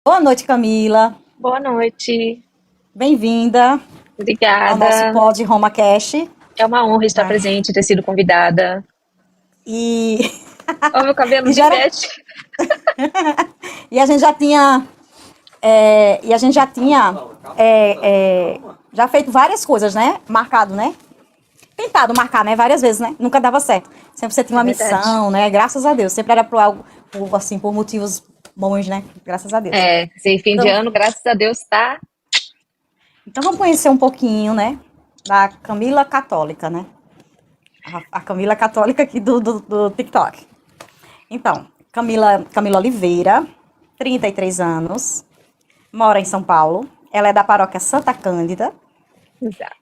Boa noite, Camila. Boa noite, Bem-vinda ao nosso obrigada. Pod Roma Cash. É uma honra estar Ah, presente, ter sido convidada. e, Ó, meu cabelo e, nem já era- mexe. e a gente já tinha, e a gente já tinha já feito várias coisas, né? Marcado, né? Tentado marcar, né? Várias vezes, né? Nunca dava certo. Sempre você tinha É uma verdade. missão, né? Graças a Deus. Sempre era por algo, assim, por motivos bons, né? Graças a Deus. É, esse fim de Então, ano, graças a Deus, tá. então vamos conhecer um pouquinho, né? Da Camila Católica, né? A Camila Católica aqui do TikTok. Então, Camila Oliveira, 33 anos, mora em São Paulo. Ela é da paróquia Santa Cândida. Exato.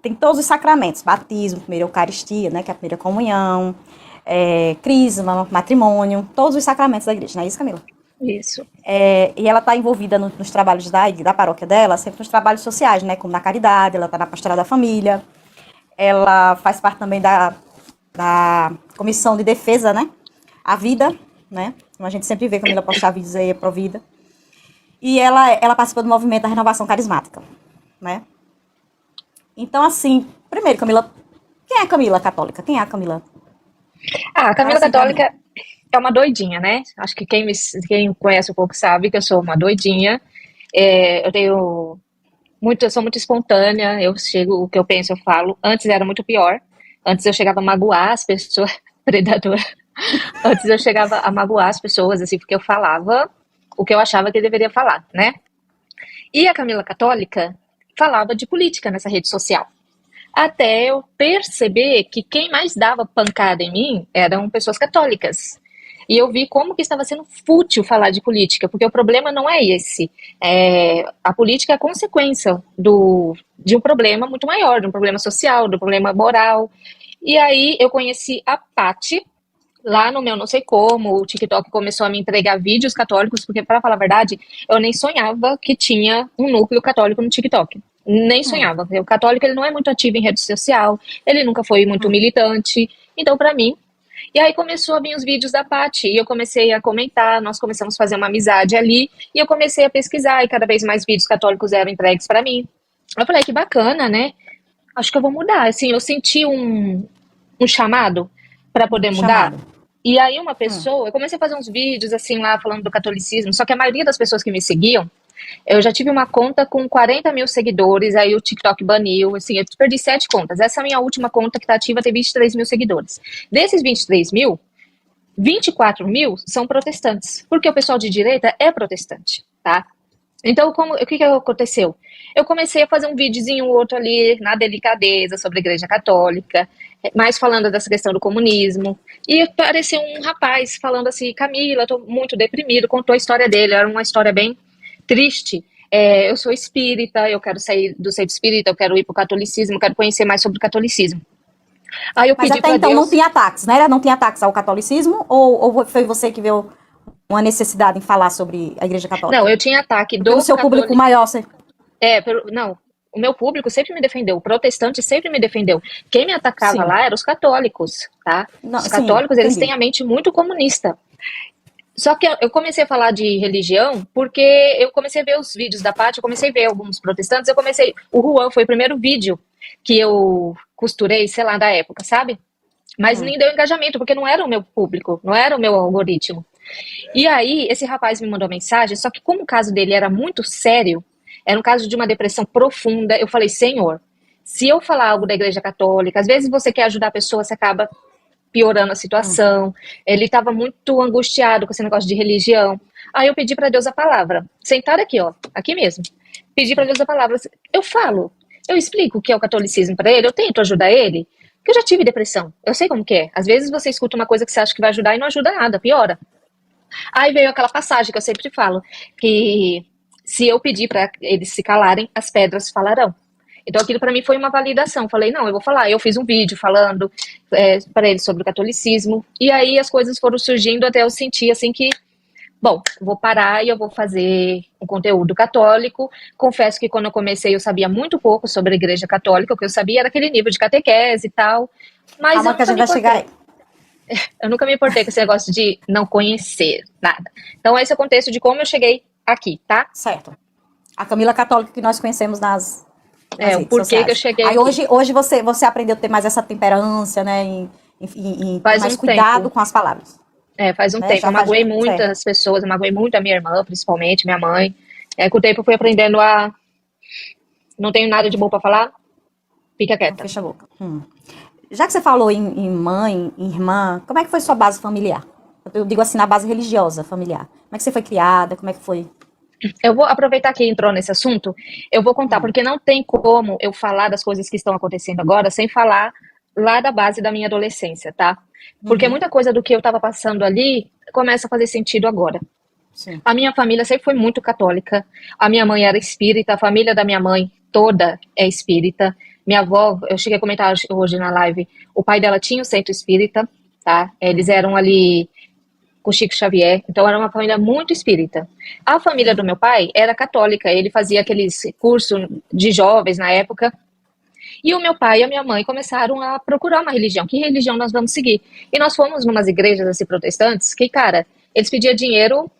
Tem todos os sacramentos: batismo, primeira Eucaristia, né, que é a primeira comunhão, crisma, matrimônio, todos os sacramentos da igreja, não é isso, Camila? Isso. E ela está envolvida nos trabalhos da paróquia dela, sempre nos trabalhos sociais, né, como na caridade, ela está na pastoral da família, ela faz parte também da comissão de defesa, né, a vida, né, como a gente sempre vê, Camila postar vídeos aí, é pro vida. E ela participa do movimento da renovação carismática, né? Então, assim, primeiro, Camila, quem é a Camila católica? Quem é a Camila? Ah, a Fala Camila assim pra mim. Católica é uma doidinha, né? Acho que quem conhece um pouco sabe que eu sou uma doidinha. É, eu sou muito espontânea, eu chego, o que eu penso, eu falo. Antes era muito pior. Antes eu chegava a magoar as pessoas, predadora. Antes eu chegava a magoar as pessoas, assim, porque eu falava o que eu achava que eu deveria falar, né? E a Camila Católica falava de política nessa rede social. Até eu perceber que quem mais dava pancada em mim eram pessoas católicas. E eu vi como que estava sendo fútil falar de política, porque o problema não é esse. A política é a consequência de um problema muito maior, de um problema social, de um problema moral. E aí eu conheci a Pati, lá no meu não sei como, o TikTok começou a me entregar vídeos católicos, porque, para falar a verdade, eu nem sonhava que tinha um núcleo católico no TikTok. Nem Hum, sonhava. O católico ele não é muito ativo em rede social, ele nunca foi muito hum. militante. Então, para mim. E aí começou a vir os vídeos da Paty, e eu comecei a comentar, nós começamos a fazer uma amizade ali, e eu comecei a pesquisar, e cada vez mais vídeos católicos eram entregues para mim. Eu falei, que bacana, né? Acho que eu vou mudar. Assim, eu senti um chamado para poder mudar. Chamado. E aí uma Hum. pessoa, eu comecei a fazer uns vídeos assim lá falando do catolicismo, só que a maioria das pessoas que me seguiam, eu já tive uma conta com 40 mil seguidores, aí o TikTok baniu, assim, eu perdi 7 contas. Essa é a minha última conta que tá ativa, tem 23 mil seguidores. Desses 23 mil, 24 mil são protestantes, porque o pessoal de direita é protestante, tá? Então, o que aconteceu? Eu comecei a fazer um videozinho ou outro ali, na delicadeza, sobre a Igreja Católica, mais falando dessa questão do comunismo. E apareceu um rapaz falando assim: Camila, estou muito deprimido. Contou a história dele, era uma história bem triste. Eu sou espírita, eu quero sair do centro espírita, eu quero ir para o catolicismo, eu quero conhecer mais sobre o catolicismo. Aí eu Mas pedi até para então não Deus. tinha ataques, né? Não tinha ataques ao catolicismo? Ou foi você que viu uma necessidade em falar sobre a Igreja Não, Católica? eu tinha ataque Porque no do seu público católico. maior, você... Não, o meu público sempre me defendeu, o protestante sempre me defendeu. Quem me atacava Sim. lá eram os católicos, tá? Não, Os sim, católicos, eles entendi. têm a mente muito comunista. Só que eu comecei a falar de religião porque eu comecei a ver os vídeos da Paty, eu comecei a ver alguns protestantes, o Juan foi o primeiro vídeo que eu costurei, sei lá, da época, sabe? Mas Hum. nem deu engajamento, porque não era o meu público, não era o meu algoritmo. E aí, esse rapaz me mandou mensagem, só que como o caso dele era muito sério, era um caso de uma depressão profunda, eu falei, Senhor, se eu falar algo da Igreja Católica, às vezes você quer ajudar a pessoa, você acaba piorando a Hum. situação. Ele estava muito angustiado com esse negócio de religião. Aí eu pedi para Deus a palavra. Sentado aqui, ó, aqui mesmo. Pedi para Deus a palavra. Eu falo, eu explico o que é o catolicismo para ele, eu tento ajudar ele, porque eu já tive depressão. Eu sei como que é. Às vezes você escuta uma coisa que você acha que vai ajudar e não ajuda nada, piora. Aí veio aquela passagem que eu sempre falo, que se eu pedir para eles se calarem, as pedras falarão. Então aquilo para mim foi uma validação. Falei, não, eu vou falar. Eu fiz um vídeo falando para eles sobre o catolicismo. E aí as coisas foram surgindo até eu sentir assim que, bom, vou parar e eu vou fazer um conteúdo católico. Confesso que quando eu comecei eu sabia muito pouco sobre a Igreja Católica. O que eu sabia era aquele nível de catequese e tal. Mas eu Calma que a nunca gente me vai chegar aí. importei. Eu nunca me importei com esse negócio de não conhecer nada. Então, esse é o contexto de como eu cheguei aqui, tá? Certo. A Camila católica que nós conhecemos nas O redes porquê que eu sociais. cheguei Aí aqui. hoje você aprendeu a ter mais essa temperança, né? Em ter Faz mais um cuidado tempo. com as palavras, Faz um né? tempo. Já Eu faz. magoei Certo. muitas pessoas, eu magoei muito a minha irmã, principalmente, minha mãe. Com o tempo eu fui aprendendo a. Não tenho nada de bom pra falar, fica Não quieta. fecha a boca. Já que você falou em mãe, em irmã, como é que foi sua base familiar? Eu digo assim, na base religiosa familiar. Como é que você foi criada? Como é que foi? Eu vou aproveitar que entrou nesse assunto, eu vou contar, porque não tem como eu falar das coisas que estão acontecendo agora sem falar lá da base da minha adolescência, tá? Porque Uhum, muita coisa do que eu estava passando ali começa a fazer sentido agora. sim. A minha família sempre foi muito católica. A minha mãe era espírita, a família da minha mãe toda é espírita. Minha avó, eu cheguei a comentar hoje na live, o pai dela tinha o centro espírita, tá? Eles eram ali com Chico Xavier, então era uma família muito espírita. A família do meu pai era católica, ele fazia aqueles cursos de jovens na época, e o meu pai e a minha mãe começaram a procurar uma religião, que religião nós vamos seguir? E nós fomos numas igrejas assim protestantes, que cara, eles pediam dinheiro,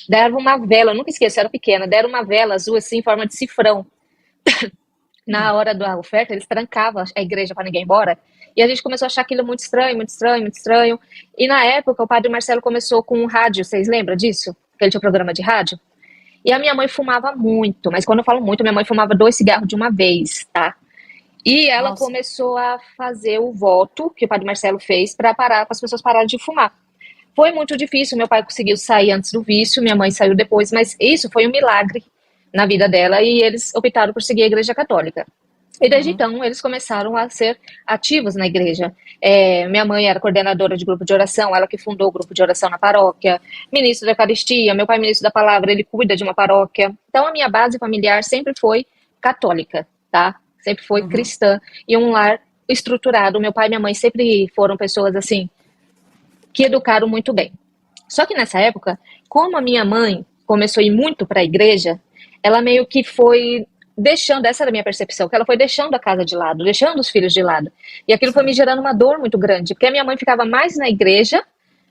deram uma vela, eu nunca esqueço, eu era pequena, deram uma vela azul assim, em forma de cifrão. Na hora da oferta, eles trancavam a igreja para ninguém ir embora. E a gente começou a achar aquilo muito estranho, muito estranho, muito estranho. E na época, o padre Marcelo começou com um rádio, vocês lembram disso? Que ele tinha um programa de rádio. E a minha mãe fumava muito, mas quando eu falo muito, minha mãe fumava 2 cigarros de uma vez, tá? E ela Nossa. começou a fazer o voto que o padre Marcelo fez para parar, para as pessoas pararem de fumar. Foi muito difícil, meu pai conseguiu sair antes do vício, minha mãe saiu depois, mas isso foi um milagre na vida dela e eles optaram por seguir a Igreja Católica. E desde então eles começaram a ser ativos na igreja. Minha mãe era coordenadora de grupo de oração, ela que fundou o grupo de oração na paróquia, ministro da Eucaristia, meu pai ministro da Palavra, ele cuida de uma paróquia. Então a minha base familiar sempre foi católica, tá? Sempre foi cristã e um lar estruturado. Meu pai e minha mãe sempre foram pessoas assim que educaram muito bem. Só que nessa época, como a minha mãe começou a ir muito para a igreja, ela meio que foi deixando, essa era a minha percepção, que ela foi deixando a casa de lado, deixando os filhos de lado. E aquilo foi me gerando uma dor muito grande, porque a minha mãe ficava mais na igreja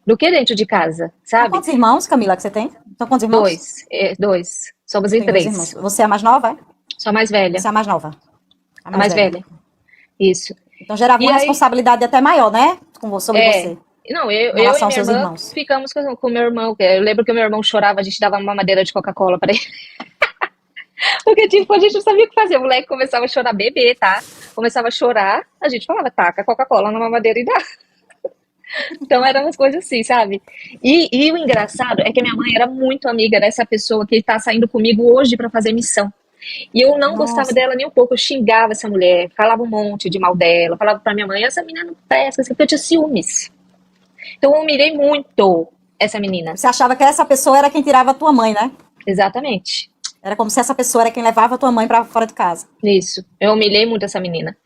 do que dentro de casa, São sabe? quantos irmãos, Camila, que você tem? São quantos irmãos? Dois. Somos em Tem dois irmãos. três. Você é a mais nova, é? Sou a mais velha. Você é a mais nova. A A mais mais velha. velha. Isso. Então gerava E uma aí, responsabilidade até maior, né? Sobre é. você, Não, em eu e relação aos minha seus irmã irmãos. ficamos com o meu irmão. Eu lembro que o meu irmão chorava, a gente dava uma madeira de Coca-Cola para ele. Porque, tipo, a gente não sabia o que fazer. O moleque começava a chorar, bebê, tá? Começava a chorar, a gente falava, taca Coca-Cola na mamadeira e dá. Então, eram umas coisas assim, sabe? E o engraçado é que a minha mãe era muito amiga dessa pessoa que tá saindo comigo hoje pra fazer missão. E eu não gostava Nossa. dela nem um pouco, eu xingava essa mulher, falava um monte de mal dela, falava pra minha mãe, essa menina não presta, porque eu tinha ciúmes. Então, eu humilhei muito essa menina. Você achava que essa pessoa era quem tirava a tua mãe, né? Exatamente. Era como se essa pessoa era quem levava a tua mãe pra fora de casa. Isso. Eu humilhei muito essa menina.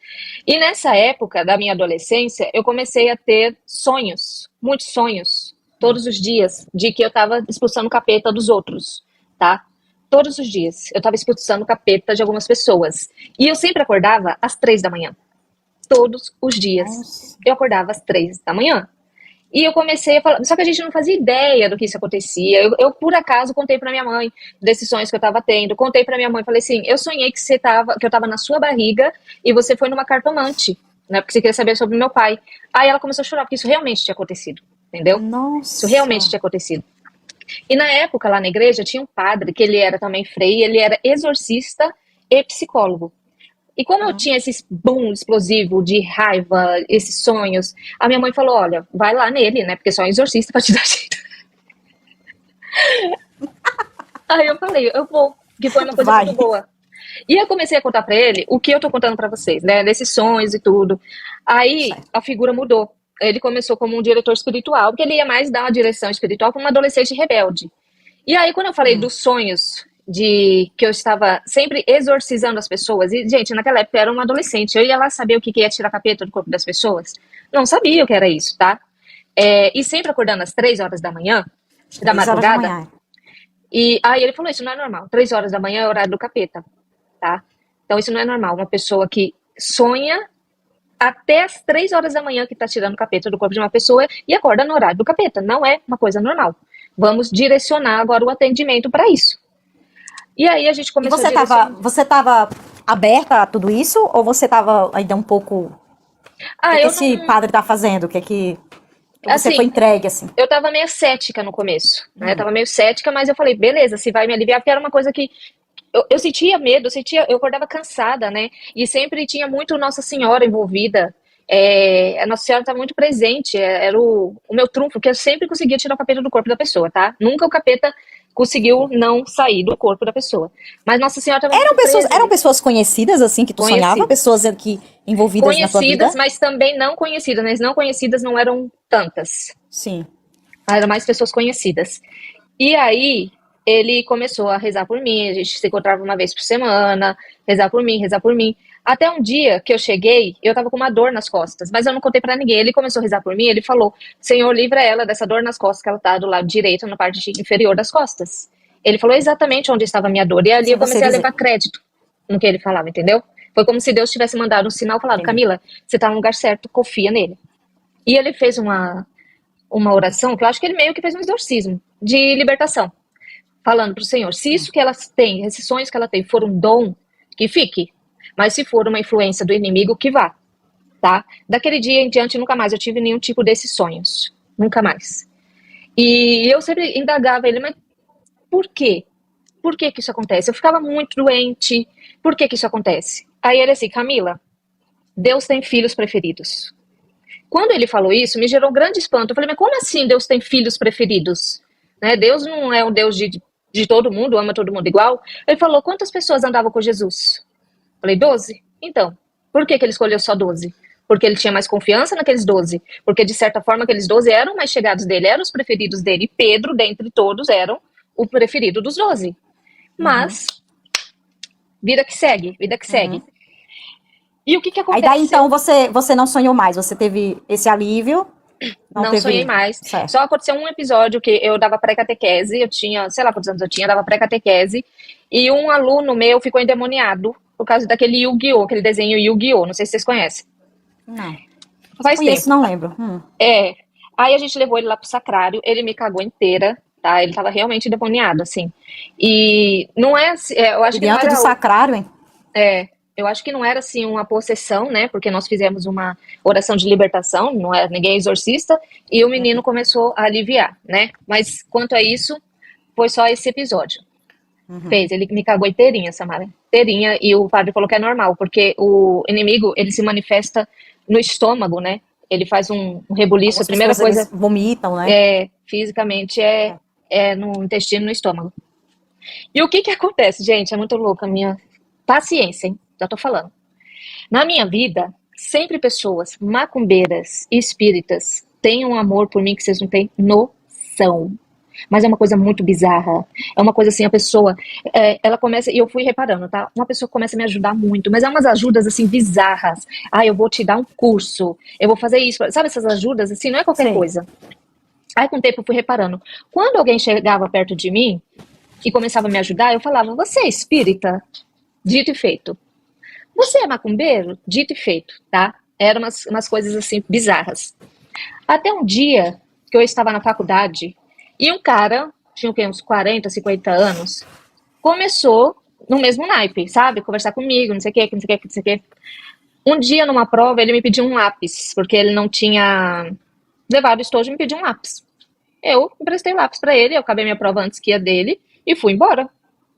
E nessa época da minha adolescência, eu comecei a ter sonhos, muitos sonhos, todos os dias, de que eu estava expulsando o capeta dos outros, tá? Todos os dias. Eu estava expulsando o capeta de algumas pessoas. E eu sempre acordava às 3 da manhã. Todos os dias. Nossa. Eu acordava às 3 da manhã. E eu comecei a falar, só que a gente não fazia ideia do que isso acontecia. Eu por acaso, contei pra minha mãe desses sonhos que eu tava tendo. Contei pra minha mãe, falei assim, eu sonhei que eu tava na sua barriga e você foi numa cartomante, né? Porque você queria saber sobre o meu pai. Aí ela começou a chorar, porque isso realmente tinha acontecido, entendeu? Isso realmente Nossa. tinha acontecido. E na época, lá na igreja, tinha um padre, que ele era também frei, ele era exorcista e psicólogo. E como eu tinha esse boom explosivo de raiva, esses sonhos, a minha mãe falou, olha, vai lá nele, né? Porque só um exorcista pra te dar jeito. Aí eu falei, eu vou, que foi uma coisa Vai. muito boa. E eu comecei a contar pra ele o que eu tô contando pra vocês, né? Desses sonhos e tudo. Aí Certo. a figura mudou. Ele começou como um diretor espiritual, porque ele ia mais dar uma direção espiritual para uma adolescente rebelde. E aí, quando eu falei dos sonhos de que eu estava sempre exorcizando as pessoas, e, gente, naquela época eu era uma adolescente, eu ia lá saber o que ia tirar capeta do corpo das pessoas? Não sabia o que era isso, tá? E sempre acordando às 3 horas da manhã, da 3 horas da madrugada, manhã. e aí ele falou, isso não é normal, 3 horas da manhã é o horário do capeta, tá? Então isso não é normal, uma pessoa que sonha até as 3 horas da manhã que tá tirando o capeta do corpo de uma pessoa e acorda no horário do capeta, não é uma coisa normal. Vamos direcionar agora o atendimento para isso. E aí a gente E começou a direcionar. você tava aberta a tudo isso? Ou você tava ainda um pouco... O Ah, que eu esse não. padre tá fazendo? O que você foi Assim, entregue, assim? eu tava meio cética no começo, né? Tava meio cética, mas eu falei, beleza, se vai me aliviar, porque era uma coisa que eu sentia medo, eu acordava cansada, né? E sempre tinha muito Nossa Senhora envolvida. A Nossa Senhora estava muito presente, era o meu trunfo, que eu sempre conseguia tirar o capeta do corpo da pessoa, tá? Nunca o capeta conseguiu não sair do corpo da pessoa. Mas Nossa Senhora estava muito Eram presente, pessoas conhecidas, assim, que tu sonhava? conhecidas. Pessoas que envolvidas na tua Conhecidas, vida? mas também não conhecidas, mas não conhecidas não eram tantas. Sim. Eram mais pessoas conhecidas. E aí, ele começou a rezar por mim, a gente se encontrava uma vez por semana, rezar por mim, rezar por mim. Até um dia que eu cheguei, eu tava com uma dor nas costas, mas eu não contei pra ninguém. Ele começou a rezar por mim, ele falou: Senhor, livra ela dessa dor nas costas, que ela tá do lado direito, na parte inferior das costas. Ele falou exatamente onde estava a minha dor. E ali Sem eu você comecei a dizer. levar crédito no que ele falava, entendeu? Foi como se Deus tivesse mandado um sinal falando: Entendi. Camila, você tá no lugar certo, confia nele. E ele fez uma oração, que eu acho que ele meio que fez um exorcismo de libertação, falando para o Senhor, se isso que elas têm, esses sonhos que ela tem, for um dom, que fique. Mas se for uma influência do inimigo, que vá, tá? Daquele dia em diante, nunca mais eu tive nenhum tipo desses sonhos. Nunca mais. E eu sempre indagava ele, mas por quê? Por que que isso acontece? Eu ficava muito doente. Por que que isso acontece? Aí ele assim, Camila, Deus tem filhos preferidos. Quando ele falou isso, me gerou um grande espanto. Eu falei, mas como assim Deus tem filhos preferidos? Né? Deus não é um Deus de todo mundo, ama todo mundo igual. Ele falou, quantas pessoas andavam com Jesus? Eu falei, 12. Então, por que que ele escolheu só 12? Porque ele tinha mais confiança naqueles 12. Porque, de certa forma, aqueles 12 eram mais chegados dele, eram os preferidos dele. E Pedro, dentre todos, eram o preferido dos 12. Uhum. Mas, vida que segue, vida que segue. Uhum. E o que Aí daí, aconteceu? então, você não sonhou mais. Você teve esse alívio, não Não sonhei teve... mais. Certo. Só aconteceu um episódio que eu dava pré-catequese, eu tinha, sei lá quantos anos eu tinha, dava pré-catequese, e um aluno meu ficou endemoniado por causa daquele Yu-Gi-Oh!, aquele desenho Yu-Gi-Oh!, não sei se vocês conhecem. Não. Faz Conheço, tempo. não lembro. É. Aí a gente levou ele lá pro sacrário, ele me cagou inteira, tá? Ele tava realmente endemoniado, assim. E não é, eu E acho que não diante do era sacrário, hein? eu acho que não era assim uma possessão, né? Porque nós fizemos uma oração de libertação, não é ninguém é exorcista, e o menino começou a aliviar, né? Mas quanto a isso, foi só esse episódio. Fez, ele me cagou inteirinha, Samara. Inteirinha, e o padre falou que é normal, porque o inimigo, ele se manifesta no estômago, né? Ele faz um rebuliço, a Algumas primeira pessoas, eles coisa vomitam, né? fisicamente é no intestino, no estômago. E o que que acontece, gente? É muito louco a minha paciência, hein? Já tô falando. Na minha vida, sempre pessoas macumbeiras e espíritas têm um amor por mim que vocês não têm noção. Mas é uma coisa muito bizarra. É uma coisa assim, a pessoa, ela começa, e eu fui reparando, tá? Uma pessoa começa a me ajudar muito, mas é umas ajudas assim bizarras. Ah, eu vou te dar um curso, eu vou fazer isso. Sabe essas ajudas assim? Não é qualquer Sim. coisa. Aí com o tempo eu fui reparando. Quando alguém chegava perto de mim e começava a me ajudar, eu falava, você é espírita? Dito e feito. Você é macumbeiro? Dito e feito, tá? Eram umas coisas assim bizarras. Até um dia que eu estava na faculdade e um cara, tinha o quê, uns 40, 50 anos, começou no mesmo naipe, sabe? Conversar comigo, não sei o que, não sei o que, não sei o que. Um dia numa prova ele me pediu um lápis, porque ele não tinha levado o estojo e me pediu um lápis. Eu emprestei o lápis pra ele, eu acabei minha prova antes que a dele e fui embora.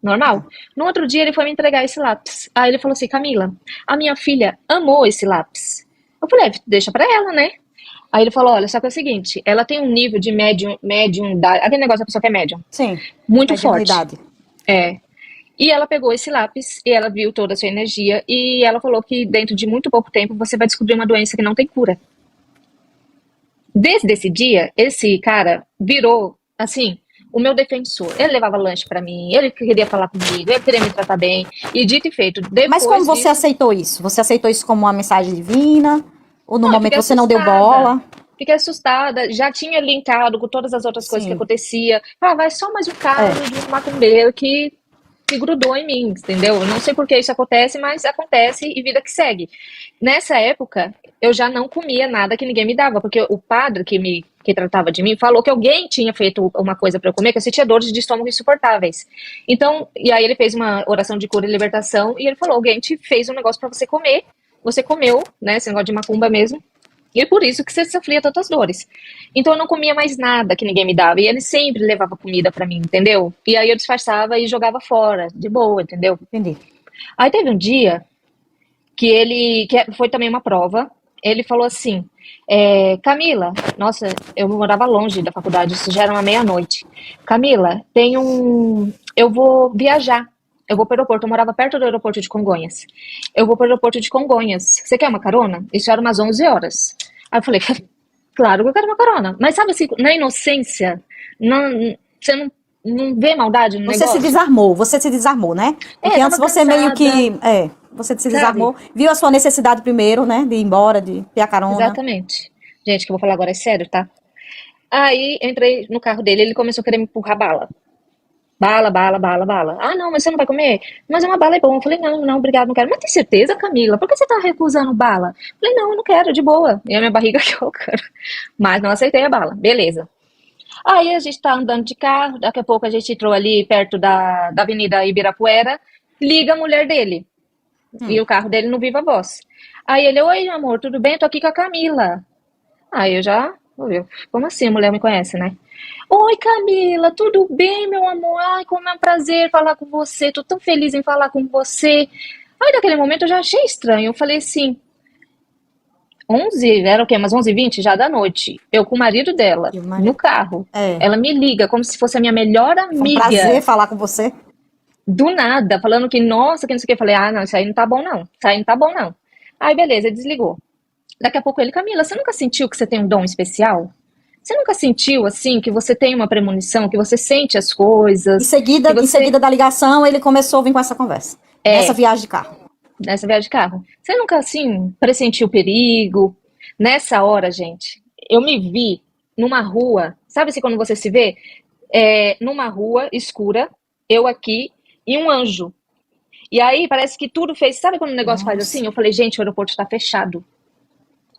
Normal. No outro dia ele foi me entregar esse lápis. Aí ele falou assim, Camila, a minha filha amou esse lápis. Eu falei, deixa pra ela, né? Aí ele falou, olha, só que é o seguinte, ela tem um nível de mediumidade, aquele negócio da pessoa que é médium, Sim. muito forte. Mediunidade. É. E ela pegou esse lápis e ela viu toda a sua energia e ela falou que dentro de muito pouco tempo você vai descobrir uma doença que não tem cura. Desde esse dia, esse cara virou, assim, o meu defensor. Ele levava lanche pra mim, ele queria falar comigo, ele queria me tratar bem. E dito e feito, Mas como depois você disso, aceitou isso? Você aceitou isso como uma mensagem divina? Ou no não, eu momento fiquei você não deu assustada. bola? Fiquei assustada, já tinha linkado com todas as outras coisas que Sim. acontecia. Ah, vai só mais um caso É. de um macumbeiro que que grudou em mim, entendeu? Eu não sei por que isso acontece, mas acontece e vida que segue. Nessa época, eu já não comia nada que ninguém me dava, porque o padre que tratava de mim falou que alguém tinha feito uma coisa para eu comer, que eu sentia dores de estômago insuportáveis. Então, e aí ele fez uma oração de cura e libertação, e ele falou, alguém te fez um negócio para você comeu, né, esse negócio de macumba mesmo, e é por isso que você sofria tantas dores. Então eu não comia mais nada que ninguém me dava. E ele sempre levava comida pra mim, entendeu? E aí eu disfarçava e jogava fora, de boa, entendeu? Entendi. Aí teve um dia foi também uma prova. Ele falou assim: Camila, nossa, eu morava longe da faculdade, isso já era uma meia-noite. Camila, eu vou viajar. Eu vou para o aeroporto, eu morava perto do aeroporto de Congonhas. Eu vou para o aeroporto de Congonhas. Você quer uma carona? Isso era umas 11 horas. Aí eu falei, claro que eu quero uma carona. Mas sabe assim, na inocência, você não vê maldade no negócio? Você se desarmou, né? Porque antes tava você meio cansada, que, você se sabe? desarmou, viu a sua necessidade primeiro, né, de ir embora, de ter a carona. Exatamente. Gente, que eu vou falar agora é sério, tá? Aí entrei no carro dele, ele começou a querer me empurrar bala. Bala, bala, bala, bala. Ah, não, mas você não vai comer? Mas uma bala é bom. Eu falei, não, não, obrigado, não quero. Mas tem certeza, Camila? Por que você tá recusando bala? Eu falei, não, eu não quero, de boa. E a minha barriga que eu quero. Mas não aceitei a bala. Beleza. Aí a gente tá andando de carro, daqui a pouco a gente entrou ali perto da Avenida Ibirapuera, liga a mulher dele. E o carro dele no Viva Voz. Aí ele, oi, amor, tudo bem? Tô aqui com a Camila. Aí eu já, como assim a mulher me conhece, né? Oi, Camila, tudo bem, meu amor? Ai, como é um prazer falar com você. Tô tão feliz em falar com você. Aí, naquele momento, eu já achei estranho. Eu falei assim, 11, era o quê? Umas 11h20 já da noite. Eu com o marido dela, E o no marido? carro. É. Ela me liga como se fosse a minha melhor Foi um prazer amiga. falar com você. Do nada, falando que, nossa, que não sei o que. Eu falei, ah, não, isso aí não tá bom, não. Isso aí não tá bom, não. Aí, beleza, ele desligou. Daqui a pouco ele, Camila, você nunca sentiu que você tem um dom especial? Você nunca sentiu, assim, que você tem uma premonição, que você sente as Em coisas, seguida, que em você... seguida da ligação, ele começou a vir com essa conversa. Nessa É, viagem de carro. nessa viagem de carro. Você nunca, assim, pressentiu perigo? Nessa hora, gente, eu me vi numa rua, sabe assim quando você se vê? Numa rua escura, eu aqui, e um anjo. E aí parece que tudo fez. Sabe quando o negócio faz assim? Nossa. Eu falei, gente, o aeroporto está fechado.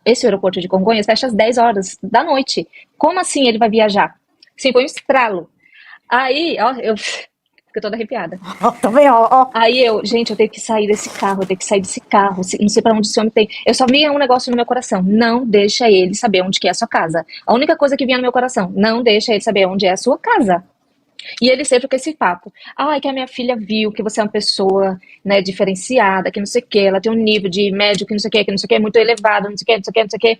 Esse aeroporto de Congonhas fecha às 10 horas da noite. Como assim ele vai viajar? Sim, foi um estralo. Aí, ó, eu fico toda arrepiada. Ó, tá vendo? Ó. Aí eu, gente, eu tenho que sair desse carro, eu tenho que sair desse carro. Não sei pra onde esse homem tem. Eu só via um negócio no meu coração. Não deixa ele saber onde que é a sua casa. A única coisa que vinha no meu coração, não deixa ele saber onde é a sua casa. E ele sempre com esse papo. Ai, que a minha filha viu que você é uma pessoa, né, diferenciada, que não sei o que, ela tem um nível de médio que não sei o que, muito elevado, não sei o que, não sei o que, não sei o que.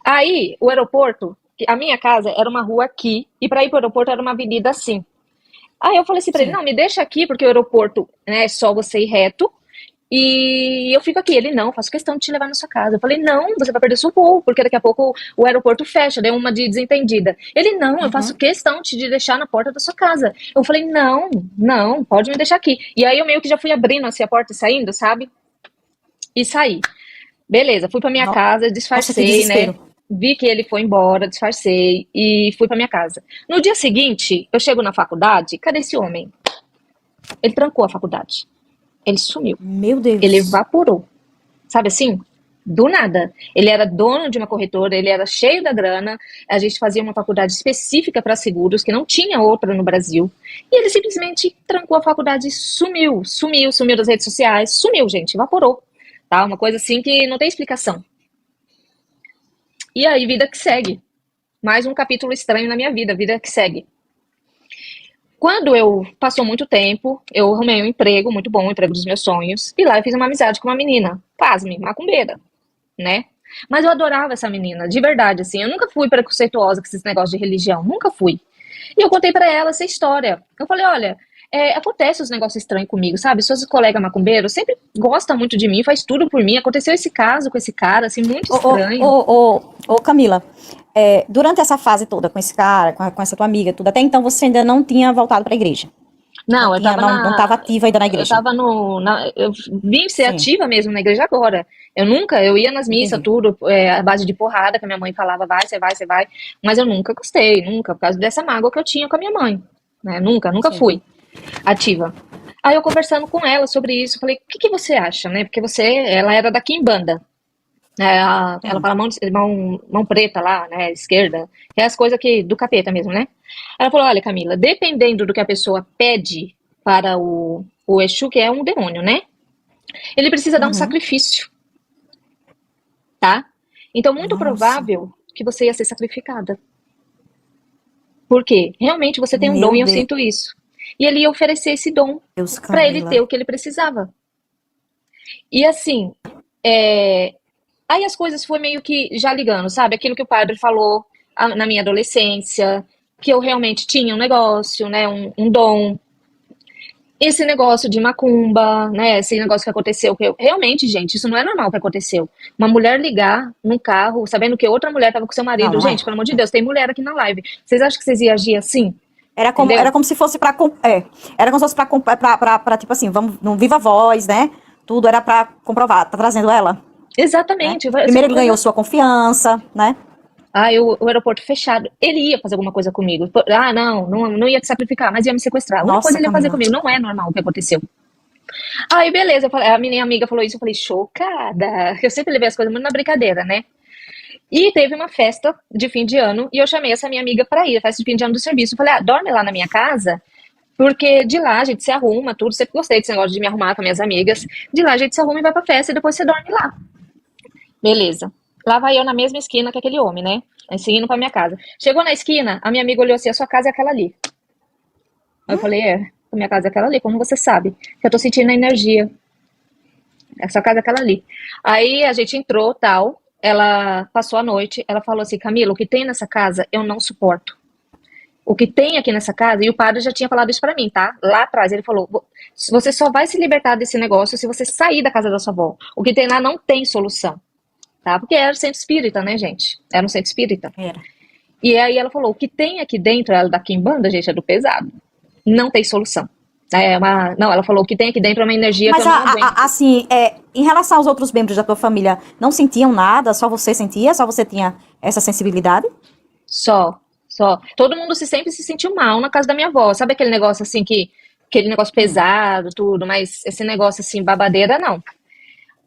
Aí, o aeroporto, a minha casa era uma rua aqui, e para ir pro aeroporto era uma avenida assim. Aí eu falei assim pra ele, Sim. não, me deixa aqui, porque o aeroporto, né, é só você ir reto, e eu fico aqui. Ele, não, faço questão de te levar na sua casa. Eu falei, não, você vai perder seu voo, porque daqui a pouco o aeroporto fecha. Deu uma de desentendida. Ele, não, eu faço questão de deixar na porta da sua casa. Eu falei, não, não, pode me deixar aqui. E aí eu meio que já fui abrindo assim a porta e saindo, sabe? E saí. Beleza, fui pra minha casa, Nossa, que disfarcei, né? desespero. Vi que ele foi embora, disfarcei e fui pra minha casa. No dia seguinte, eu chego na faculdade, cadê esse homem? Ele trancou a faculdade. Ele sumiu. Meu Ele Deus. evaporou. Sabe assim? Do nada. Ele era dono de uma corretora, ele era cheio da grana. A gente fazia uma faculdade específica para seguros, que não tinha outra no Brasil. E ele simplesmente trancou a faculdade e sumiu. Sumiu das redes sociais. Sumiu, gente. Evaporou. Tá? Uma coisa assim que não tem explicação. E aí, vida que segue. Mais um capítulo estranho na minha vida que segue. Quando eu passou muito tempo, eu arrumei um emprego muito bom, um emprego dos meus sonhos, e lá eu fiz uma amizade com uma menina, pasme, macumbeira, né? Mas eu adorava essa menina, de verdade, assim. Eu nunca fui preconceituosa com esses negócios de religião, nunca fui. E eu contei pra ela essa história. Eu falei, olha, acontece os negócios estranhos comigo, sabe? Seus colegas macumbeiros sempre gostam muito de mim, faz tudo por mim. Aconteceu esse caso com esse cara, assim, muito Ô, ô, estranho. ô, ô, ô, Camila, durante essa fase toda com esse cara, com essa tua amiga, tudo, até então você ainda não tinha voltado para a igreja. Não, Não estava ativa ainda na eu igreja. tava eu vim ser Sim, ativa mesmo na igreja agora. Eu ia nas missas, entendi. tudo, à base de porrada, que a minha mãe falava, vai, você vai, mas eu nunca gostei, nunca, por causa dessa mágoa que eu tinha com a minha mãe, né, nunca Sim, fui ativa. Aí eu conversando com ela sobre isso, falei, o que que você acha, né? Porque ela era da Quimbanda, né? Ela Sim. fala mão preta lá, né? Esquerda, que é as coisas que, do capeta mesmo, né? Ela falou, olha, Camila, dependendo do que a pessoa pede para o Exu, que é um demônio, né? Ele precisa dar um Uhum. sacrifício, tá? Então, muito Nossa. provável que você ia ser sacrificada. Por quê? Realmente você tem um dom Meu e eu sinto isso. E ele ia oferecer esse dom Deus, para ele ter Camila. o que ele precisava. E assim, é, aí as coisas foi meio que já ligando, sabe? Aquilo que o padre falou na minha adolescência, que eu realmente tinha um negócio, né? Um dom. Esse negócio de macumba, né? Esse negócio que aconteceu, que realmente, gente, isso não é normal que aconteceu. Uma mulher ligar num carro, sabendo que outra mulher estava com seu Não, marido. não é. Gente, pelo amor de Deus, tem mulher aqui na live. Vocês acham que vocês iam agir assim? Era Entendeu? como se fosse era como se fosse pra, tipo assim, vamos, no Viva Voz, né? Tudo era pra comprovar. Tá trazendo ela, né? Exatamente. Vai ser Primeiro uma ele ganhou coisa. sua confiança, né? O aeroporto fechado. Ele ia fazer alguma coisa comigo. Não ia te sacrificar, mas ia me sequestrar. A única coisa Nossa, que ele ia fazer Camila. comigo não é normal o que aconteceu. Aí, beleza, a minha amiga falou isso, eu falei, chocada. Eu sempre levei as coisas muito na brincadeira, né? E teve uma festa de fim de ano e eu chamei essa minha amiga pra ir, a festa de fim de ano do serviço. Eu falei, dorme lá na minha casa, porque de lá a gente se arruma, tudo. Sempre gostei desse negócio de me arrumar com minhas amigas. De lá a gente se arruma e vai pra festa e depois você dorme lá. Beleza. Lá vai eu na mesma esquina que aquele homem, né? Seguindo pra minha casa. Chegou na esquina, a minha amiga olhou assim, a sua casa é aquela ali. Aí eu falei, a minha casa é aquela ali, como você sabe? Que eu tô sentindo a energia. Essa casa é aquela ali. Aí a gente entrou, tal. Ela passou a noite. Ela falou assim: Camila, o que tem nessa casa eu não suporto. O que tem aqui nessa casa, e o padre já tinha falado isso pra mim, tá? Lá atrás, ele falou: você só vai se libertar desse negócio se você sair da casa da sua avó. O que tem lá não tem solução, tá? Porque era centro espírita, né, gente? Era um centro espírita. Era. E aí ela falou: o que tem aqui dentro, ela da Quimbanda, gente, é do pesado. Não tem solução. Não, ela falou: o que tem aqui dentro é uma energia que Mas eu não aguento. assim, em relação aos outros membros da tua família, não sentiam nada? Só você sentia? Só você tinha essa sensibilidade? Só, só. Todo mundo sempre se sentiu mal na casa da minha avó. Sabe aquele negócio assim aquele negócio pesado, tudo, mas esse negócio assim, babadeira, não.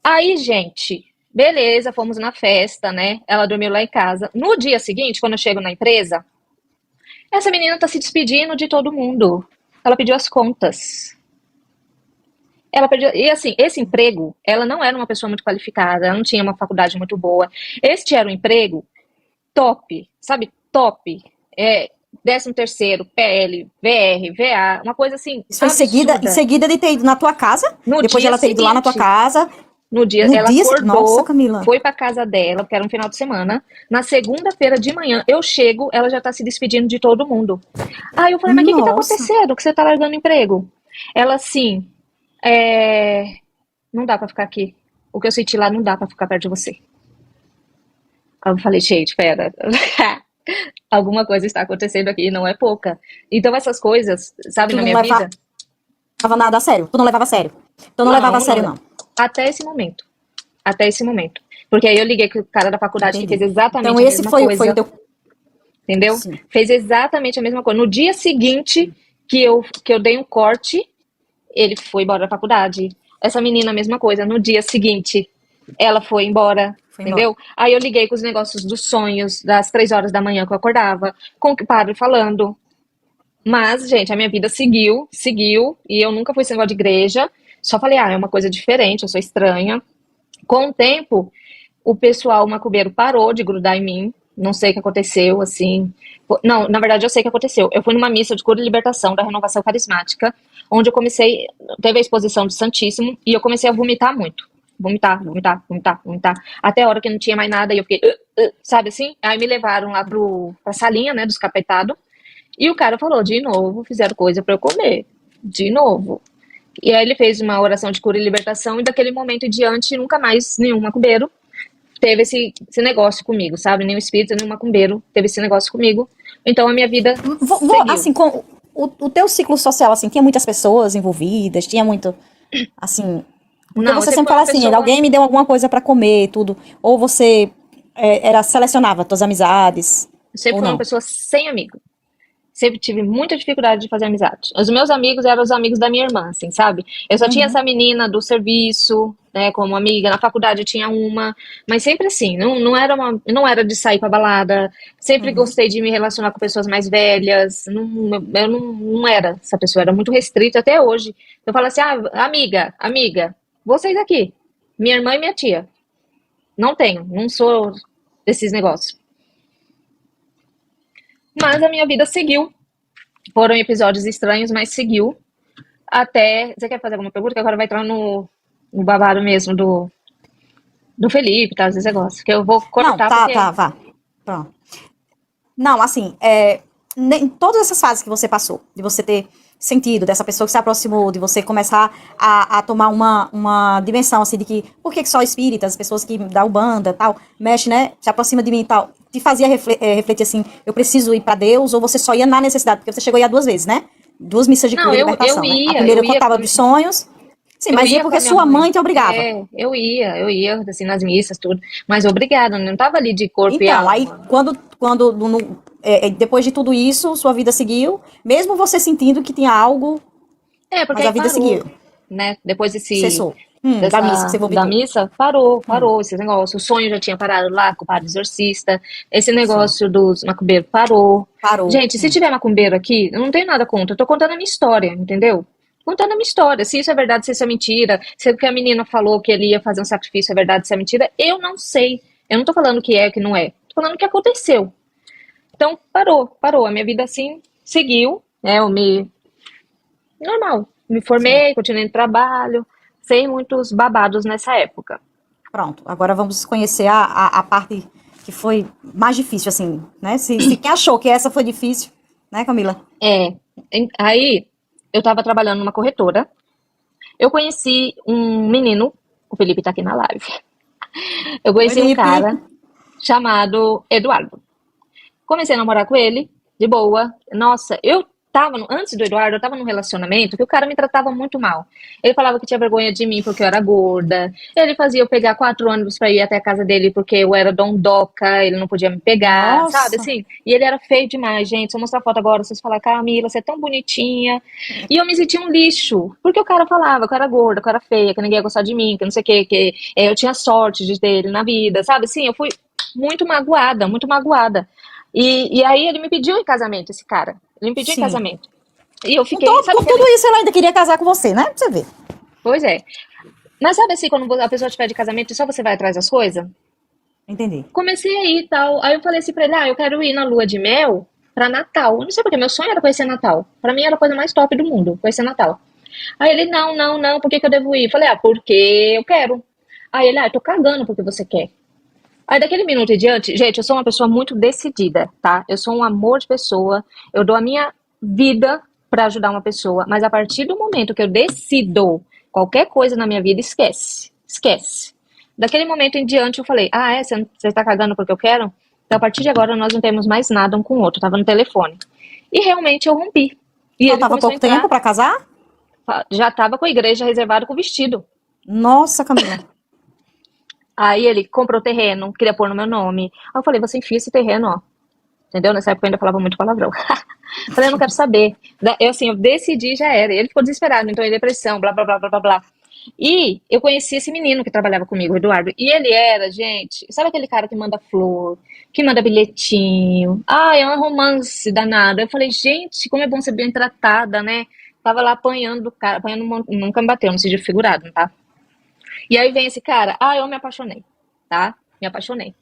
Aí, gente, beleza, fomos na festa, né? Ela dormiu lá em casa. No dia seguinte, quando eu chego na empresa, essa menina tá se despedindo de todo mundo. Ela pediu as contas. Ela pediu, e assim, esse emprego, ela não era uma pessoa muito qualificada, ela não tinha uma faculdade muito boa. Este era um emprego top, sabe? Top. É, 13º, PL, VR, VA, uma coisa assim, Isso foi em absurda. seguida de ter ido na tua casa, No depois de dia ela ter ido lá na tua seguinte, casa, no dia, no ela dia, nossa, acordou, Camila. foi pra casa dela, porque era um final de semana. Na segunda-feira de manhã, eu chego, ela já tá se despedindo de todo mundo. Aí eu falei, mas o que tá Nossa. acontecendo? Que você tá largando emprego? Ela, assim, é, não dá pra ficar aqui. O que eu senti lá não dá pra ficar perto de você. Aí eu falei, gente, pera. Alguma coisa está acontecendo aqui, não é pouca. Então essas coisas, sabe, Tu na não minha levava vida, nada a sério. Tu não levava a sério. Tu não levava a não, sério, não. até esse momento. Até esse momento. Porque aí eu liguei com o cara da faculdade que fez Entendi. Então exatamente a esse mesma foi o coisa, teu. entendeu? Sim. Fez exatamente a mesma coisa. No dia seguinte que eu dei um corte, ele foi embora da faculdade. Essa menina, a mesma coisa. No dia seguinte, ela foi embora, Foi embora. entendeu? Aí eu liguei com os negócios dos sonhos, das 3 horas da manhã que eu acordava, com o padre falando. Mas, gente, a minha vida seguiu, e eu nunca fui esse negócio de igreja. Só falei, é uma coisa diferente, eu sou estranha. Com o tempo, o pessoal macumbeiro parou de grudar em mim. Não sei o que aconteceu, assim. Não, na verdade, eu sei o que aconteceu. Eu fui numa missa de cura e libertação da Renovação Carismática, onde eu comecei, teve a exposição do Santíssimo, e eu comecei a vomitar muito. Vomitar, vomitar, vomitar, vomitar. Até a hora que não tinha mais nada, e eu fiquei, sabe assim? Aí me levaram lá pra salinha, né, dos capetados. E o cara falou, de novo, fizeram coisa pra eu comer. De novo. E aí ele fez uma oração de cura e libertação, e daquele momento em diante, nunca mais nenhum macumbeiro teve esse negócio comigo, sabe? Nem o espírito, nem o macumbeiro teve esse negócio comigo. Então a minha vida seguiu. Assim, com o teu ciclo social, assim, tinha muitas pessoas envolvidas, tinha muito, assim, porque Não, eu você sempre sempre fui fala uma assim, pessoa. alguém me deu alguma coisa pra comer, tudo, ou você selecionava tuas amizades, Eu sempre ou fui uma não. pessoa sem amigo. sempre tive muita dificuldade de fazer amizade. Os meus amigos eram os amigos da minha irmã, assim, sabe? Eu só tinha Uhum, essa menina do serviço, né, como amiga. Na faculdade eu tinha uma, mas sempre assim, não era de sair pra balada. Sempre uhum. gostei de me relacionar com pessoas mais velhas. Eu não era essa pessoa, era muito restrita até hoje. Eu falo assim, ah, amiga, vocês aqui, minha irmã e minha tia. Não sou desses negócios. Mas a minha vida seguiu. Foram episódios estranhos, mas seguiu. Até. Você quer fazer alguma pergunta? Que agora vai entrar no babado mesmo do Felipe, tá? Esse negócio. Que eu vou Não, cortar tá, porque. tá, vá. Pronto. Não, assim, em todas essas fases que você passou, de você ter sentido, dessa pessoa que se aproximou, de você começar a tomar uma dimensão, assim, de que, por que que só espíritas, as pessoas que da Umbanda, tal, mexe, né, se aproxima de mim e tal, te fazia refletir assim, eu preciso ir pra Deus, ou você só ia na necessidade, porque você chegou aí há 2 vezes, né? 2 missas de Não, cura e libertação, né? A primeira eu eu ia contava dos sonhos, sim, Eu mas ia ia com porque a minha sua mãe. mãe te obrigava. É, eu ia, assim, nas missas, tudo. Mas obrigada, não tava ali de corpo e Então, aí alma. depois de tudo isso, sua vida seguiu, mesmo você sentindo que tinha algo, É, porque mas a aí vida parou, seguiu, né? Depois cessou. Da missa que você da vomitou. missa, parou esse negócio. O sonho já tinha parado lá com o padre exorcista. Esse Sim, negócio dos macumbeiros parou. parou. Gente, se tiver macumbeiro aqui, eu não tenho nada contra. Eu tô contando a minha história, entendeu? Contando a minha história. Se isso é verdade, se isso é mentira, se o que a menina falou que ele ia fazer um sacrifício é verdade, se é mentira, eu não sei. Eu não tô falando que é, que não é. Tô falando que aconteceu. Então, parou. A minha vida assim seguiu, né? Normal. Me Sim. formei, continuei no trabalho, sem muitos babados nessa época. Pronto. Agora vamos conhecer a parte que foi mais difícil, assim, né? Se quem achou que essa foi difícil, né, Camila? É, aí eu tava trabalhando numa corretora, eu conheci um menino, o Felipe tá aqui na live. Eu conheci um Felipe. cara chamado Eduardo. Comecei a namorar com ele, de boa. Nossa, antes do Eduardo, eu tava num relacionamento que o cara me tratava muito mal. Ele falava que tinha vergonha de mim porque eu era gorda. Ele fazia eu pegar 4 ônibus pra ir até a casa dele porque eu era dondoca, ele não podia me pegar, sabe Nossa. assim? E ele era feio demais, gente. Se eu mostrar a foto agora, vocês falam, Camila, você é tão bonitinha. E eu me sentia um lixo, porque o cara falava que eu era gorda, que eu era feia, que ninguém ia gostar de mim, que não sei o quê, que eu tinha sorte de ter ele na vida, sabe assim? Eu fui muito magoada, muito magoada. E aí ele me pediu em casamento, esse cara. Ele me pediu em Sim. casamento. E eu Com, fiquei, todo, sabe com tudo aquele. isso, ela ainda queria casar com você, né? Pra você ver. Pois é. Mas sabe assim, quando a pessoa te pede casamento e só você vai atrás das coisas? Entendi. Comecei aí e tal. Aí eu falei assim pra ele, eu quero ir na lua de mel pra Natal. Eu não sei porque, meu sonho era conhecer Natal. Pra mim era a coisa mais top do mundo, conhecer Natal. Aí ele, não, por que que eu devo ir? Eu falei, porque eu quero. Aí ele, eu tô cagando porque você quer. Aí daquele minuto em diante, gente, eu sou uma pessoa muito decidida, tá? Eu sou um amor de pessoa, eu dou a minha vida pra ajudar uma pessoa, mas a partir do momento que eu decido qualquer coisa na minha vida, esquece, esquece. Daquele momento em diante eu falei, você tá cagando porque eu quero? Então a partir de agora nós não temos mais nada um com o outro, tava no telefone. E realmente eu rompi. E ele Faltava começou a pouco tempo entrar, pra casar? já tava com a igreja reservada com o vestido. Nossa, Camila. Aí ele comprou terreno, queria pôr no meu nome. Aí eu falei, você enfia esse terreno, ó. Entendeu? Nessa época eu ainda falava muito palavrão. Falei, eu não quero saber. Eu, assim, eu decidi, já era. Ele ficou desesperado, então em depressão, blá, blá, blá, blá, blá, blá. E eu conheci esse menino que trabalhava comigo, o Eduardo. E ele era, gente, sabe aquele cara que manda flor, que manda bilhetinho? É um romance danado. Eu falei, gente, como é bom ser bem tratada, né? Tava lá apanhando do cara, nunca me bateu, não seja figurado, tá? E aí vem esse cara, eu me apaixonei, tá? Me apaixonei.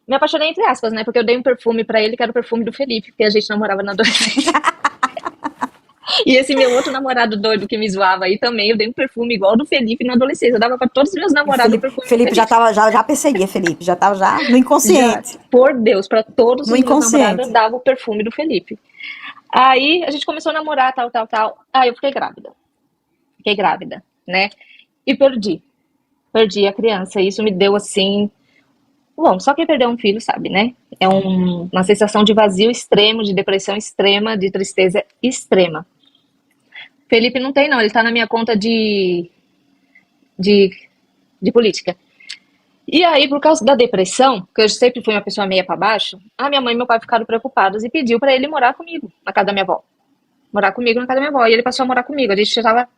Me apaixonei entre aspas, né? Porque eu dei um perfume pra ele, que era o perfume do Felipe, porque a gente namorava na adolescência. E esse meu outro namorado doido que me zoava aí também, eu dei um perfume igual ao do Felipe na adolescência. Eu dava pra todos os meus E namorados o Felipe, perfume do Felipe já Felipe. tava, já perseguia Felipe, já tava já no Já, inconsciente. por Deus, pra todos No os meus namorados eu inconsciente. dava o perfume do Felipe. Aí a gente começou a namorar, tal, tal, tal. Aí eu fiquei grávida. Fiquei grávida, né? E perdi. Perdi a criança. E isso me deu assim. Bom, só quem perdeu um filho sabe, né? É uma sensação de vazio extremo, de depressão extrema, de tristeza extrema. Felipe não tem, não. Ele tá na minha conta de, de política. E aí, por causa da depressão, que eu sempre fui uma pessoa meia pra baixo, a minha mãe e meu pai ficaram preocupados e pediu pra ele morar comigo na casa da minha avó. Morar comigo na casa da minha avó. E ele passou a morar comigo. A gente já tava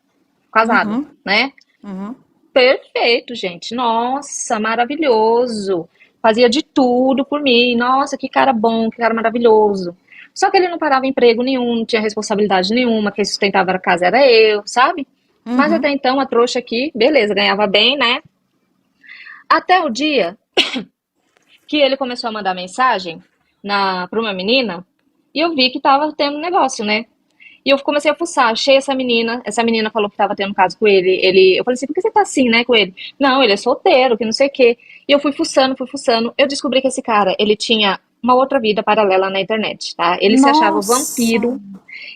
casado, Uhum, né? uhum. Perfeito, gente. Nossa, maravilhoso. Fazia de tudo por mim. Nossa, que cara bom, que cara maravilhoso. Só que ele não parava emprego nenhum, não tinha responsabilidade nenhuma, quem sustentava a casa era eu, sabe? Mas até Uhum. então a trouxa aqui, beleza, ganhava bem, né? Até o dia que ele começou a mandar mensagem pra uma menina e eu vi que tava tendo negócio, né? E eu comecei a fuçar, achei essa menina falou que tava tendo caso com ele, eu falei assim, por que você tá assim, né, com ele? Não, ele é solteiro, que não sei o quê. E eu fui fuçando, eu descobri que esse cara, ele tinha uma outra vida paralela na internet, tá? Ele se achava Nossa! vampiro,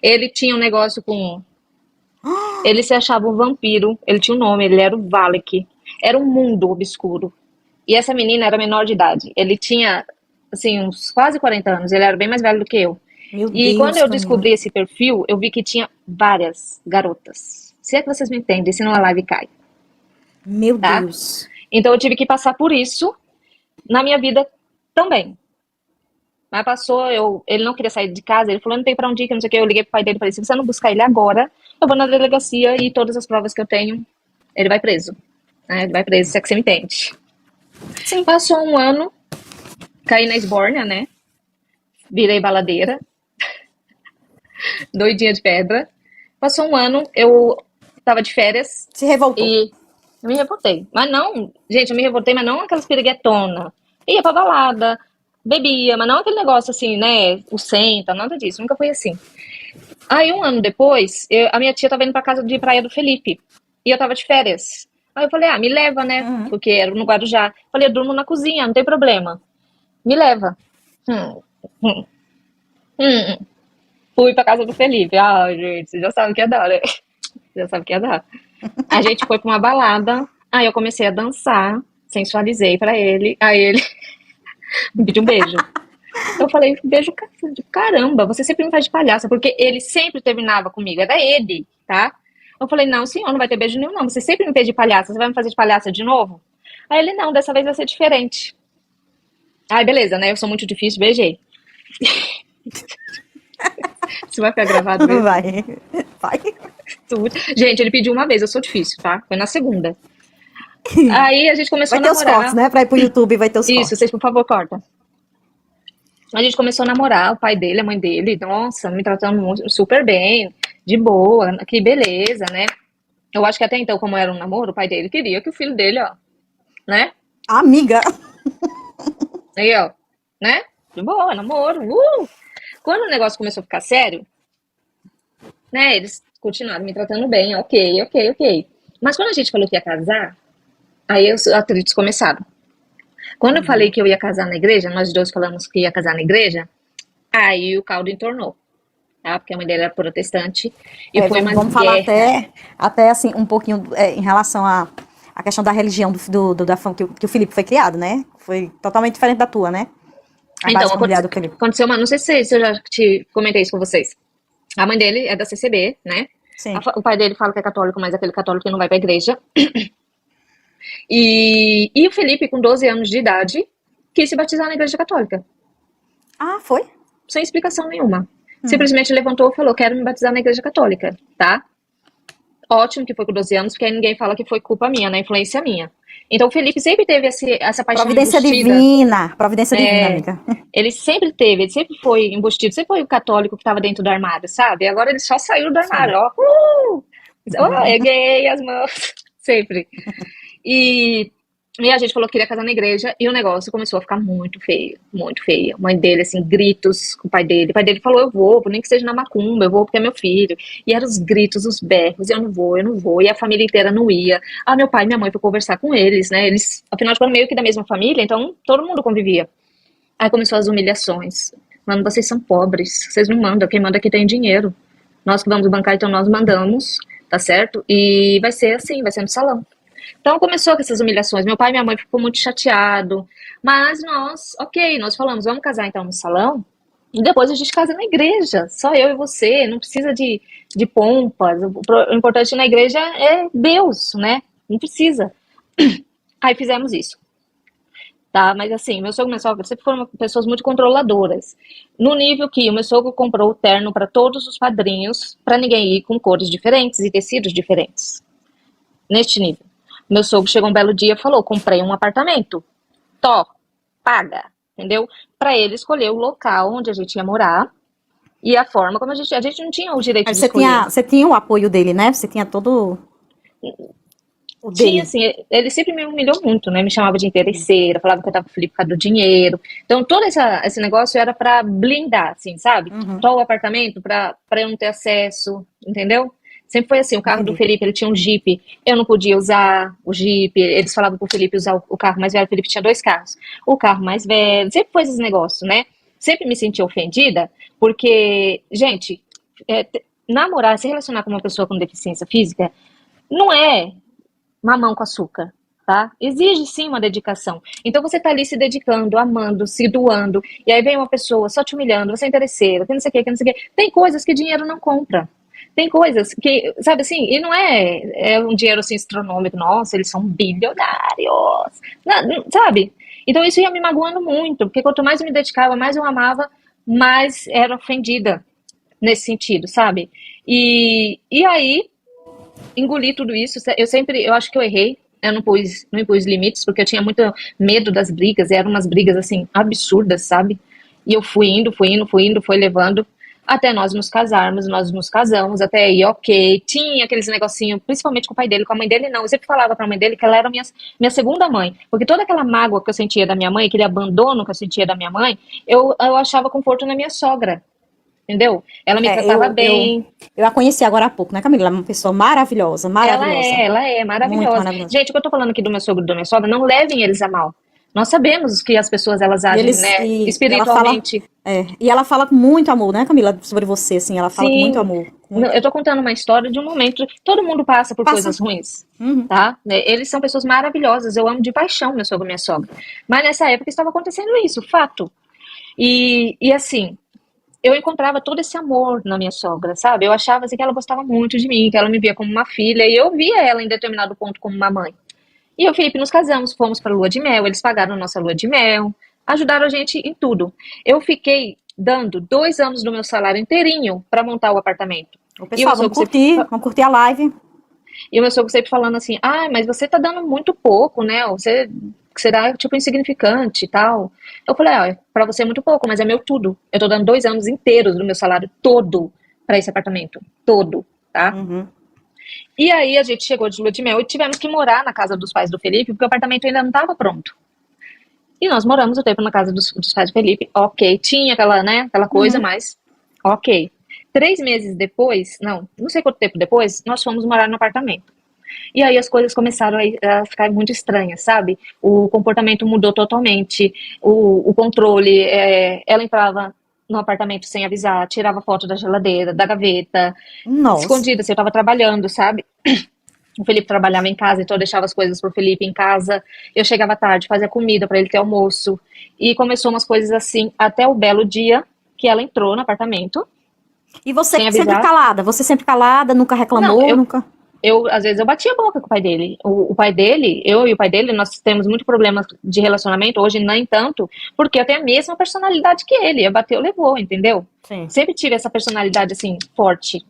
ele tinha um negócio com... Ele se achava um vampiro, ele tinha um nome, ele era o Valek. Era um mundo obscuro. E essa menina era menor de idade. Ele tinha, assim, uns quase 40 anos, ele era bem mais velho do que eu. Meu E quando Deus, eu Camila. descobri esse perfil, eu vi que tinha várias garotas. Se é que vocês me entendem, se não a live cai, Meu tá? Deus. Então eu tive que passar por isso na minha vida também. Mas passou, ele não queria sair de casa, ele falou, não tem pra onde ir, que não sei o que. Eu liguei pro pai dele e falei, se você não buscar ele agora, eu vou na delegacia e todas as provas que eu tenho, ele vai preso. Né? Ele vai preso, se é que você me entende. Sim. Passou um ano, caí na esbórnia, né? Virei baladeira, doidinha de pedra. Passou um ano, eu tava de férias Se revoltou. e me revoltei. Mas não, gente, eu me revoltei, mas não aquelas piriguetonas. Ia pra balada, bebia, mas não aquele negócio assim, né? O senta, nada disso, nunca foi assim. Aí um ano depois, a minha tia tava indo pra casa de praia do Felipe. E eu tava de férias. Aí eu falei, me leva, né? Uhum. Porque era no Guarujá. Falei, eu durmo na cozinha, não tem problema. Me leva. Hum, hum, hum. Fui pra casa do Felipe. Ah, gente, você já sabe o que ia dar, né? Você já sabe o que ia dar. A gente foi pra uma balada. Aí eu comecei a dançar, sensualizei pra ele. Aí ele me pediu um beijo. Eu falei, beijo, caramba, você sempre me faz de palhaça, porque ele sempre terminava comigo, era ele, tá? Eu falei, não, senhor, não vai ter beijo nenhum, não. Você sempre me fez de palhaça, você vai me fazer de palhaça de novo? Aí ele, não, dessa vez vai ser diferente. Aí, beleza, né? Eu sou muito difícil, beijei. Isso vai ficar gravado mesmo? Vai. Vai. Tudo. Gente, ele pediu uma vez, eu sou difícil, tá? Foi na segunda. Aí a gente começou Vai a ter os cortes, namorar. né? Pra ir pro YouTube vai ter os Isso, cortes. vocês, por favor, corta. A gente começou a namorar, o pai dele, a mãe dele, nossa, me tratando super bem, de boa, que beleza, né? Eu acho que até então, como era um namoro, o pai dele queria que o filho dele, ó, né? Amiga. Aí, ó, né? De boa, namoro, Quando o negócio começou a ficar sério, né, eles continuaram me tratando bem, ok, ok, ok. Mas quando a gente falou que ia casar, aí os atritos começaram. Quando eu falei que eu ia casar na igreja, nós dois falamos que ia casar na igreja, aí o caldo entornou, tá? Porque a mãe dele era protestante e É, foi vamos, uma vamos falar guerra. até assim, um pouquinho em relação à questão da religião da fama que o Felipe foi criado, né? Foi totalmente diferente da tua, né? A Então, base familiar do Felipe. aconteceu uma. Não sei se eu já te comentei isso com vocês. A mãe dele é da CCB, né? Sim. O pai dele fala que é católico, mas é aquele católico que não vai pra igreja. E o Felipe, com 12 anos de idade, quis se batizar na igreja católica. Ah, foi? Sem explicação nenhuma. Simplesmente levantou e falou: quero me batizar na igreja católica, tá? Ótimo que foi com 12 anos, porque aí ninguém fala que foi culpa minha, né? Influência minha. Então o Felipe sempre teve essa paixão embustida. Providência divina, É, amiga. ele sempre foi embutido, sempre foi o católico que estava dentro do armário, sabe? E agora ele só saiu do Sim. armário, ó. Erguei as mãos, sempre. E, e a gente falou que iria casar na igreja e o negócio começou a ficar muito feio, muito feio. A mãe dele, assim, gritos com o pai dele. O pai dele falou, eu vou, nem que seja na macumba, eu vou porque é meu filho. E eram os gritos, os berros, eu não vou, eu não vou. E a família inteira não ia. Ah, meu pai e minha mãe foi conversar com eles, né? Eles, afinal de contas, meio que da mesma família, então todo mundo convivia. Aí começou as humilhações. Mano, vocês são pobres, vocês não mandam, quem manda aqui tem dinheiro. Nós que vamos bancar, então nós mandamos, tá certo? E vai ser assim, vai ser no salão. Então começou com essas humilhações. Meu pai e minha mãe ficou muito chateado. Mas nós, ok, nós falamos, vamos casar então no salão? E depois a gente casa na igreja. Só eu e você, não precisa de pompas. O importante na igreja é Deus, né? Não precisa. Aí fizemos isso. tá? Mas assim, meu sogro e minha sogra sempre foram pessoas muito controladoras. No nível que o meu sogro comprou o terno para todos os padrinhos, para ninguém ir com cores diferentes e tecidos diferentes. Neste nível. Meu sogro chegou um belo dia e falou: comprei um apartamento. Tó, paga. Entendeu? Para ele escolher o local onde a gente ia morar e a forma como a gente não tinha o direito Mas de escolher. você tinha o apoio dele, né? Você tinha todo o Tinha, dele. assim, ele sempre me humilhou muito, né? Me chamava de interesseira, falava que eu tava com o Felipe por causa do dinheiro. Então, todo esse negócio era pra blindar, assim, sabe? Uhum, Só o apartamento pra eu não ter acesso, entendeu? Sempre foi assim, o carro do entendi. Felipe, ele tinha um Jeep, eu não podia usar o Jeep, eles falavam pro Felipe usar o carro mais velho, o Felipe tinha 2 carros. O carro mais velho, sempre foi esses negócios, né? Sempre me senti ofendida, porque, gente, namorar, se relacionar com uma pessoa com deficiência física, não é mamão com açúcar, tá? Exige sim uma dedicação. Então você tá ali se dedicando, amando, se doando, e aí vem uma pessoa só te humilhando, você é interesseira, tem não sei o que, não sei o que. Tem coisas que dinheiro não compra. Tem coisas que, sabe assim, e não é um dinheiro assim astronômico, nossa, eles são bilionários, não, sabe? Então isso ia me magoando muito, porque quanto mais eu me dedicava, mais eu amava, mais era ofendida nesse sentido, sabe? E aí engoli tudo isso. Eu acho que eu errei. Eu não impus limites, porque eu tinha muito medo das brigas. Eram umas brigas, assim, absurdas, sabe? E eu fui indo, foi levando. Até nós nos casarmos, nós nos casamos, até aí, ok. Tinha aqueles negocinho, principalmente com o pai dele, com a mãe dele, não. Eu sempre falava pra mãe dele que ela era minha segunda mãe. Porque toda aquela mágoa que eu sentia da minha mãe, aquele abandono que eu sentia da minha mãe, eu achava conforto na minha sogra. Entendeu? Ela me É, tratava bem. eu a conheci agora há pouco, né, Camila? Ela é uma pessoa maravilhosa, maravilhosa. Ela é Muito maravilhosa. maravilhosa. Gente, o que eu tô falando aqui do meu sogro e da minha sogra, não levem eles a mal. Nós sabemos que as pessoas, elas E agem, eles, né, espiritualmente. e ela fala com muito amor, né, Camila, sobre você, assim, ela fala com muito Sim, amor. eu tô contando uma história de um momento, todo mundo passa por Passa. coisas ruins, Uhum. tá? Eles são pessoas maravilhosas, eu amo de paixão meu sogro e minha sogra. Mas nessa época estava acontecendo isso, fato. E assim, eu encontrava todo esse amor na minha sogra, sabe? Eu achava assim, que ela gostava muito de mim, que ela me via como uma filha, e eu via ela em determinado ponto como uma mãe. E eu e o Felipe nos casamos, fomos para lua de mel, eles pagaram a nossa lua de mel, ajudaram a gente em tudo. Eu fiquei dando 2 anos do meu salário inteirinho para montar o apartamento. O E o meu pessoal, sogro sempre, vamos curtir a live. e o meu sogro sempre falando assim: ah, mas você tá dando muito pouco, né? Você dá tipo insignificante e tal. Eu falei: ah, pra você é muito pouco, mas é meu tudo. Eu tô dando 2 anos inteiros do meu salário todo para esse apartamento. Todo, tá? Uhum. E aí a gente chegou de lua de mel e tivemos que morar na casa dos pais do Felipe, porque o apartamento ainda não estava pronto. E nós moramos o tempo na casa dos pais do Felipe, ok. Tinha aquela, né, aquela coisa, Uhum. mas ok. 3 meses depois, não sei quanto tempo depois, nós fomos morar no apartamento. E aí as coisas começaram a ficar muito estranhas, sabe? O comportamento mudou totalmente, o controle, ela entrava no apartamento sem avisar, tirava foto da geladeira, da gaveta, Nossa. escondida, assim, eu tava trabalhando, sabe? O Felipe trabalhava em casa, então eu deixava as coisas pro Felipe em casa. Eu chegava tarde, fazia comida para ele ter almoço. E começou umas coisas assim, até o belo dia que ela entrou no apartamento, E você sem sempre avisar. calada, você sempre calada, nunca Não, reclamou, nunca. às vezes eu batia a boca com o pai dele. O pai dele, eu e o pai dele, nós temos muito problema de relacionamento, hoje nem tanto, porque eu tenho a mesma personalidade que ele. Eu bateu, levou, entendeu? Sim. Sempre tive essa personalidade assim, forte.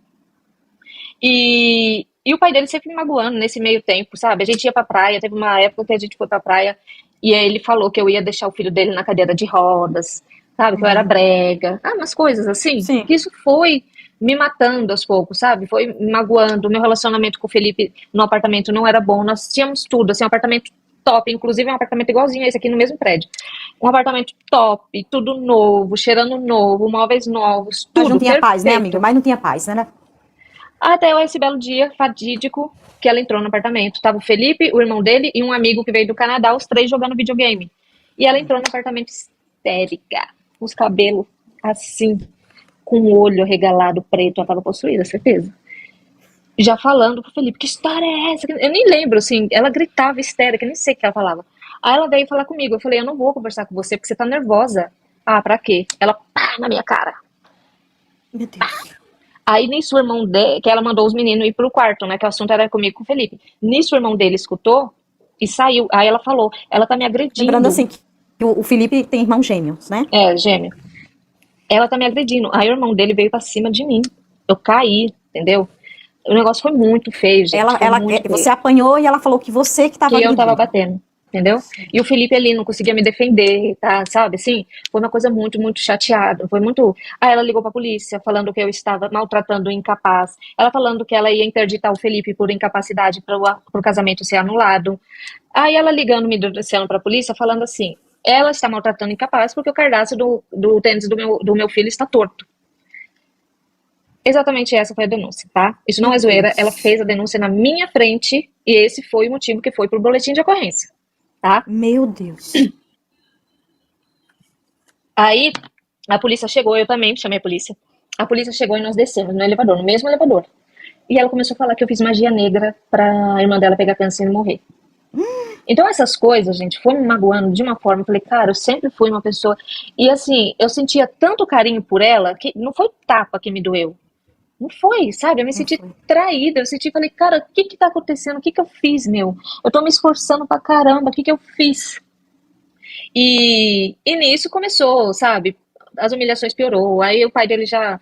E o pai dele sempre me magoando nesse meio tempo, sabe? A gente ia pra praia, teve uma época que a gente foi pra praia e aí ele falou que eu ia deixar o filho dele na cadeira de rodas, sabe? Que eu era Uhum. brega. Ah, umas coisas assim. Sim. Que isso foi me matando aos poucos, sabe? Foi me magoando. O meu relacionamento com o Felipe no apartamento não era bom. Nós tínhamos tudo, assim, um apartamento top. Inclusive, é um apartamento igualzinho a esse aqui no mesmo prédio. Um apartamento top, tudo novo, cheirando novo, móveis novos, Mas não tudo tinha paz, né, amiga? perfeito. Mas não tinha paz, né? Até esse belo dia fatídico que ela entrou no apartamento. Tava o Felipe, o irmão dele e um amigo que veio do Canadá, os três jogando videogame. E ela entrou no apartamento histérica, os cabelos assim, com o olho arregalado preto. Ela tava possuída, certeza. Já falando pro Felipe: que história é essa? Eu nem lembro, assim, ela gritava histérica, nem sei o que ela falava. Aí ela veio falar comigo. Eu falei: eu não vou conversar com você porque você tá nervosa. Ah, pra quê? Ela, pá, na minha cara. Meu Deus. Aí nisso o irmão dele, que ela mandou os meninos ir pro quarto, né? Que o assunto era comigo e com o Felipe. Nisso o irmão dele escutou e saiu. Aí ela falou: ela tá me Lembrando agredindo. assim, O Felipe tem irmãos gêmeos, né? É, gêmeo. Ela tá me agredindo. Aí o irmão dele veio pra cima de mim. Eu caí, entendeu? O negócio foi muito feio, gente. Foi muito feio. Você apanhou e ela falou que você que estava Que eu tava agredindo. batendo, entendeu? E o Felipe ali não conseguia me defender, tá? Sabe assim? Foi uma coisa muito, muito chateada. Foi muito. Aí ela ligou pra polícia, falando que eu estava maltratando o incapaz. Ela falando que ela ia interditar o Felipe por incapacidade para o casamento ser anulado. Aí ela ligando, me denunciando pra polícia, falando assim: ela está maltratando o incapaz porque o cardápio do tênis do meu filho está torto. Exatamente essa foi a denúncia, tá? Isso não Meu é zoeira, ela Deus. fez a denúncia na minha frente e esse foi o motivo que foi pro boletim de ocorrência, tá? Meu Deus. Aí a polícia chegou, eu também chamei a polícia. A polícia chegou e nós descemos no elevador, no mesmo elevador. E ela começou a falar que eu fiz magia negra pra irmã dela pegar câncer e morrer. Então essas coisas, gente, foi me magoando de uma forma. Eu falei, cara, eu sempre fui uma pessoa. E assim, eu sentia tanto carinho por ela que não foi tapa que me doeu. Não foi, sabe? Eu me Não senti foi. traída, eu senti, falei, cara, o que que tá acontecendo? O que que eu fiz, meu? Eu tô me esforçando pra caramba, o que que eu fiz? E nisso começou, sabe? As humilhações piorou, aí o pai dele já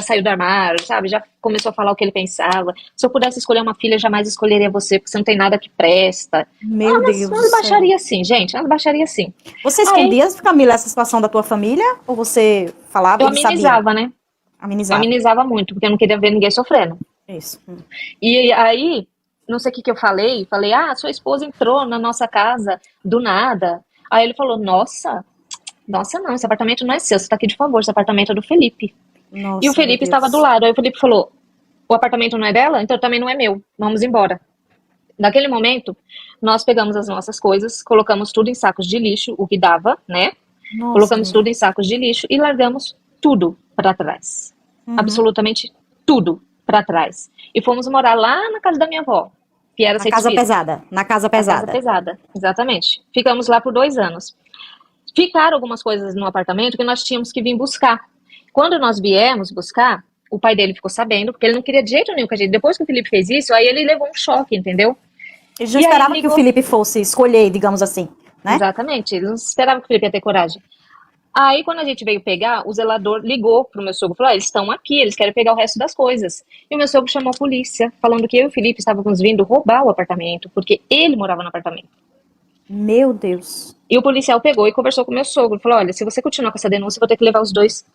saiu do armário, sabe? Já começou a falar o que ele pensava. Se eu pudesse escolher uma filha, jamais escolheria você, porque você não tem nada que presta. Meu Deus do Umas céu. baixaria assim, gente, umas baixaria assim. Você Aí escondia, Camila, essa situação da tua família? Ou você falava eu e eles sabiam? amenizava, né? Amenizava. Amenizava muito, porque eu não queria ver ninguém sofrendo. Isso. E aí, não sei o que que eu falei, sua esposa entrou na nossa casa do nada. Aí ele falou, nossa não, esse apartamento não é seu, você tá aqui de favor, esse apartamento é do Felipe. E o Nossa, meu Felipe estava do Deus. lado, aí o Felipe falou, o apartamento não é dela? Então também não é meu, vamos embora. Naquele momento, nós pegamos as nossas coisas, colocamos tudo em sacos de lixo, o que dava, né? Nossa, Colocamos amiga. tudo em sacos de lixo e largamos tudo para trás. Uhum. Absolutamente tudo para trás. E fomos morar lá na casa da minha avó, que era Na casa Setubiro, pesada. Na casa a casa pesada. pesada, exatamente. Ficamos lá por 2 anos. Ficaram algumas coisas no apartamento que nós tínhamos que vir buscar. Quando nós viemos buscar, o pai dele ficou sabendo, porque ele não queria de jeito nenhum que a gente. Depois que o Felipe fez isso, aí ele levou um choque, entendeu? Eles não E aí ele esperavam que o ligou. Felipe fosse escolher, digamos assim, né? Exatamente, ele não esperava que o Felipe ia ter coragem. Aí, quando a gente veio pegar, o zelador ligou pro meu sogro, falou, eles estão aqui, eles querem pegar o resto das coisas. E o meu sogro chamou a polícia, falando que eu e o Felipe estávamos vindo roubar o apartamento, porque ele morava no apartamento. Meu Deus. E o policial pegou e conversou com o meu sogro, falou, olha, se você continuar com essa denúncia, eu vou ter que levar os dois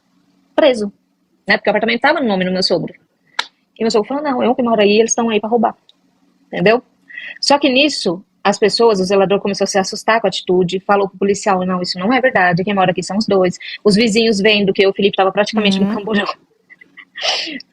presos, né, porque o apartamento estava no nome do meu sogro. E meu sogro falou, não, eu que moro aí, eles estão aí para roubar, entendeu? Só que nisso, as pessoas, o zelador começou a se assustar com a atitude, falou pro policial, não, isso não é verdade, quem mora aqui são os dois. Os vizinhos vendo que o Felipe estava praticamente no Uhum. camburão.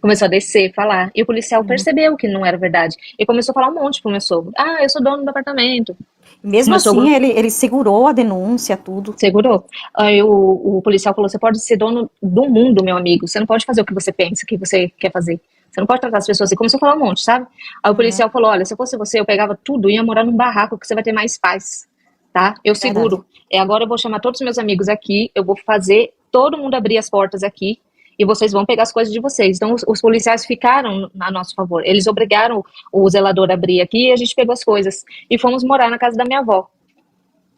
Começou a descer, falar. E o policial percebeu que não era verdade. E começou a falar um monte pro meu sogro. Ah, eu sou dono do apartamento. O Mesmo meu assim, sogro ele segurou a denúncia, tudo. segurou. Aí o policial falou, você pode ser dono do mundo, meu amigo. Você não pode fazer o que você pensa, o que você quer fazer. Você não pode tratar as pessoas assim. Começou a falar um monte, sabe? Aí o Uhum. policial falou, olha, se eu fosse você, eu pegava tudo e ia morar num barraco que você vai ter mais paz, tá? Eu Verdade. seguro. Agora eu vou chamar todos os meus amigos aqui, eu vou fazer todo mundo abrir as portas aqui e vocês vão pegar as coisas de vocês. Então os policiais ficaram a nosso favor. Eles obrigaram o zelador a abrir aqui e a gente pegou as coisas. E fomos morar na casa da minha avó.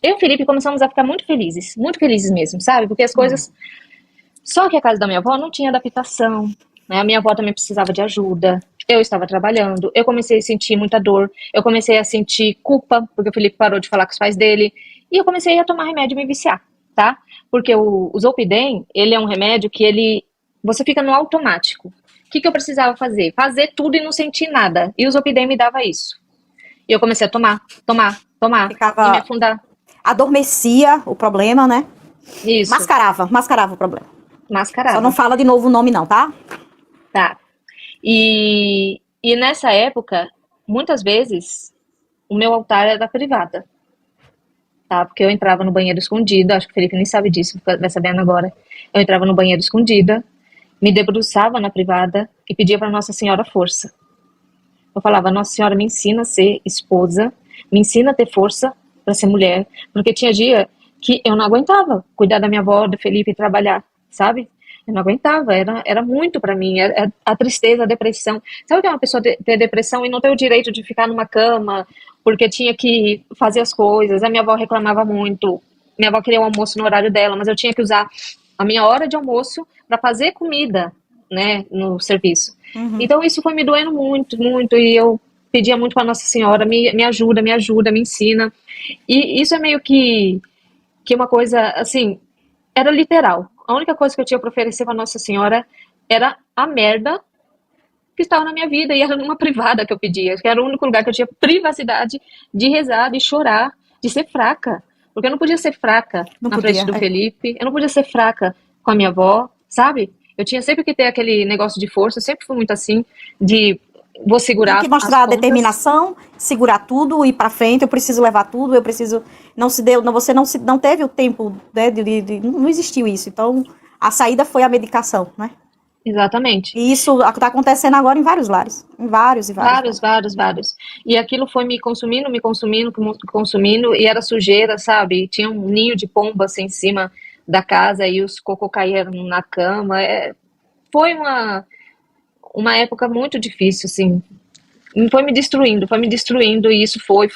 Eu e o Felipe começamos a ficar muito felizes mesmo, sabe? Porque as Hum. coisas. Só que a casa da minha avó não tinha adaptação, né? A minha avó também precisava de ajuda. Eu estava trabalhando, eu comecei a sentir muita dor, eu comecei a sentir culpa, porque o Felipe parou de falar com os pais dele, e eu comecei a tomar remédio e me viciar, tá? Porque o Zolpidem, ele é um remédio que você fica no automático. O que eu precisava fazer? Fazer tudo e não sentir nada. E o Zolpidem me dava isso. E eu comecei a tomar, e me Ficava. afundar. Adormecia o problema, né? Isso, Mascarava o problema. Só não mascarava. fala de novo o nome, não, tá? Tá. E nessa época, muitas vezes, o meu altar era da privada, tá? Porque eu entrava no banheiro escondida, acho que o Felipe nem sabe disso, vai sabendo agora. Eu entrava no banheiro escondida, me debruçava na privada e pedia para Nossa Senhora força. Eu falava, Nossa Senhora, me ensina a ser esposa, me ensina a ter força para ser mulher, porque tinha dia que eu não aguentava cuidar da minha avó, do Felipe e trabalhar, sabe? Eu não aguentava, era muito para mim, a tristeza, a depressão. Sabe o que é uma pessoa ter depressão e não ter o direito de ficar numa cama, porque tinha que fazer as coisas, a minha avó reclamava muito. minha avó queria o almoço no horário dela, mas eu tinha que usar a minha hora de almoço para fazer comida, né, no serviço. Uhum. Então isso foi me doendo muito, muito, e eu pedia muito para Nossa Senhora, me ajuda, me ajuda, me ensina. E isso é meio que uma coisa, assim, era literal. A única coisa que eu tinha para oferecer para Nossa Senhora era a merda que estava na minha vida, e era numa privada que eu pedia, que era o único lugar que eu tinha privacidade de rezar, de chorar, de ser fraca. Porque eu não podia ser fraca Não na frente podia. do Felipe, eu não podia ser fraca com a minha avó, sabe? Eu tinha sempre que ter aquele negócio de força, eu sempre fui muito assim, de vou Tem que segurar as mostrar a pontas. determinação, segurar tudo, ir pra frente, eu preciso levar tudo, eu preciso... Não se deu, não, você não teve o tempo, né, não existiu isso. Então, a saída foi a medicação, né? Exatamente. E isso tá acontecendo agora em vários lares. Em vários e vários Vários, lares. vários, vários. E aquilo foi me consumindo, e era sujeira, sabe? Tinha um ninho de pomba assim, em cima da casa, e os cocô caíram na cama. Foi uma época muito difícil, assim. Foi me destruindo, e isso foi.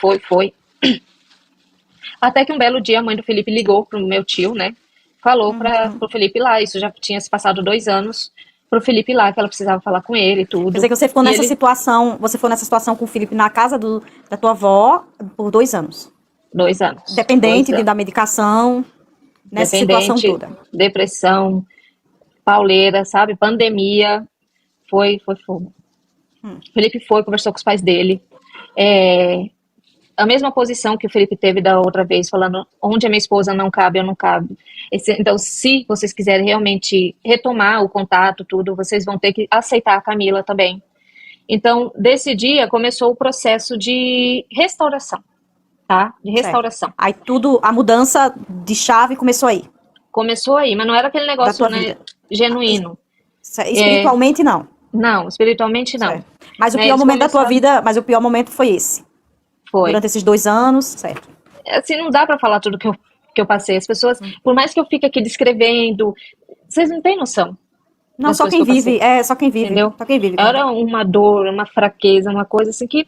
Até que um belo dia a mãe do Felipe ligou pro meu tio, né? Falou pro Felipe ir lá, isso já tinha se passado 2 anos, pro Felipe ir lá, que ela precisava falar com ele e Quer tudo. dizer que você ficou E nessa ele, situação, você ficou nessa situação com o Felipe na casa da tua avó por 2 anos. 2 anos, dois Dependente anos. da medicação, nessa situação Dependente, toda. depressão, pauleira, sabe? Pandemia, foi fogo. Felipe foi, conversou com os pais dele. É, a mesma posição que o Felipe teve da outra vez, falando onde a minha esposa não cabe, eu não cabe. Então, se vocês quiserem realmente retomar o contato, tudo, vocês vão ter que aceitar a Camila também. Então, desse dia começou o processo de restauração, tá? De Certo. restauração. Aí tudo, a mudança de chave começou aí, Começou aí, mas não era aquele da negócio, tua né, vida. genuíno. É, Espiritualmente, não. não, espiritualmente não. Certo. Mas o Né, pior eles momento da tua começaram, vida, mas o pior momento foi esse. foi. Durante esses 2 anos, certo. Assim, não dá pra falar tudo que eu passei. As pessoas, por mais que eu fique aqui descrevendo, vocês não têm noção Não, das só coisas que quem eu passei, vive, entendeu? só quem vive, cara. Era uma dor, uma fraqueza, uma coisa assim que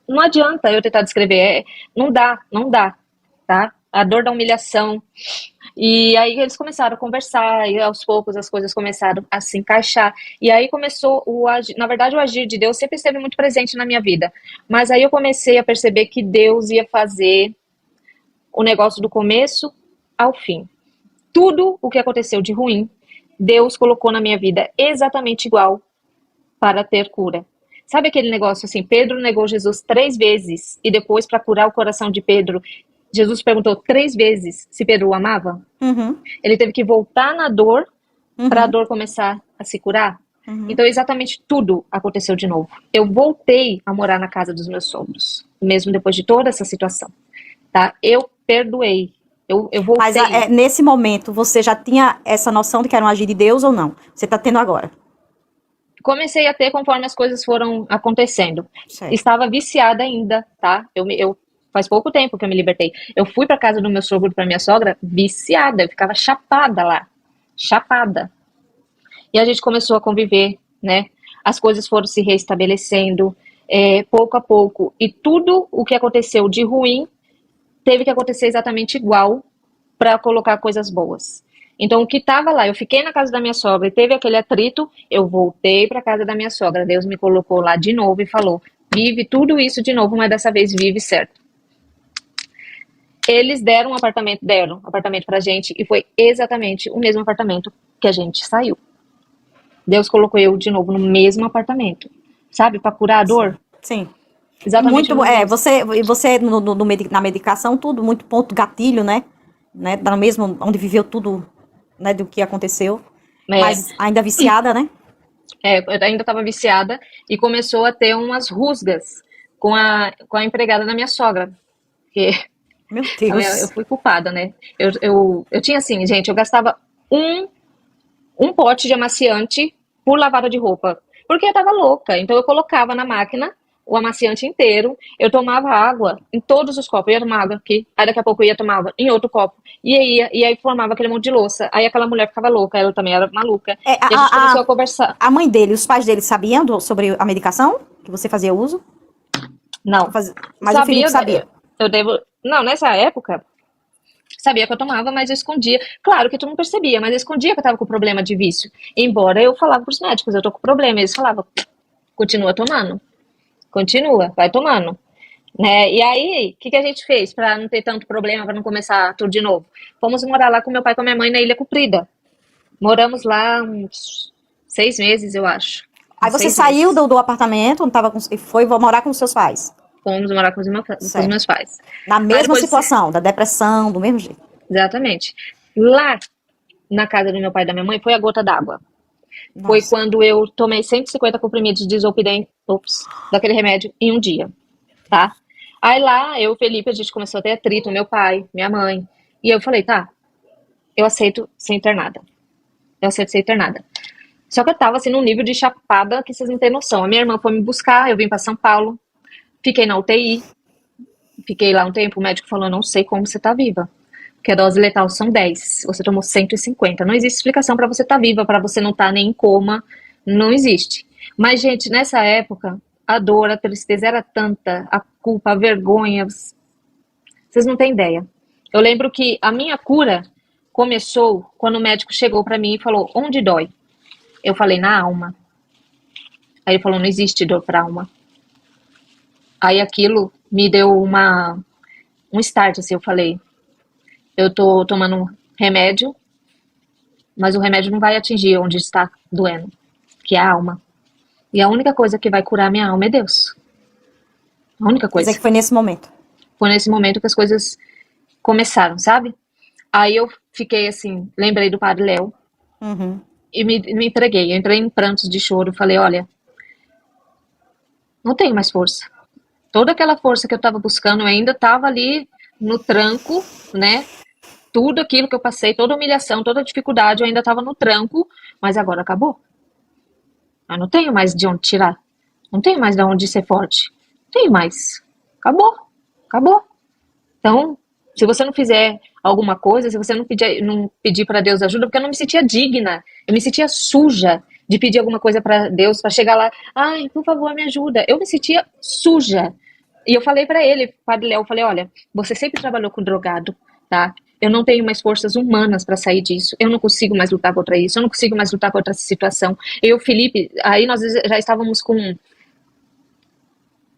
não adianta eu tentar descrever. Não dá, tá? A dor da humilhação. E aí eles começaram a conversar, e aos poucos as coisas começaram a se encaixar. E aí começou na verdade, o agir de Deus sempre esteve muito presente na minha vida. Mas aí eu comecei a perceber que Deus ia fazer o negócio do começo ao fim. Tudo o que aconteceu de ruim, Deus colocou na minha vida exatamente igual para ter cura. Sabe aquele negócio assim, Pedro negou Jesus 3 vezes, e depois, para curar o coração de Pedro, Jesus perguntou 3 vezes se Pedro o amava? Uhum, Ele teve que voltar na dor para a uhum, dor começar a se curar. uhum. Então, exatamente tudo aconteceu de novo. Eu voltei a morar na casa dos meus sogros, mesmo depois de toda essa situação, tá? Eu perdoei. Eu Mas voltei. nesse momento, você já tinha essa noção de que era um agir de Deus ou não? Você está tendo agora. Comecei a ter conforme as coisas foram acontecendo. Certo. Estava viciada ainda, tá? Faz pouco tempo que eu me libertei. Eu fui para casa do meu sogro, para minha sogra, viciada. Eu ficava chapada lá, chapada. E a gente começou a conviver, né? As coisas foram se restabelecendo, pouco a pouco. E tudo o que aconteceu de ruim teve que acontecer exatamente igual para colocar coisas boas. Então, o que estava lá, eu fiquei na casa da minha sogra e teve aquele atrito, eu voltei para casa da minha sogra. Deus me colocou lá de novo e falou: vive tudo isso de novo, mas dessa vez vive certo. Eles deram um apartamento pra gente, e foi exatamente o mesmo apartamento que a gente saiu. Deus colocou eu de novo no mesmo apartamento, sabe, para curar a dor. Sim. E Exatamente muito, no mesmo. você na medicação, tudo, muito ponto gatilho, né? Tá no mesmo, onde viveu tudo, né, do que aconteceu. É, Mas ainda viciada, né? eu ainda estava viciada, e começou a ter umas rusgas com a empregada da minha sogra, porque Meu eu Deus. fui culpada, né? Eu tinha assim, gente, eu gastava um pote de amaciante por lavada de roupa, porque eu tava louca. Então eu colocava na máquina o amaciante inteiro, eu tomava água em todos os copos, eu ia tomar água aqui, aí daqui a pouco eu ia tomar água em outro copo, e aí formava aquele monte de louça, aí aquela mulher ficava louca, ela também era maluca, É, e a gente começou a conversar. a mãe dele, os pais dele sabiam sobre a medicação que você fazia uso? Não, Mas o Felipe sabia, sabia. eu devo, não, nessa época, sabia que eu tomava, mas eu escondia. Claro que tu não percebia, mas eu escondia que eu tava com problema de vício. Embora eu falava pros médicos, eu tô com problema, eles falavam, continua tomando, continua, vai tomando. Né? E aí, o que a gente fez para não ter tanto problema, para não começar tudo de novo? Fomos morar lá com meu pai e com a minha mãe na Ilha Comprida. Moramos lá uns 6 meses, eu acho. Aí Uns você 6 meses. saiu do apartamento, não tava e foi morar com os seus pais. Fomos morar com os meus Certo. pais. Na Aí mesma depois, situação, da depressão, do mesmo jeito. exatamente. Lá na casa do meu pai e da minha mãe foi a gota d'água. Foi Nossa. quando eu tomei 150 comprimidos de Zolpidem, daquele remédio, em um dia, tá? Aí lá, eu e o Felipe, a gente começou a ter atrito, meu pai, minha mãe. E eu falei, tá, eu aceito ser internada. Eu aceito ser internada. Só que eu tava, assim, num nível de chapada que vocês não têm noção. A minha irmã foi me buscar, eu vim pra São Paulo, fiquei na UTI, fiquei lá um tempo, o médico falou, não sei como você tá viva. Porque a dose letal são 10, você tomou 150. Não existe explicação pra você estar viva, pra você não estar nem em coma, não existe. Mas, gente, nessa época, a dor, a tristeza era tanta, a culpa, a vergonha, vocês não têm ideia. Eu lembro que a minha cura começou quando o médico chegou pra mim e falou, onde dói? Eu falei, na alma. Aí ele falou, não existe dor pra alma. Aí aquilo me deu um start, assim, eu falei, eu tô tomando um remédio, mas o remédio não vai atingir onde está doendo, que é a alma. E a única coisa que vai curar minha alma é Deus. A única Quer dizer coisa. que foi nesse momento. Foi nesse momento que as coisas começaram, sabe? Aí eu fiquei assim, lembrei do Padre Léo Uhum. e me entreguei. Eu entrei em prantos de choro, falei, olha, não tenho mais força. Toda aquela força que eu estava buscando eu ainda estava ali no tranco, né? Tudo aquilo que eu passei, toda a humilhação, toda a dificuldade, eu ainda estava no tranco, mas agora acabou. Eu não tenho mais de onde tirar. Não tenho mais de onde ser forte. Não tenho mais. Acabou. Acabou. Então, se você não fizer alguma coisa, se você não pedir para Deus ajuda, porque eu não me sentia digna, eu me sentia suja de pedir alguma coisa para Deus, para chegar lá, ai, por favor, me ajuda. Eu me sentia suja. E eu falei para ele, Padre Léo, eu falei, olha, você sempre trabalhou com drogado, tá? Eu não tenho mais forças humanas para sair disso. Eu não consigo mais lutar contra isso. Eu não consigo mais lutar contra essa situação. Eu, Felipe, aí nós já estávamos com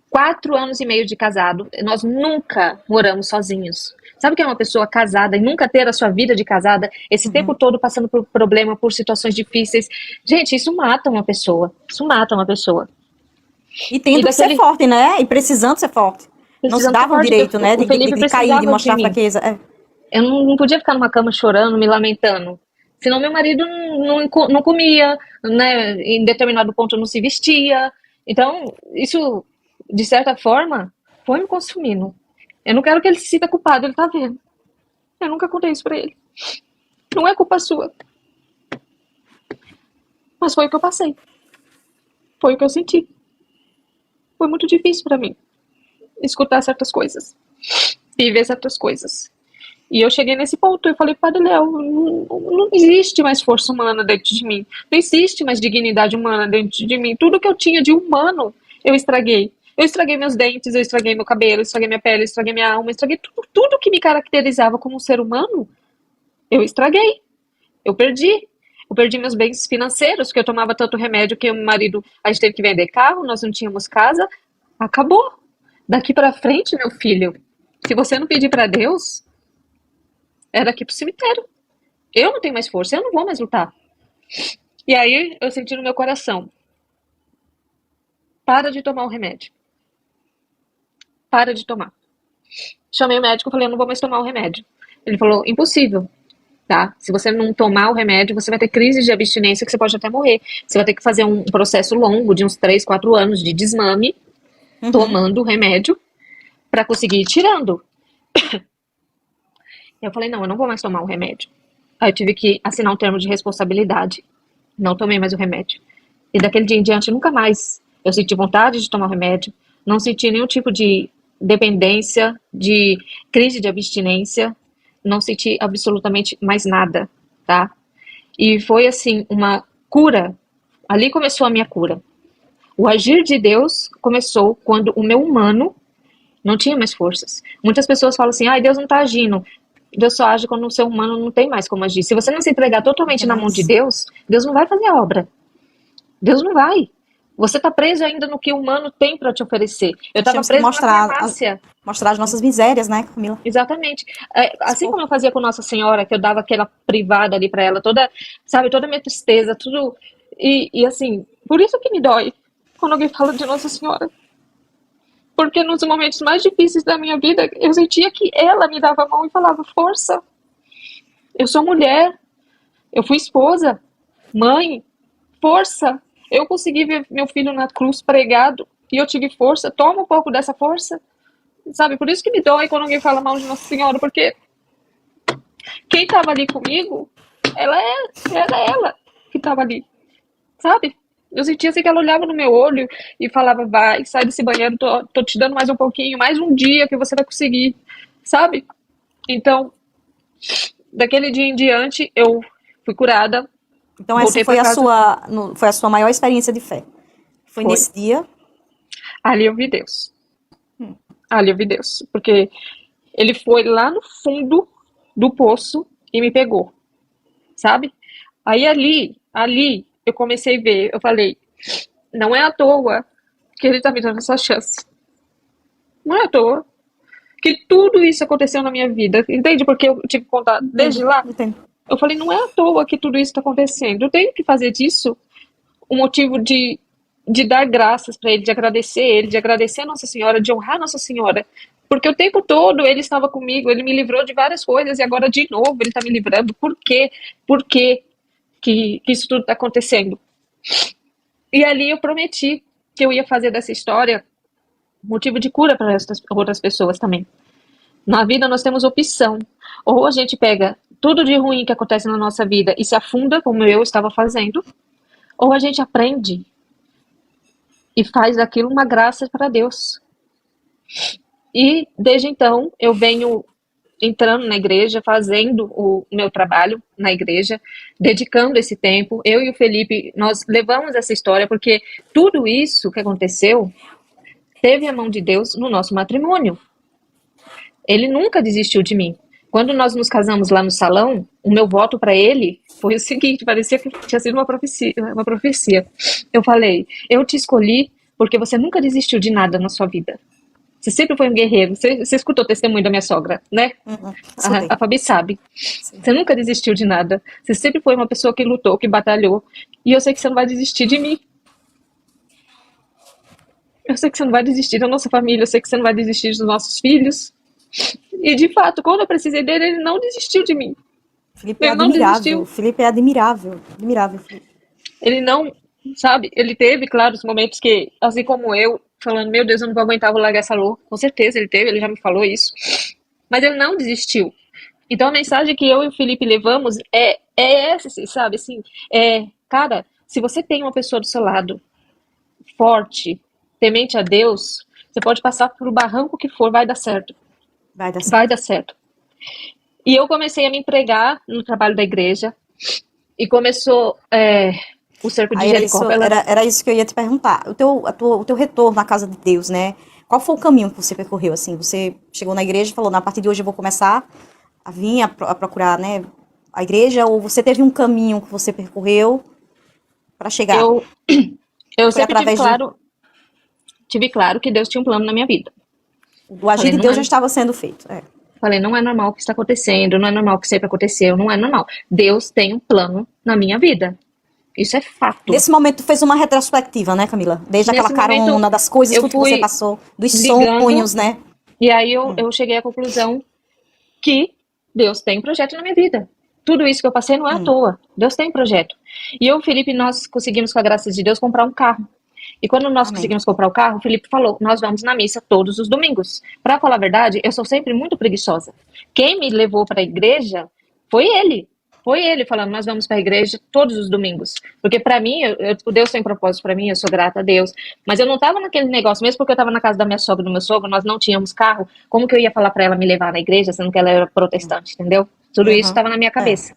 4 anos e meio de casado, nós nunca moramos sozinhos. Sabe o que é uma pessoa casada e nunca ter a sua vida de casada, esse tempo todo passando por problema, por situações difíceis? Gente, isso mata uma pessoa. Isso mata uma pessoa. E tendo que ser forte, né? E precisando ser forte. Não se Precisando ser dava o forte, direito, né? o Felipe De cair, de precisava de mostrar mim. fraqueza. É. Eu não podia ficar numa cama chorando, me lamentando. Senão meu marido não comia, né? Em determinado ponto não se vestia. Então, isso, de certa forma, foi me consumindo. Eu não quero que ele se sinta culpado, ele tá vendo. Eu nunca contei isso pra ele. Não é culpa sua. Mas foi o que eu passei. Foi o que eu senti. Foi muito difícil pra mim escutar certas coisas e ver certas coisas. E eu cheguei nesse ponto, eu falei, Padre Léo, não existe mais força humana dentro de mim, não existe mais dignidade humana dentro de mim, tudo que eu tinha de humano, eu estraguei. Eu estraguei meus dentes, eu estraguei meu cabelo, eu estraguei minha pele, eu estraguei minha alma, eu estraguei tudo que me caracterizava como um ser humano, eu estraguei, eu perdi. Eu perdi meus bens financeiros, porque eu tomava tanto remédio que o meu marido, a gente teve que vender carro, nós não tínhamos casa, acabou. Daqui pra frente, meu filho, se você não pedir pra Deus, é daqui pro cemitério. Eu não tenho mais força, eu não vou mais lutar. E aí eu senti no meu coração, para de tomar o remédio. Para de tomar. Chamei o médico e falei, eu não vou mais tomar o remédio. Ele falou, impossível, tá? Se você não tomar o remédio, você vai ter crise de abstinência que você pode até morrer. Você vai ter que fazer um processo longo de uns 3, 4 anos de desmame, tomando o remédio, pra conseguir ir tirando. Eu falei, não, eu não vou mais tomar o remédio. Aí eu tive que assinar um termo de responsabilidade. Não tomei mais o remédio. E daquele dia em diante, nunca mais eu senti vontade de tomar o remédio. Não senti nenhum tipo de dependência, de crise de abstinência. Não senti absolutamente mais nada, tá? E foi, assim, uma cura. Ali começou a minha cura. O agir de Deus começou quando o meu humano não tinha mais forças. Muitas pessoas falam assim, ai, Deus não tá agindo. Deus só age quando o ser humano não tem mais como agir. Se você não se entregar totalmente na mão de Mas Deus, Deus não vai fazer a obra. Deus não vai. Você está preso ainda no que o humano tem para te oferecer. Eu nós estava temos que preso na mostrar, farmácia. mostrar as nossas misérias, né, Camila? Exatamente. Assim Expor. como eu fazia com Nossa Senhora, que eu dava aquela privada ali para ela, toda, sabe, toda a minha tristeza, tudo. E assim, por isso que me dói quando alguém fala de Nossa Senhora. Porque nos momentos mais difíceis da minha vida, eu sentia que ela me dava a mão e falava: força, eu sou mulher, eu fui esposa, mãe, força. Eu consegui ver meu filho na cruz pregado e eu tive força. Toma um pouco dessa força, sabe? Por isso que me dói quando alguém fala mal de Nossa Senhora, porque quem estava ali comigo, era ela que estava ali, sabe? Eu sentia assim que ela olhava no meu olho e falava: vai, sai desse banheiro, tô te dando mais um pouquinho, mais um dia que você vai conseguir, sabe? Então, daquele dia em diante, eu fui curada, Então essa voltei foi para a casa, sua, foi a sua maior experiência de fé. Foi foi. nesse dia. Ali eu vi Deus. Hum. Ali eu vi Deus. Porque ele foi lá no fundo do poço e me pegou, sabe? Aí ali, eu comecei a ver, eu falei: não é à toa que ele tá me dando essa chance. Não é à toa que tudo isso aconteceu na minha vida. Entende? Porque eu tive que contar Entendo, desde lá. entendo. Eu falei: não é à toa que tudo isso está acontecendo. Eu tenho que fazer disso um motivo de dar graças para ele, de agradecer a Nossa Senhora, de honrar Nossa Senhora. Porque o tempo todo ele estava comigo, ele me livrou de várias coisas e agora de novo ele está me livrando. Por quê? Por quê que isso tudo está acontecendo? E ali eu prometi que eu ia fazer dessa história motivo de cura para outras pessoas também. Na vida nós temos opção. Ou a gente pega tudo de ruim que acontece na nossa vida e se afunda, como eu estava fazendo, ou a gente aprende e faz daquilo uma graça para Deus. E desde então eu venho entrando na igreja, fazendo o meu trabalho na igreja, dedicando esse tempo. Eu e o Felipe, nós levamos essa história porque tudo isso que aconteceu teve a mão de Deus no nosso matrimônio. Ele nunca desistiu de mim. Quando nós nos casamos lá no salão, o meu voto para ele foi o seguinte: parecia que tinha sido uma profecia, uma profecia. Eu falei: eu te escolhi porque você nunca desistiu de nada na sua vida. Você sempre foi um guerreiro. Você escutou o testemunho da minha sogra, né? Uhum. A Escutei. Fabi sabe. Sim. Você nunca desistiu de nada. Você sempre foi uma pessoa que lutou, que batalhou. E eu sei que você não vai desistir de mim. Eu sei que você não vai desistir da nossa família. Eu sei que você não vai desistir dos nossos filhos. E de fato, quando eu precisei dele, ele não desistiu de mim. Felipe é Ele não admirável. desistiu. Felipe é admirável. Admirável, Felipe. Ele não, sabe? Ele teve, claro, os momentos que, assim como eu, falando: meu Deus, eu não vou aguentar, vou largar essa lua. Com certeza ele teve, ele já me falou isso. Mas ele não desistiu. Então a mensagem que eu e o Felipe levamos é essa, assim, sabe? Assim, cara, se você tem uma pessoa do seu lado forte, temente a Deus, você pode passar por o barranco que for, vai dar certo. Vai dar Vai certo. dar certo. E eu comecei a me empregar no trabalho da igreja. E começou o cerco de Aí era Jericó. isso, era isso que eu ia te perguntar. O teu retorno na casa de Deus, né? Qual foi o caminho que você percorreu, assim? Você chegou na igreja e falou: "Na partir de hoje eu vou começar a vir a procurar, né, a igreja", ou você teve um caminho que você percorreu para chegar? Eu, eu Foi sempre através de tive claro que Deus tinha um plano na minha vida. do agir Falei, de não Deus já é, estava sendo feito. É. falei, não é normal o que está acontecendo, não é normal o que sempre aconteceu, não é normal. Deus tem um plano na minha vida. Isso é fato. Nesse momento tu fez uma retrospectiva, né, Camila? Desde aquela Nesse momento, carona, das coisas, eu tudo que você fui passou, dos ligando, sonhos, né? e aí eu cheguei à conclusão que Deus tem um projeto na minha vida. Tudo isso que eu passei não é à Hum, toa. Deus tem um projeto. E eu, Felipe, nós conseguimos, com a graça de Deus, comprar um carro. E quando nós amém. conseguimos comprar o carro, o Felipe falou: nós vamos na missa todos os domingos. Para falar a verdade, eu sou sempre muito preguiçosa. Quem me levou para a igreja foi ele. Foi ele falando: nós vamos para a igreja todos os domingos. Porque para mim, o Deus tem propósito para mim, eu sou grata a Deus. Mas eu não estava naquele negócio, mesmo porque eu estava na casa da minha sogra e do meu sogro, nós não tínhamos carro. Como que eu ia falar para ela me levar na igreja, sendo que ela era protestante, entendeu? Tudo isso Uhum. estava na minha É. cabeça.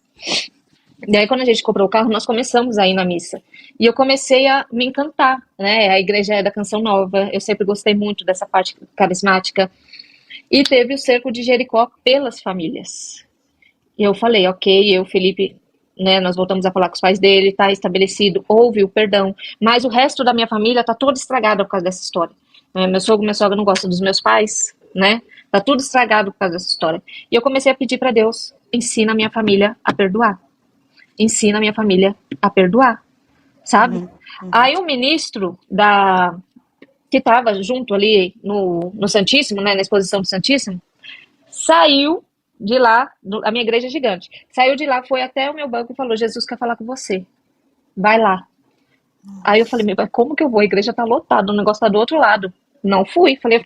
E aí, quando a gente comprou o carro, nós começamos a ir na missa. E eu comecei a me encantar, né? A igreja é da Canção Nova, eu sempre gostei muito dessa parte carismática. E teve o cerco de Jericó pelas famílias. E eu falei, ok, eu, Felipe, né, nós voltamos a falar com os pais dele, tá estabelecido, houve o perdão, mas o resto da minha família tá toda estragada por causa dessa história. Meu sogro e minha sogra não gostam dos meus pais, né? Tá tudo estragado por causa dessa história. E eu comecei a pedir para Deus, ensina a minha família a perdoar. Ensina a minha família a perdoar, sabe? Aí o ministro que estava junto ali no Santíssimo, né, na exposição do Santíssimo, saiu de lá, a minha igreja é gigante, saiu de lá, foi até o meu banco e falou, Jesus quer falar com você, vai lá. Aí eu falei, mas como que eu vou? A igreja tá lotada, o negócio tá do outro lado. Não fui, falei.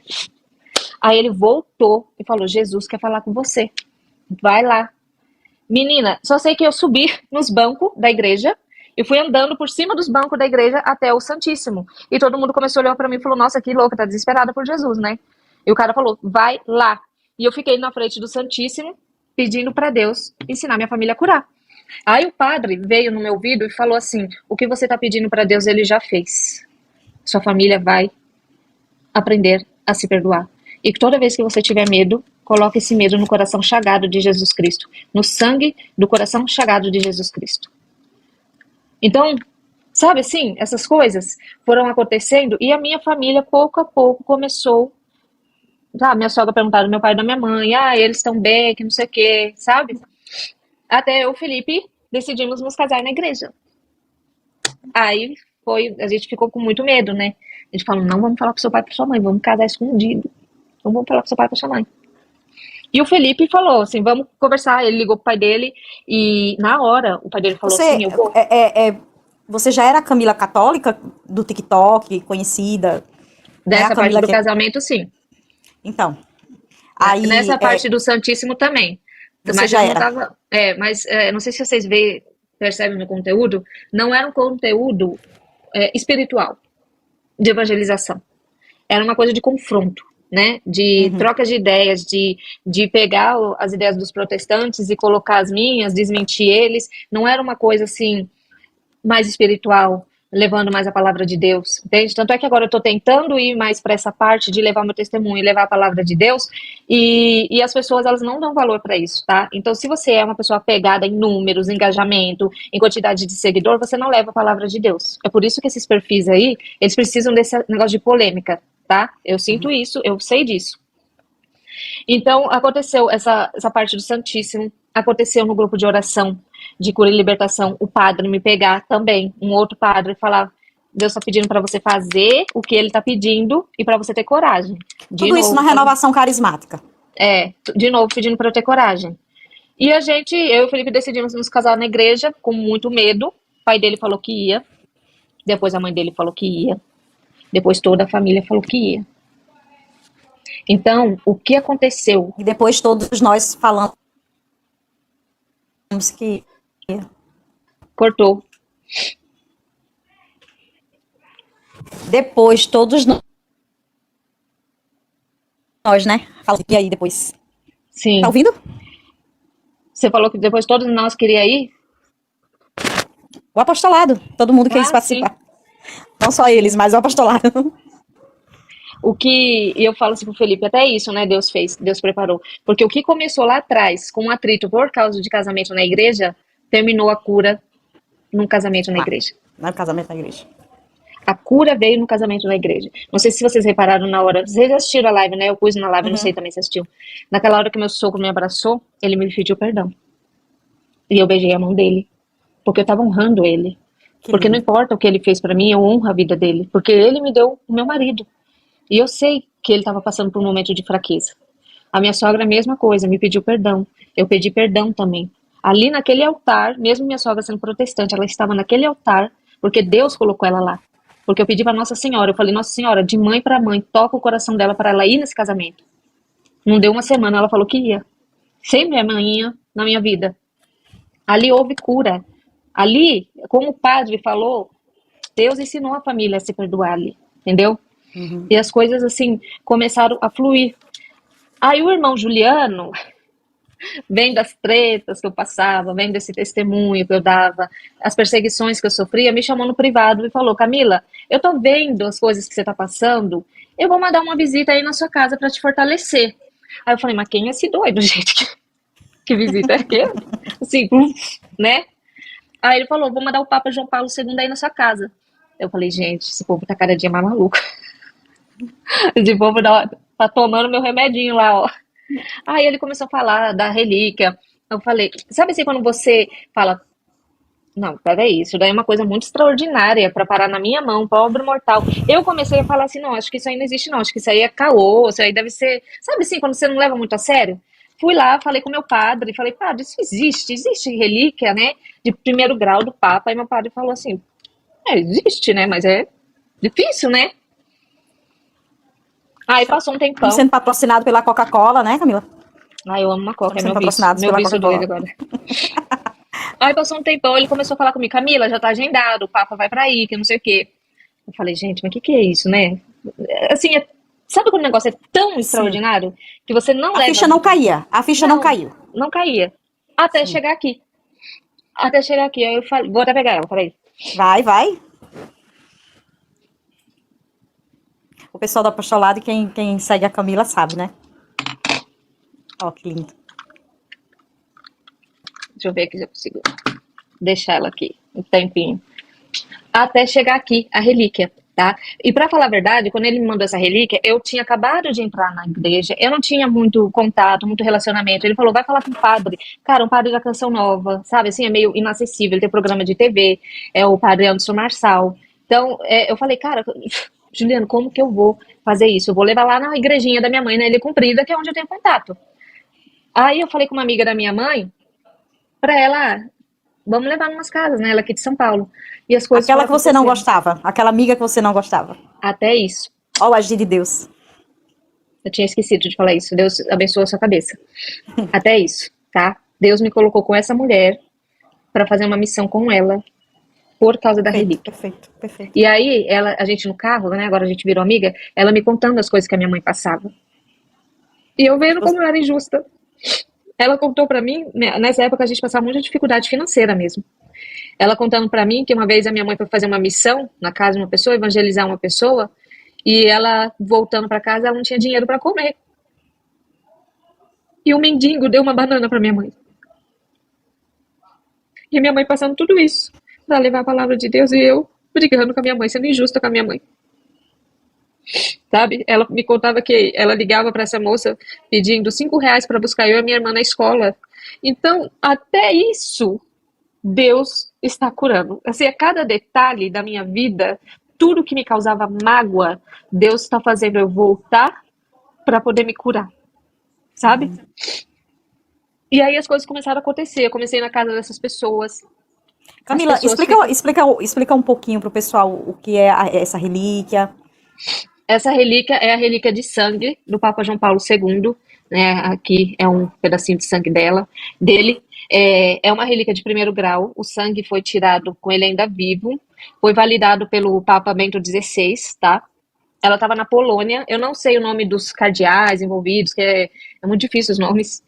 Aí ele voltou e falou, Jesus quer falar com você, vai lá. Menina, só sei que eu subi nos bancos da igreja e fui andando por cima dos bancos da igreja até o Santíssimo. E todo mundo começou a olhar pra mim e falou, nossa, que louca, tá desesperada por Jesus, né? E o cara falou, vai lá. E eu fiquei na frente do Santíssimo pedindo pra Deus ensinar minha família a curar. Aí o padre veio no meu ouvido e falou assim, o que você tá pedindo pra Deus, ele já fez. Sua família vai aprender a se perdoar. E toda vez que você tiver medo, coloque esse medo no coração chagado de Jesus Cristo, no sangue do coração chagado de Jesus Cristo. Então, sabe assim, essas coisas foram acontecendo e a minha família, pouco a pouco, começou. Minha sogra perguntava do meu pai e da minha mãe, eles estão bem, que não sei o que, sabe? Até eu e o Felipe decidimos nos casar na igreja. Aí a gente ficou com muito medo, né? A gente falou, não vamos falar pro seu pai e pra sua mãe, vamos casar escondido. Não vamos falar pro seu pai e pra sua mãe. E o Felipe falou assim, vamos conversar. Ele ligou pro pai dele e na hora o pai dele falou assim, eu vou. Você já era a Camila católica do TikTok, conhecida? Dessa parte Camila do casamento, sim. Então, aí... Nessa parte do Santíssimo também. Você mas já eu não era. tava... não sei se vocês percebem meu conteúdo, não era um conteúdo espiritual, de evangelização. Era uma coisa de confronto, né? De troca de ideias, de pegar as ideias dos protestantes e colocar as minhas, desmentir eles. Não era uma coisa assim, mais espiritual, levando mais a palavra de Deus, entende? Tanto é que agora eu tô tentando ir mais para essa parte de levar meu testemunho e levar a palavra de Deus, e as pessoas, elas não dão valor para isso, tá? Então, se você é uma pessoa apegada em números, engajamento, em quantidade de seguidor, você não leva a palavra de Deus. É por isso que esses perfis aí, eles precisam desse negócio de polêmica, tá? Eu sinto isso, eu sei disso. Então, aconteceu essa parte do Santíssimo, aconteceu no grupo de oração de cura e libertação, o padre me pegar também, um outro padre, falar, Deus está pedindo para você fazer o que ele está pedindo e para você ter coragem. Tudo isso na renovação carismática. De novo pedindo para eu ter coragem. E eu e o Felipe decidimos nos casar na igreja com muito medo. O pai dele falou que ia, depois a mãe dele falou que ia, depois toda a família falou que ia. Então, o que aconteceu? E depois todos nós falamos que... Cortou. Depois todos nós, né? Fala, e aí depois? Sim. Tá ouvindo? Você falou que depois todos nós queria ir? O apostolado. Todo mundo quis participar. Sim. Não só eles, mas o apostolado. O que eu falo assim pro Felipe, até isso, né, Deus fez, Deus preparou. Porque o que começou lá atrás, com um atrito por causa de casamento na igreja, terminou a cura num casamento na igreja. No casamento na igreja. A cura veio no casamento na igreja. Não sei se vocês repararam na hora, vocês assistiram a live, né, eu pus na live, não sei também se assistiu. Naquela hora que meu sogro me abraçou, ele me pediu perdão. E eu beijei a mão dele, porque eu tava honrando ele. Porque não importa o que ele fez pra mim, eu honro a vida dele. Porque ele me deu o meu marido. E eu sei que ele estava passando por um momento de fraqueza. A minha sogra, a mesma coisa, me pediu perdão. Eu pedi perdão também. Ali naquele altar, mesmo minha sogra sendo protestante, ela estava naquele altar, porque Deus colocou ela lá. Porque eu pedi para Nossa Senhora, eu falei, Nossa Senhora, de mãe para mãe, toca o coração dela para ela ir nesse casamento. Não deu uma semana, ela falou que ia. Sempre é manhinha na minha vida. Ali houve cura. Ali, como o padre falou, Deus ensinou a família a se perdoar ali, entendeu? E as coisas, assim, começaram a fluir. Aí o irmão Juliano, vendo as tretas que eu passava, vendo esse testemunho que eu dava, as perseguições que eu sofria, me chamou no privado e falou, Camila, eu tô vendo as coisas que você tá passando, eu vou mandar uma visita aí na sua casa para te fortalecer. Aí eu falei, mas quem é esse doido, gente, que visita aqui? Assim, né? Aí ele falou, vou mandar o Papa João Paulo II aí na sua casa. Eu falei, gente, esse povo tá cada dia mais maluco. Esse povo tá tomando meu remedinho lá, ó. Aí ele começou a falar da relíquia. Eu falei, sabe assim, quando você fala, não, peraí, isso daí é uma coisa muito extraordinária para parar na minha mão, pobre mortal. Eu comecei a falar assim, não, acho que isso aí não existe não, acho que isso aí é caô, isso aí deve ser, sabe assim, quando você não leva muito a sério? Fui lá, falei com meu padre, falei, padre, isso existe relíquia, né, de primeiro grau do Papa. Aí meu padre falou assim, existe, né, mas é difícil, né? Aí passou um Estamos tempão. sendo patrocinados pela Coca-Cola, né, Camila? Ai, eu amo uma coca, é Estamos sendo patrocinados meu pela vício doido Coca-Cola. agora. Aí passou um tempão, ele começou a falar comigo, Camila, já tá agendado, o Papa vai pra aí, que não sei o quê. Eu falei, gente, mas o que é isso, né? Assim, sabe quando o negócio é tão Sim. extraordinário que você não A leva ficha não muito. caía. A ficha não Não, caiu. não caía. Até Sim. chegar aqui. Até chegar aqui. Aí eu falei, vou até pegar ela, peraí. Vai, vai. O pessoal do apostolado, quem segue a Camila sabe, né? Ó, que lindo. Deixa eu ver aqui se eu consigo deixar ela aqui um tempinho. Até chegar aqui, a relíquia, tá? E pra falar a verdade, quando ele me mandou essa relíquia, eu tinha acabado de entrar na igreja, eu não tinha muito contato, muito relacionamento. Ele falou, vai falar com o padre. Cara, um padre da Canção Nova, sabe? Assim, é meio inacessível, ele tem programa de TV, é o padre Anderson Marçal. Então, eu falei, cara, Juliano, como que eu vou fazer isso? Eu vou levar lá na igrejinha da minha mãe, na Ilha Comprida, que é onde eu tenho contato. Aí eu falei com uma amiga da minha mãe, pra ela, vamos levar em umas casas, né? Ela aqui de São Paulo. E as coisas Aquela foram que você não acontecendo. gostava. Aquela amiga que você não gostava. Até isso. Ó o agir de Deus. Eu tinha esquecido de falar isso. Deus abençoa a sua cabeça. Até isso, tá? Deus me colocou com essa mulher para fazer uma missão com ela por causa da Perfeito, relíquia. perfeito, perfeito. E aí, a gente no carro, né? Agora a gente virou amiga, ela me contando as coisas que a minha mãe passava. E eu vendo como eu era injusta. Ela contou para mim, né, nessa época a gente passava muita dificuldade financeira mesmo. Ela contando para mim que uma vez a minha mãe foi fazer uma missão na casa de uma pessoa, evangelizar uma pessoa, e ela voltando para casa, ela não tinha dinheiro para comer. E um mendigo deu uma banana para minha mãe. E minha mãe passando tudo isso para levar a palavra de Deus e eu brigando com a minha mãe, sendo injusta com a minha mãe. Sabe? Ela me contava que ela ligava para essa moça pedindo R$ 5 para buscar eu e a minha irmã na escola. Então, até isso, Deus está curando. Assim, a cada detalhe da minha vida, tudo que me causava mágoa, Deus está fazendo eu voltar para poder me curar. Sabe? E aí as coisas começaram a acontecer. Eu comecei na casa dessas pessoas. As Camila, pessoas ficam. explica um pouquinho pro pessoal o que é essa relíquia. Essa relíquia é a relíquia de sangue do Papa João Paulo II, né? Aqui é um pedacinho de sangue dele. É uma relíquia de primeiro grau. O sangue foi tirado com ele ainda vivo. Foi validado pelo Papa Bento XVI, tá? Ela estava na Polônia. Eu não sei o nome dos cardeais envolvidos, que é muito difícil os nomes.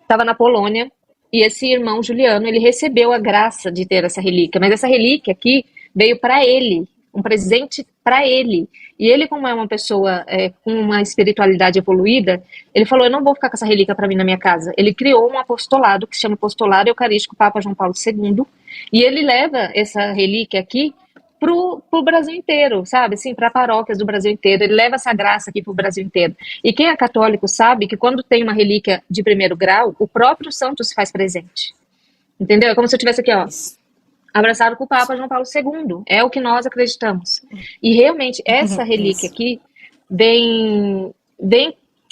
Estava na Polônia. E esse irmão Juliano, ele recebeu a graça de ter essa relíquia. Mas essa relíquia aqui veio para ele, um presente para ele. E ele, como é uma pessoa com uma espiritualidade evoluída, ele falou, eu não vou ficar com essa relíquia para mim na minha casa. Ele criou um apostolado, que se chama Apostolado Eucarístico Papa João Paulo II, e ele leva essa relíquia aqui pro Brasil inteiro, sabe? Assim, para paróquias do Brasil inteiro. Ele leva essa graça aqui pro Brasil inteiro. E quem é católico sabe que quando tem uma relíquia de primeiro grau, o próprio santo se faz presente. Entendeu? É como se eu tivesse aqui, ó, abraçado com o Papa João Paulo II. É o que nós acreditamos. E realmente, essa relíquia Isso. aqui vem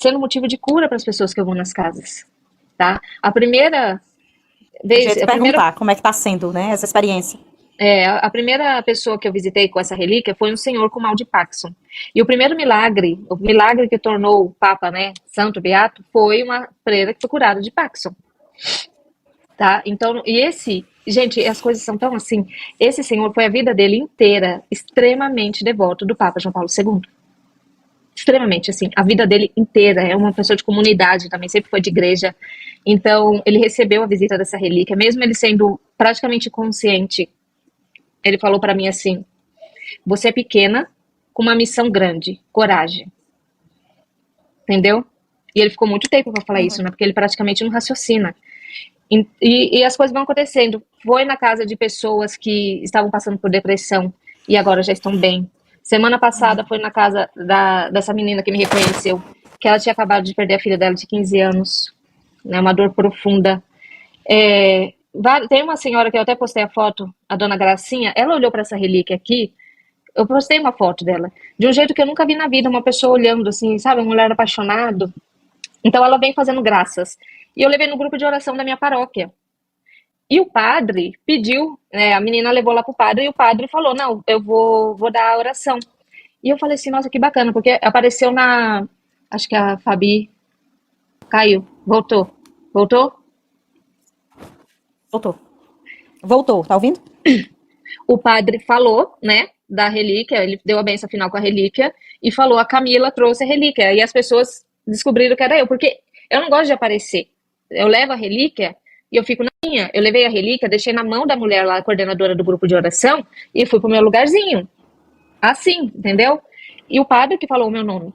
sendo motivo de cura para as pessoas que eu vou nas casas. Tá? A primeira Eu ia vez, te perguntar como é que tá sendo, né, essa experiência. a primeira pessoa que eu visitei com essa relíquia foi um senhor com mal de Parkinson. E o primeiro milagre, o milagre que tornou o Papa, né, Santo Beato, foi uma freira que foi curada de Parkinson. Tá? Então, gente, as coisas são tão assim. Esse senhor foi a vida dele inteira extremamente devoto do Papa João Paulo II. Extremamente, assim, a vida dele inteira. É uma pessoa de comunidade também, sempre foi de igreja. Então, ele recebeu a visita dessa relíquia, mesmo ele sendo praticamente consciente. Ele falou para mim assim: você é pequena, com uma missão grande, coragem. Entendeu? E ele ficou muito tempo para falar isso, né? Porque ele praticamente não raciocina. E as coisas vão acontecendo. Foi na casa de pessoas que estavam passando por depressão e agora já estão bem. Semana passada foi na casa dessa menina que me reconheceu, que ela tinha acabado de perder a filha dela de 15 anos, né? Uma dor profunda. Tem uma senhora que eu até postei a foto, a dona Gracinha, ela olhou para essa relíquia aqui, eu postei uma foto dela, de um jeito que eu nunca vi na vida, uma pessoa olhando assim, sabe, um olhar apaixonado. Então ela vem fazendo graças. E eu levei no grupo de oração da minha paróquia. E o padre pediu, né, a menina levou lá pro padre e o padre falou, não, eu vou dar a oração. E eu falei assim, nossa, que bacana, porque apareceu acho que a Fabi caiu, voltou? Voltou, tá ouvindo? O padre falou, né, da relíquia, ele deu a benção final com a relíquia e falou, a Camila trouxe a relíquia. E as pessoas descobriram que era eu, porque eu não gosto de aparecer. Eu levo a relíquia e eu fico na minha. Eu levei a relíquia, deixei na mão da mulher lá, a coordenadora do grupo de oração, e fui pro meu lugarzinho. Assim, entendeu? E o padre que falou o meu nome.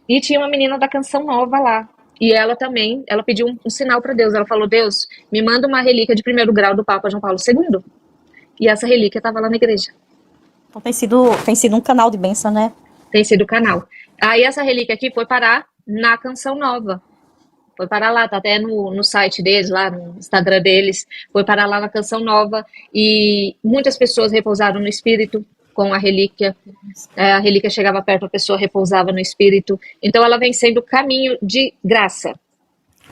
E tinha uma menina da Canção Nova lá. E ela também, ela pediu um sinal para Deus. Ela falou, Deus, me manda uma relíquia de 1º grau do Papa João Paulo II. E essa relíquia estava lá na igreja. Então tem sido um canal de bênção, né? Tem sido o canal. Aí essa relíquia aqui foi parar na Canção Nova. Foi parar lá, tá até no site deles, lá no Instagram deles. Foi parar lá na Canção Nova. E muitas pessoas repousaram no Espírito com a relíquia. A relíquia chegava perto, a pessoa repousava no Espírito. Então ela vem sendo caminho de graça.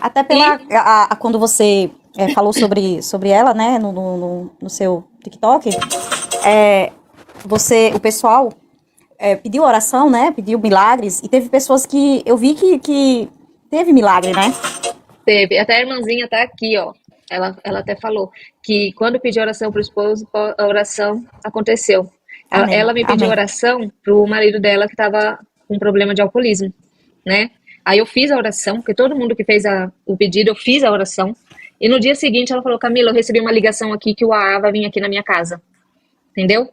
Até quando você falou sobre ela, né, no seu TikTok, o pessoal pediu oração, né, pediu milagres, e teve pessoas que eu vi que teve milagre, né? Teve, até a irmãzinha tá aqui, ó. Ela até falou que quando pediu oração pro esposo, a oração aconteceu. Ela me pediu oração pro marido dela que tava com problema de alcoolismo, né? Aí eu fiz a oração, porque todo mundo que fez o pedido, eu fiz a oração. E no dia seguinte ela falou, Camila, eu recebi uma ligação aqui que o AA vai vir aqui na minha casa. Entendeu?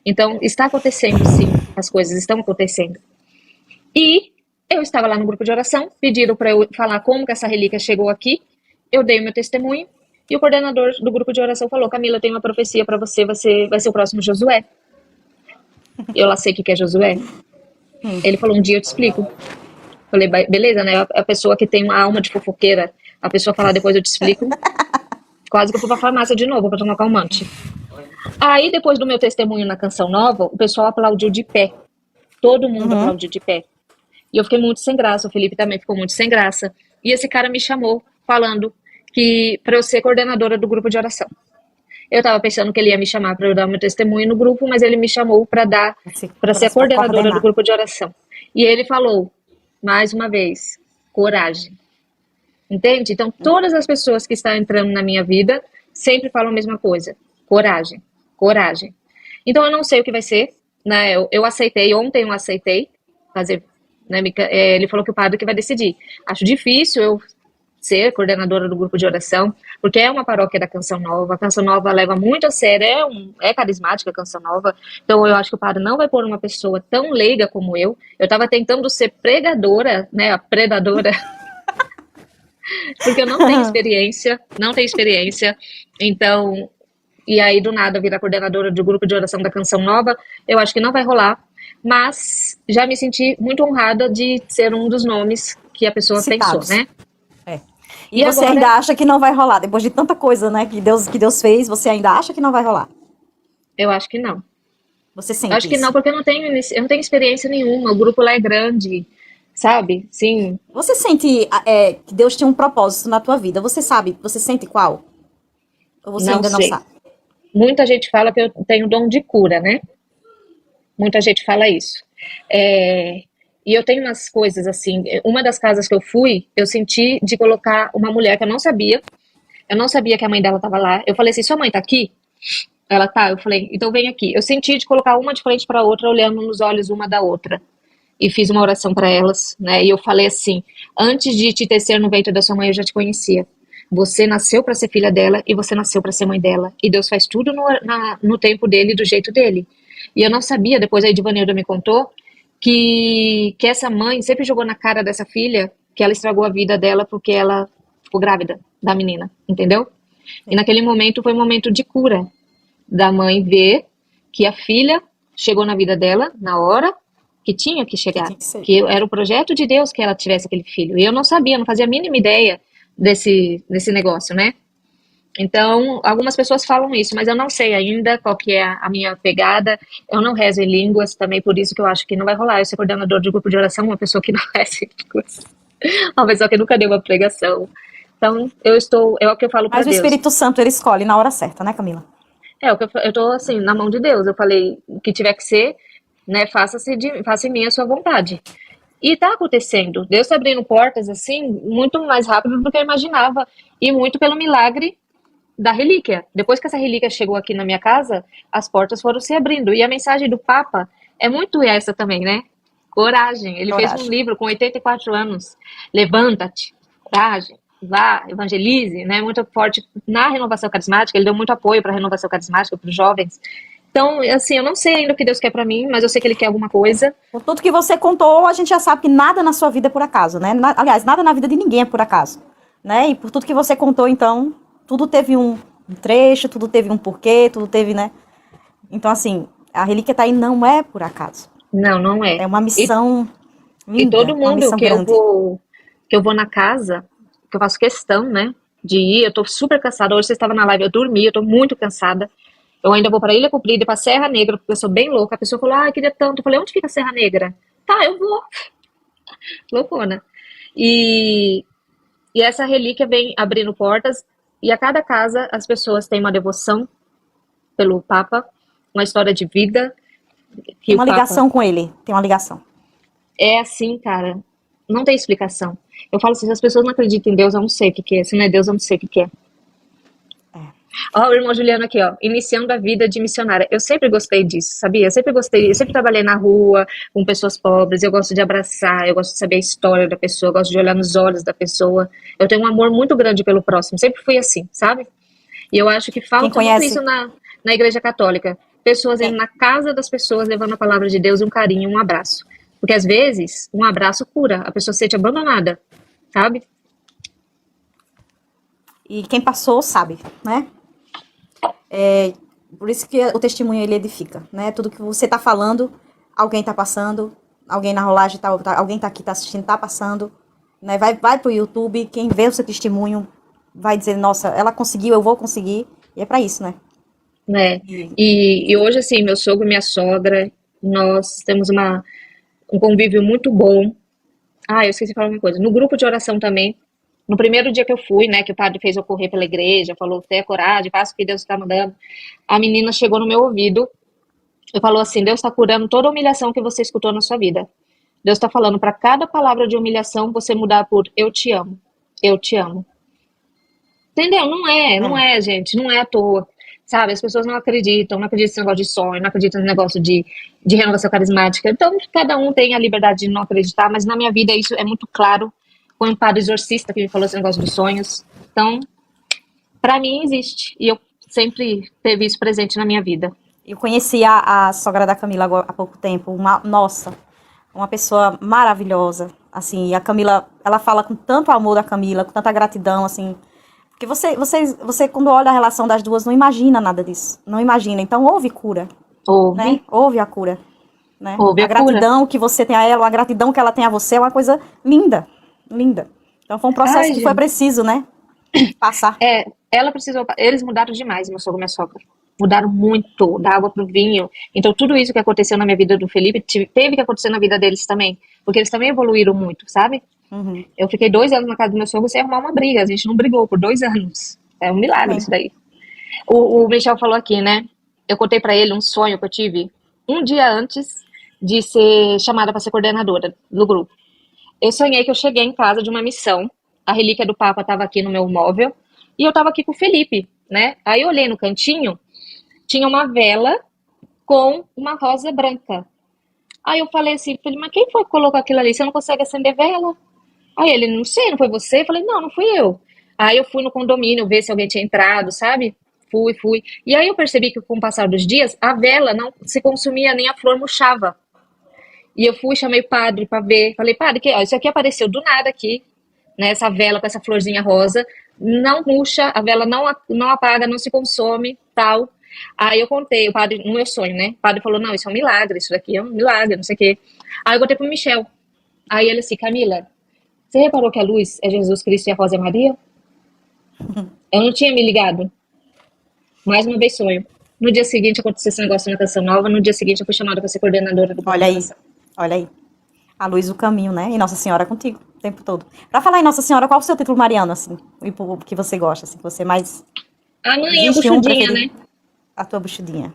Então, está acontecendo sim, as coisas estão acontecendo. E eu estava lá no grupo de oração, pediram para eu falar como que essa relíquia chegou aqui, eu dei o meu testemunho, e o coordenador do grupo de oração falou, Camila, eu tenho uma profecia para você, vai ser o próximo Josué. Eu lá sei o que é Josué. Ele falou, um dia eu te explico. Falei, beleza, né? A pessoa que tem uma alma de fofoqueira, a pessoa falar depois eu te explico. Quase que eu fui pra farmácia de novo pra tomar calmante. Aí, depois do meu testemunho na Canção Nova, o pessoal aplaudiu de pé. Todo mundo aplaudiu de pé. E eu fiquei muito sem graça, o Felipe também ficou muito sem graça. E esse cara me chamou, falando que para eu ser coordenadora do grupo de oração. Eu tava pensando que ele ia me chamar para eu dar meu testemunho no grupo, mas ele me chamou para ser a coordenadora do grupo de oração. E ele falou, mais uma vez, coragem. Entende? Então, todas as pessoas que estão entrando na minha vida sempre falam a mesma coisa. Coragem, coragem. Então, eu não sei o que vai ser, né? Eu aceitei, ontem eu aceitei fazer, né? Ele falou que o padre que vai decidir. Acho difícil eu ser coordenadora do grupo de oração, porque é uma paróquia da Canção Nova. A Canção Nova leva muito a sério, é carismática a Canção Nova. Então, eu acho que o padre não vai pôr uma pessoa tão leiga como eu. Eu estava tentando ser pregadora, né? A predadora. Porque eu não tenho experiência, então, e aí do nada virar coordenadora do grupo de oração da Canção Nova, eu acho que não vai rolar, mas já me senti muito honrada de ser um dos nomes que a pessoa citados. Pensou, né? E você agora ainda acha que não vai rolar, depois de tanta coisa, né, que Deus fez, você ainda acha que não vai rolar? Eu acho que não. Você sente Eu acho que não, porque eu não tenho experiência nenhuma, o grupo lá é grande, sabe? Sim. Você sente que Deus tinha um propósito na tua vida? Você sente qual? Ou você ainda não sabe? Muita gente fala que eu tenho dom de cura, né? Muita gente fala isso. E eu tenho umas coisas assim, uma das casas que eu fui, eu senti de colocar uma mulher que eu não sabia que a mãe dela estava lá. Eu falei assim, sua mãe tá aqui? Ela tá, eu falei, então vem aqui. Eu senti de colocar uma de frente para outra, olhando nos olhos uma da outra. E fiz uma oração para elas, né? E eu falei assim, antes de te tecer no ventre da sua mãe, eu já te conhecia. Você nasceu para ser filha dela e você nasceu para ser mãe dela. E Deus faz tudo no tempo dele, do jeito dele. E eu não sabia, depois a Edvanilda me contou, que essa mãe sempre jogou na cara dessa filha que ela estragou a vida dela porque ela ficou grávida da menina, entendeu? E naquele momento foi um momento de cura da mãe ver que a filha chegou na vida dela na hora que tinha que Que chegar, tinha que ser. que era o projeto de Deus que ela tivesse aquele filho. E eu não sabia, não fazia a mínima ideia desse negócio, né? Então, algumas pessoas falam isso, mas eu não sei ainda qual que é a minha pegada. Eu não rezo em línguas, também por isso que eu acho que não vai rolar. Eu ser coordenador de grupo de oração, uma pessoa que não reza em línguas, uma pessoa que nunca deu uma pregação. Então, é o que eu falo para Mas o Deus. Espírito Santo, ele escolhe na hora certa, né, Camila? É o que eu tô assim, na mão de Deus. Eu falei, o que tiver que ser, né, faça em mim a sua vontade. E tá acontecendo. Deus tá abrindo portas assim, muito mais rápido do que eu imaginava. E muito pelo milagre da relíquia. Depois que essa relíquia chegou aqui na minha casa, as portas foram se abrindo. E a mensagem do Papa é muito essa também, né? Coragem. Ele fez um Coragem. livro com 84 anos. Levanta-te, coragem, vá, evangelize, né? Muito forte na renovação carismática. Ele deu muito apoio para a renovação carismática, para os jovens. Então, assim, eu não sei ainda o que Deus quer para mim, mas eu sei que Ele quer alguma coisa. Por tudo que você contou, a gente já sabe que nada na sua vida é por acaso, né? Aliás, nada na vida de ninguém é por acaso, né? E por tudo que você contou, então, tudo teve um trecho, tudo teve um porquê, tudo teve, né? Então, assim, a relíquia tá aí não é por acaso. Não, não é. É uma E, missão e todo linda, uma mundo missão grande. que eu vou na casa, que eu faço questão, né, de ir, eu tô super cansada. Hoje você estava na live, eu dormi, eu tô muito cansada. Eu ainda vou para Ilha Comprida e para Serra Negra, porque eu sou bem louca. A pessoa falou, ah, eu queria tanto. Eu falei, onde fica a Serra Negra? Tá, eu vou. Loucona. E, e essa relíquia vem abrindo portas, e a cada casa as pessoas têm uma devoção pelo Papa, uma história de vida, Tem que o uma Papa ligação com ele, tem uma ligação. é assim, cara. Não tem explicação. Eu falo assim, se as pessoas não acreditam em Deus, eu não sei o que que é. Se não é Deus, eu não sei o que que é. É. Ó, o irmão Juliano aqui, ó, iniciando a vida de missionária. Eu sempre gostei disso, sabia? Eu sempre trabalhei na rua com pessoas pobres, eu gosto de abraçar, eu gosto de saber a história da pessoa, eu gosto de olhar nos olhos da pessoa. Eu tenho um amor muito grande pelo próximo, sempre fui assim, sabe? E eu acho que Quem falta muito isso conhece, na Igreja Católica. Pessoas indo quem, na casa das pessoas, levando a palavra de Deus, um carinho, um abraço. Porque às vezes, um abraço cura, a pessoa se sente abandonada, sabe? e quem passou sabe, né? Por isso que o testemunho ele edifica, né? Tudo que você tá falando, alguém tá passando, alguém na rolagem alguém tá aqui tá assistindo, tá passando, né? Vai pro YouTube, quem vê o seu testemunho vai dizer, nossa, ela conseguiu, eu vou conseguir, e é pra isso, né? Né? E E hoje, assim, meu sogro e minha sogra, nós temos um convívio muito bom. Ah, eu esqueci de falar uma coisa. No grupo de oração também, no primeiro dia que eu fui, né, que o padre fez eu correr pela igreja, falou, tenha coragem, faça o que Deus está mandando. A menina chegou no meu ouvido e falou assim, Deus está curando toda a humilhação que você escutou na sua vida. Deus está falando para cada palavra de humilhação você mudar por eu te amo, eu te amo. Entendeu? Não é, é, gente, não é à toa. Sabe, as pessoas não acreditam, não acreditam nesse negócio de sonho, não acreditam no negócio de renovação carismática. Então, cada um tem a liberdade de não acreditar, mas na minha vida isso é muito claro. Foi um padre exorcista que me falou esse negócio dos sonhos. Então, pra mim existe. E eu sempre teve isso presente na minha vida. eu conheci a sogra da Camila agora, há pouco tempo, uma pessoa maravilhosa, assim, e a Camila, ela fala com tanto amor da Camila, com tanta gratidão, assim, porque você quando olha a relação das duas, não imagina nada disso, não imagina, então houve cura, Ouve, né, houve a cura, né, ouve a a cura. gratidão que você tem a ela, a gratidão que ela tem a você é uma coisa linda, linda, então foi um processo Ai, que foi gente. preciso, né, passar. Ela precisou. Eles mudaram demais, meu sogro e minha sogra. Mudaram muito, da água pro vinho. Então, tudo isso que aconteceu na minha vida do Felipe teve que acontecer na vida deles também. Porque eles também evoluíram muito, sabe? Uhum. Eu fiquei 2 anos na casa do meu sogro sem arrumar uma briga. A gente não brigou por 2 anos. É um milagre Amém. isso daí. O Michel falou aqui, né? Eu contei pra ele um sonho que eu tive um dia antes de ser chamada para ser coordenadora do grupo. Eu sonhei que eu cheguei em casa de uma missão. A relíquia do Papa estava aqui no meu móvel. E eu estava aqui com o Felipe, né? Aí eu olhei no cantinho, tinha uma vela com uma rosa branca. Aí eu falei assim, Felipe, mas quem foi que colocou aquilo ali? Você não consegue acender vela? Aí ele, não sei, não foi você? Eu falei, não, não fui eu. Aí eu fui no condomínio ver se alguém tinha entrado, sabe? Fui. E aí eu percebi que com o passar dos dias, a vela não se consumia, nem a flor murchava. E eu fui, chamei o padre para ver. Falei, padre, ó, isso aqui apareceu do nada aqui, né? Essa vela com essa florzinha rosa. Não murcha, a vela não apaga, não se consome, tal. Aí eu contei, o padre, no meu sonho, né? O padre falou, não, isso é um milagre, isso daqui é um milagre, não sei o quê. Aí eu contei pro Michel. Aí ele assim, Camila, você reparou que a luz é Jesus Cristo e a rosa é Maria? Eu não tinha me ligado. Mais uma vez sonho. No dia seguinte aconteceu esse negócio na Canção Nova, no dia seguinte eu fui chamada para ser coordenadora do Olha aí, programação. olha aí. A luz do caminho, né? E Nossa Senhora contigo o tempo todo. Pra falar em Nossa Senhora, qual o seu título mariano, assim? E que você gosta, assim, que você mais... A mãe é Existe um buchudinha, preferido? né? A tua buchudinha.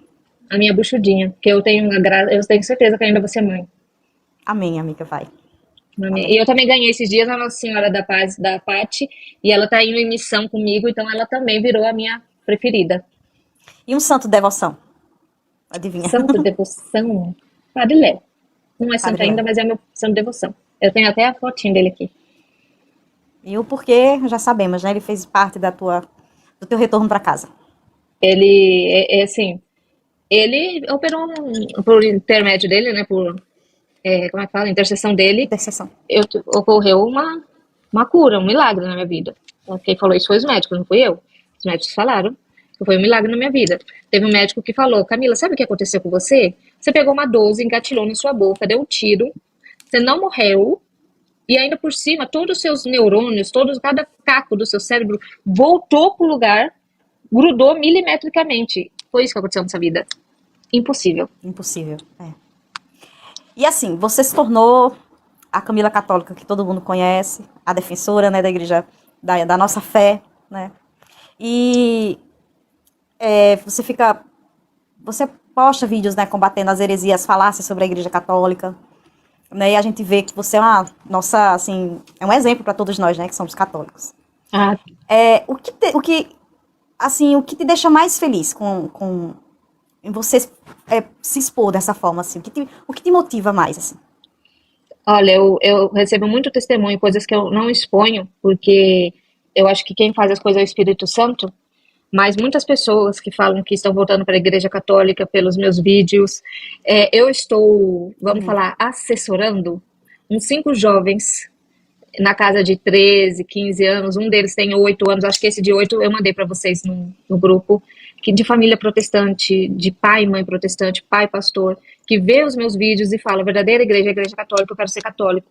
A minha buchudinha, que eu tenho eu tenho certeza que ainda vou ser mãe. Amém, amiga, vai. E Amém. eu também ganhei esses dias a Nossa Senhora da Paz, da Pati, e ela tá indo em missão comigo, então ela também virou a minha preferida. E um santo de devoção? Adivinha? Santo devoção, Padre Léo. Não é santo Padre ainda, Léo. mas é meu santo devoção. Eu tenho até a fotinho dele aqui. E o porquê, já sabemos, né? Ele fez parte do teu retorno pra casa. Ele é assim, ele operou por intermédio dele, né? Como é que fala? Intercessão dele, Intercessão. ocorreu uma cura, um milagre na minha vida. Quem falou isso foi os médicos, não fui eu. Os médicos falaram que foi um milagre na minha vida. Teve um médico que falou, Camila, sabe o que aconteceu com você? Você pegou uma 12, engatilhou na sua boca, deu um tiro, você não morreu, e ainda por cima, todos os seus neurônios, cada caco do seu cérebro voltou pro lugar, grudou milimetricamente. Foi isso que aconteceu nessa vida. Impossível. Impossível, é. E assim, você se tornou a Camila católica que todo mundo conhece, a defensora, né, da igreja, da nossa fé, né? E você posta vídeos, né, combatendo as heresias, falácias sobre a igreja católica, né? E a gente vê que você é é um exemplo para todos nós, né, que somos católicos. Ah, O que te deixa mais feliz em você se expor dessa forma, assim? O que te motiva mais, assim? olha, eu recebo muito testemunho, coisas que eu não exponho, porque eu acho que quem faz as coisas é o Espírito Santo, mas muitas pessoas que falam que estão voltando para a Igreja Católica pelos meus vídeos, eu estou, vamos Amém. falar, assessorando uns 5 jovens na casa de 13, 15 anos, um deles tem 8 anos, acho que esse de 8 eu mandei para vocês no grupo, que de família protestante, de pai e mãe protestante, pai pastor, que vê os meus vídeos e fala, a verdadeira igreja é a igreja católica, eu quero ser católico.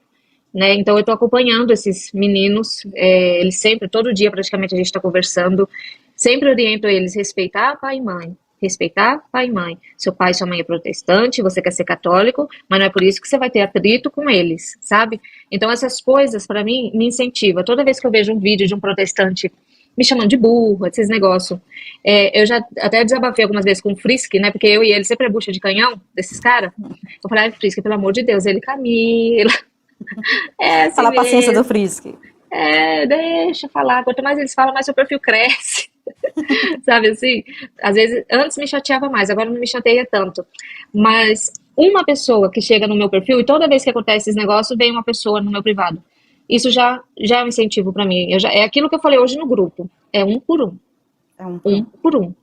Né? Então eu estou acompanhando esses meninos, eles sempre, todo dia praticamente a gente está conversando, sempre oriento eles respeitar pai e mãe, respeitar pai e mãe. Seu pai e sua mãe é protestante, você quer ser católico, mas não é por isso que você vai ter atrito com eles, sabe? Então essas coisas para mim me incentivam. Toda vez que eu vejo um vídeo de um protestante me chamando de burro, esses negócios, eu já até desabafei algumas vezes com o Frisk, né? Porque eu e ele sempre é bucha de canhão desses caras. Eu falei, Frisk, pelo amor de Deus, ele Camila. É assim Fala a paciência do mesmo. Frisk. Deixa eu falar. Quanto mais eles falam, mais seu perfil cresce. Sabe assim? Às vezes, antes me chateava mais, agora não me chateia tanto. Mas uma pessoa que chega no meu perfil, e toda vez que acontece esses negócios, vem uma pessoa no meu privado. Isso já é um incentivo pra mim. É aquilo que eu falei hoje no grupo. É um por um. É um Um por um.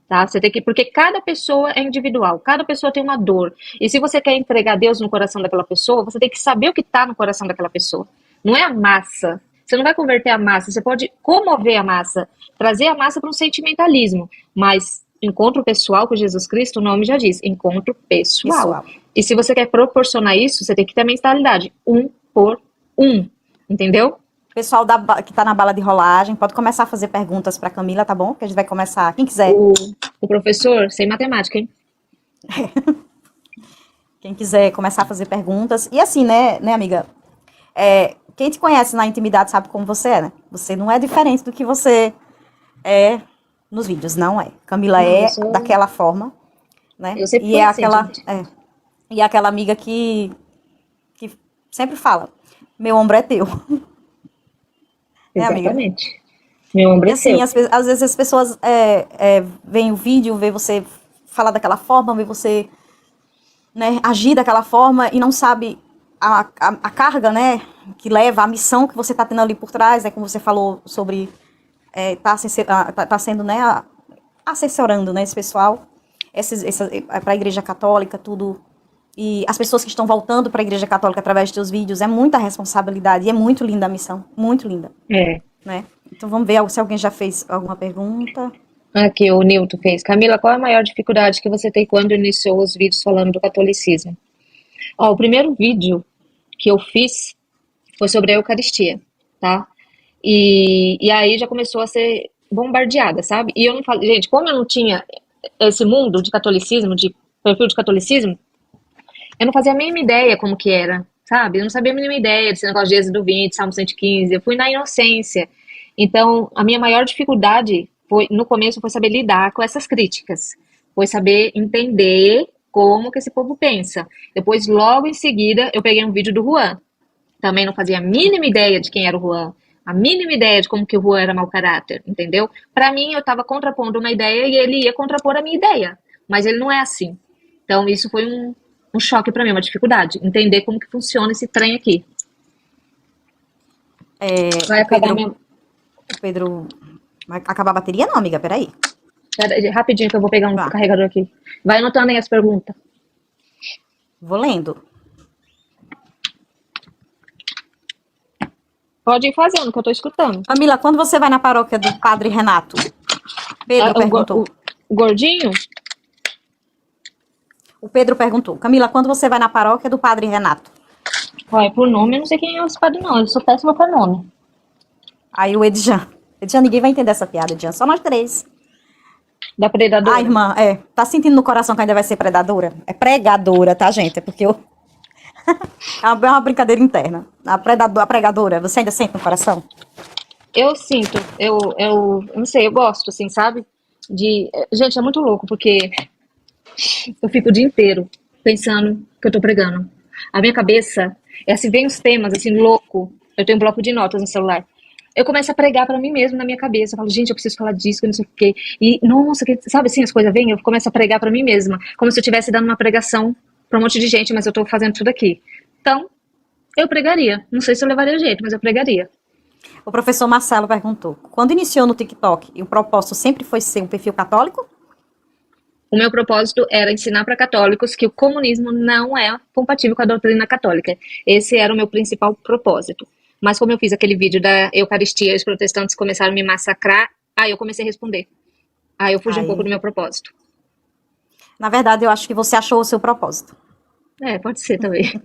Tá? Você tem que, porque cada pessoa é individual, cada pessoa tem uma dor. E se você quer entregar Deus no coração daquela pessoa, você tem que saber o que está no coração daquela pessoa. Não é a massa. Você não vai converter a massa, você pode comover a massa, trazer a massa para um sentimentalismo. Mas encontro pessoal com Jesus Cristo, o nome já diz, encontro pessoal. pessoal. E se você quer proporcionar isso, você tem que ter a mentalidade, um por um. Entendeu? Pessoal que tá na bala de rolagem, pode começar a fazer perguntas pra Camila, tá bom? Que a gente vai começar. Quem quiser. O professor, sem matemática, hein? Quem quiser começar a fazer perguntas. E assim, né amiga? Quem te conhece na intimidade sabe como você é, né? Você não é diferente do que você é nos vídeos, não é. Camila Não, eu sou... daquela forma, né? Eu sempre E fui é assim, aquela, gente. e é aquela amiga que sempre fala, meu ombro é teu. Né, amiga? Exatamente. Meu ombro E é assim, seu. às vezes as pessoas veem o vídeo, vê você falar daquela forma, vê você, né, agir daquela forma e não sabe a carga, né, que leva, a missão que você está tendo ali por trás, né, como você falou sobre tá sendo, né, assessorando, né, esse pessoal, para a Igreja Católica, tudo, e as pessoas que estão voltando para a Igreja Católica através dos teus vídeos, é muita responsabilidade e é muito linda a missão, muito linda, É. né? Então vamos ver se alguém já fez alguma pergunta. Aqui o Nilton fez. Camila, qual é a maior dificuldade que você tem quando iniciou os vídeos falando do catolicismo? Ó, o primeiro vídeo que eu fiz foi sobre a Eucaristia, tá? E aí já começou a ser bombardeada, sabe? E eu não falei, gente, como eu não tinha esse mundo de catolicismo, de perfil de catolicismo, eu não fazia a mínima ideia como que era, sabe? Eu não sabia a mínima ideia desse negócio de Êxodo 20, Salmo 115. Eu fui na inocência. Então, a minha maior dificuldade foi, no começo, foi saber lidar com essas críticas. Foi saber entender como que esse povo pensa. Depois, logo em seguida, eu peguei um vídeo do Juan. Também não fazia a mínima ideia de quem era o Juan. A mínima ideia de como que o Juan era mau caráter, entendeu? Para mim, eu estava contrapondo uma ideia e ele ia contrapor a minha ideia. Mas ele não é assim. Então, isso foi um choque para mim, uma dificuldade. Entender como que funciona esse trem aqui. Vai O acabar Pedro, minha... o Pedro, vai acabar a bateria não, amiga, peraí. Rapidinho que eu vou pegar um Vá, carregador aqui. Vai anotando aí as perguntas. vou lendo. Pode ir fazendo, que eu tô escutando. Camila, quando você vai na paróquia do Padre Renato? Pedro perguntou. O gordinho? O Pedro perguntou. Camila, quando você vai na paróquia do Padre Renato? Olha, por nome eu não sei quem é esse padre, não. Eu sou péssima por nome. Aí o Edjan. Edjan, ninguém vai entender essa piada, Edjan. Só nós três. Da predadora. Ah, irmã, tá sentindo no coração que ainda vai ser predadora? É pregadora, tá, gente? É porque eu... é uma brincadeira interna. A pregadora, você ainda sente no coração? Eu sinto, eu não sei, eu gosto, assim, sabe? Gente, é muito louco, porque eu fico o dia inteiro pensando que eu tô pregando. A minha cabeça, se vem os temas, assim, louco. Eu tenho um bloco de notas no celular. Eu começo a pregar pra mim mesmo na minha cabeça. Eu falo, gente, eu preciso falar disso, que não sei o quê. E, nossa, sabe assim, as coisas vêm, eu começo a pregar pra mim mesma. Como se eu estivesse dando uma pregação pra um monte de gente, mas eu tô fazendo tudo aqui. Então, eu pregaria. Não sei se eu levaria jeito, mas eu pregaria. O professor Marcelo perguntou. Quando iniciou no TikTok, e o propósito sempre foi ser um perfil católico? O meu propósito era ensinar para católicos que o comunismo não é compatível com a doutrina católica. Esse era o meu principal propósito. Mas como eu fiz aquele vídeo da Eucaristia e os protestantes começaram a me massacrar, aí eu comecei a responder. Aí eu fugi um pouco do meu propósito. Na verdade, eu acho que você achou o seu propósito. Pode ser também.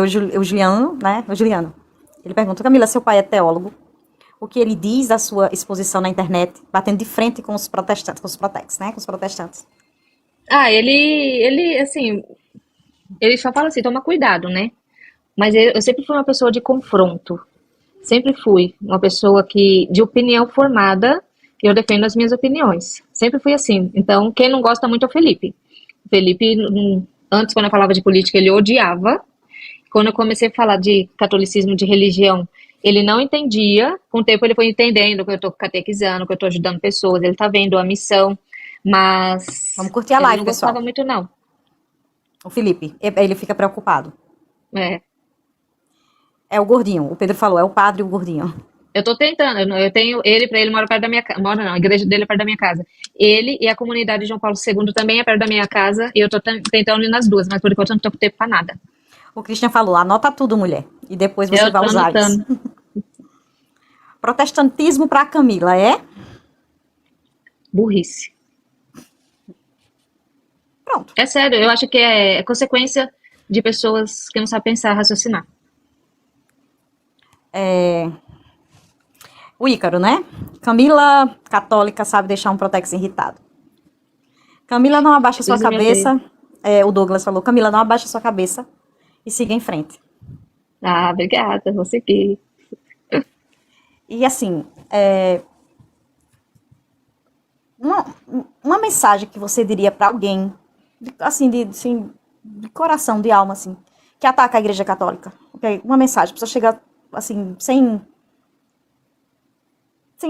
O Juliano, né? O Juliano. Ele pergunta, Camila, seu pai é teólogo. O que ele diz da sua exposição na internet, batendo de frente com os protestantes, com os protex, né? Com os protestantes. Ele, assim, ele só fala assim, toma cuidado, né? Mas eu sempre fui uma pessoa de confronto. Sempre fui uma pessoa de opinião formada, e eu defendo as minhas opiniões. Sempre fui assim. Então, quem não gosta muito é o Felipe. O Felipe, antes, quando eu falava de política, ele odiava. Quando eu comecei a falar de catolicismo, de religião, ele não entendia. Com o tempo ele foi entendendo que eu estou catequizando, que eu estou ajudando pessoas, ele está vendo a missão, mas... Vamos curtir a live, não pessoal. gostava muito, não. O Felipe, ele fica preocupado. É o gordinho, o Pedro falou, é o padre e o gordinho. Eu tô tentando, eu tenho ele, para ele mora perto da minha casa, mora não, a igreja dele é perto da minha casa. Ele e a comunidade de João Paulo II também é perto da minha casa, e eu tô tentando ir nas duas, mas por enquanto eu não tô com tempo pra nada. O Christian falou, anota tudo, mulher, e depois você vai usar isso. Protestantismo pra Camila, é? Burrice. Pronto. É sério, eu acho que é consequência de pessoas que não sabem pensar, raciocinar. O Ícaro, né? Camila, católica, sabe deixar um protex irritado. Camila, não abaixa sua cabeça. O Douglas falou, Camila, não abaixa sua cabeça e siga em frente. Ah, obrigada, vou seguir. E assim, uma mensagem que você diria pra alguém, assim, de coração, de alma, assim, que ataca a Igreja Católica. Okay? Uma mensagem, a pessoa chega, assim, sem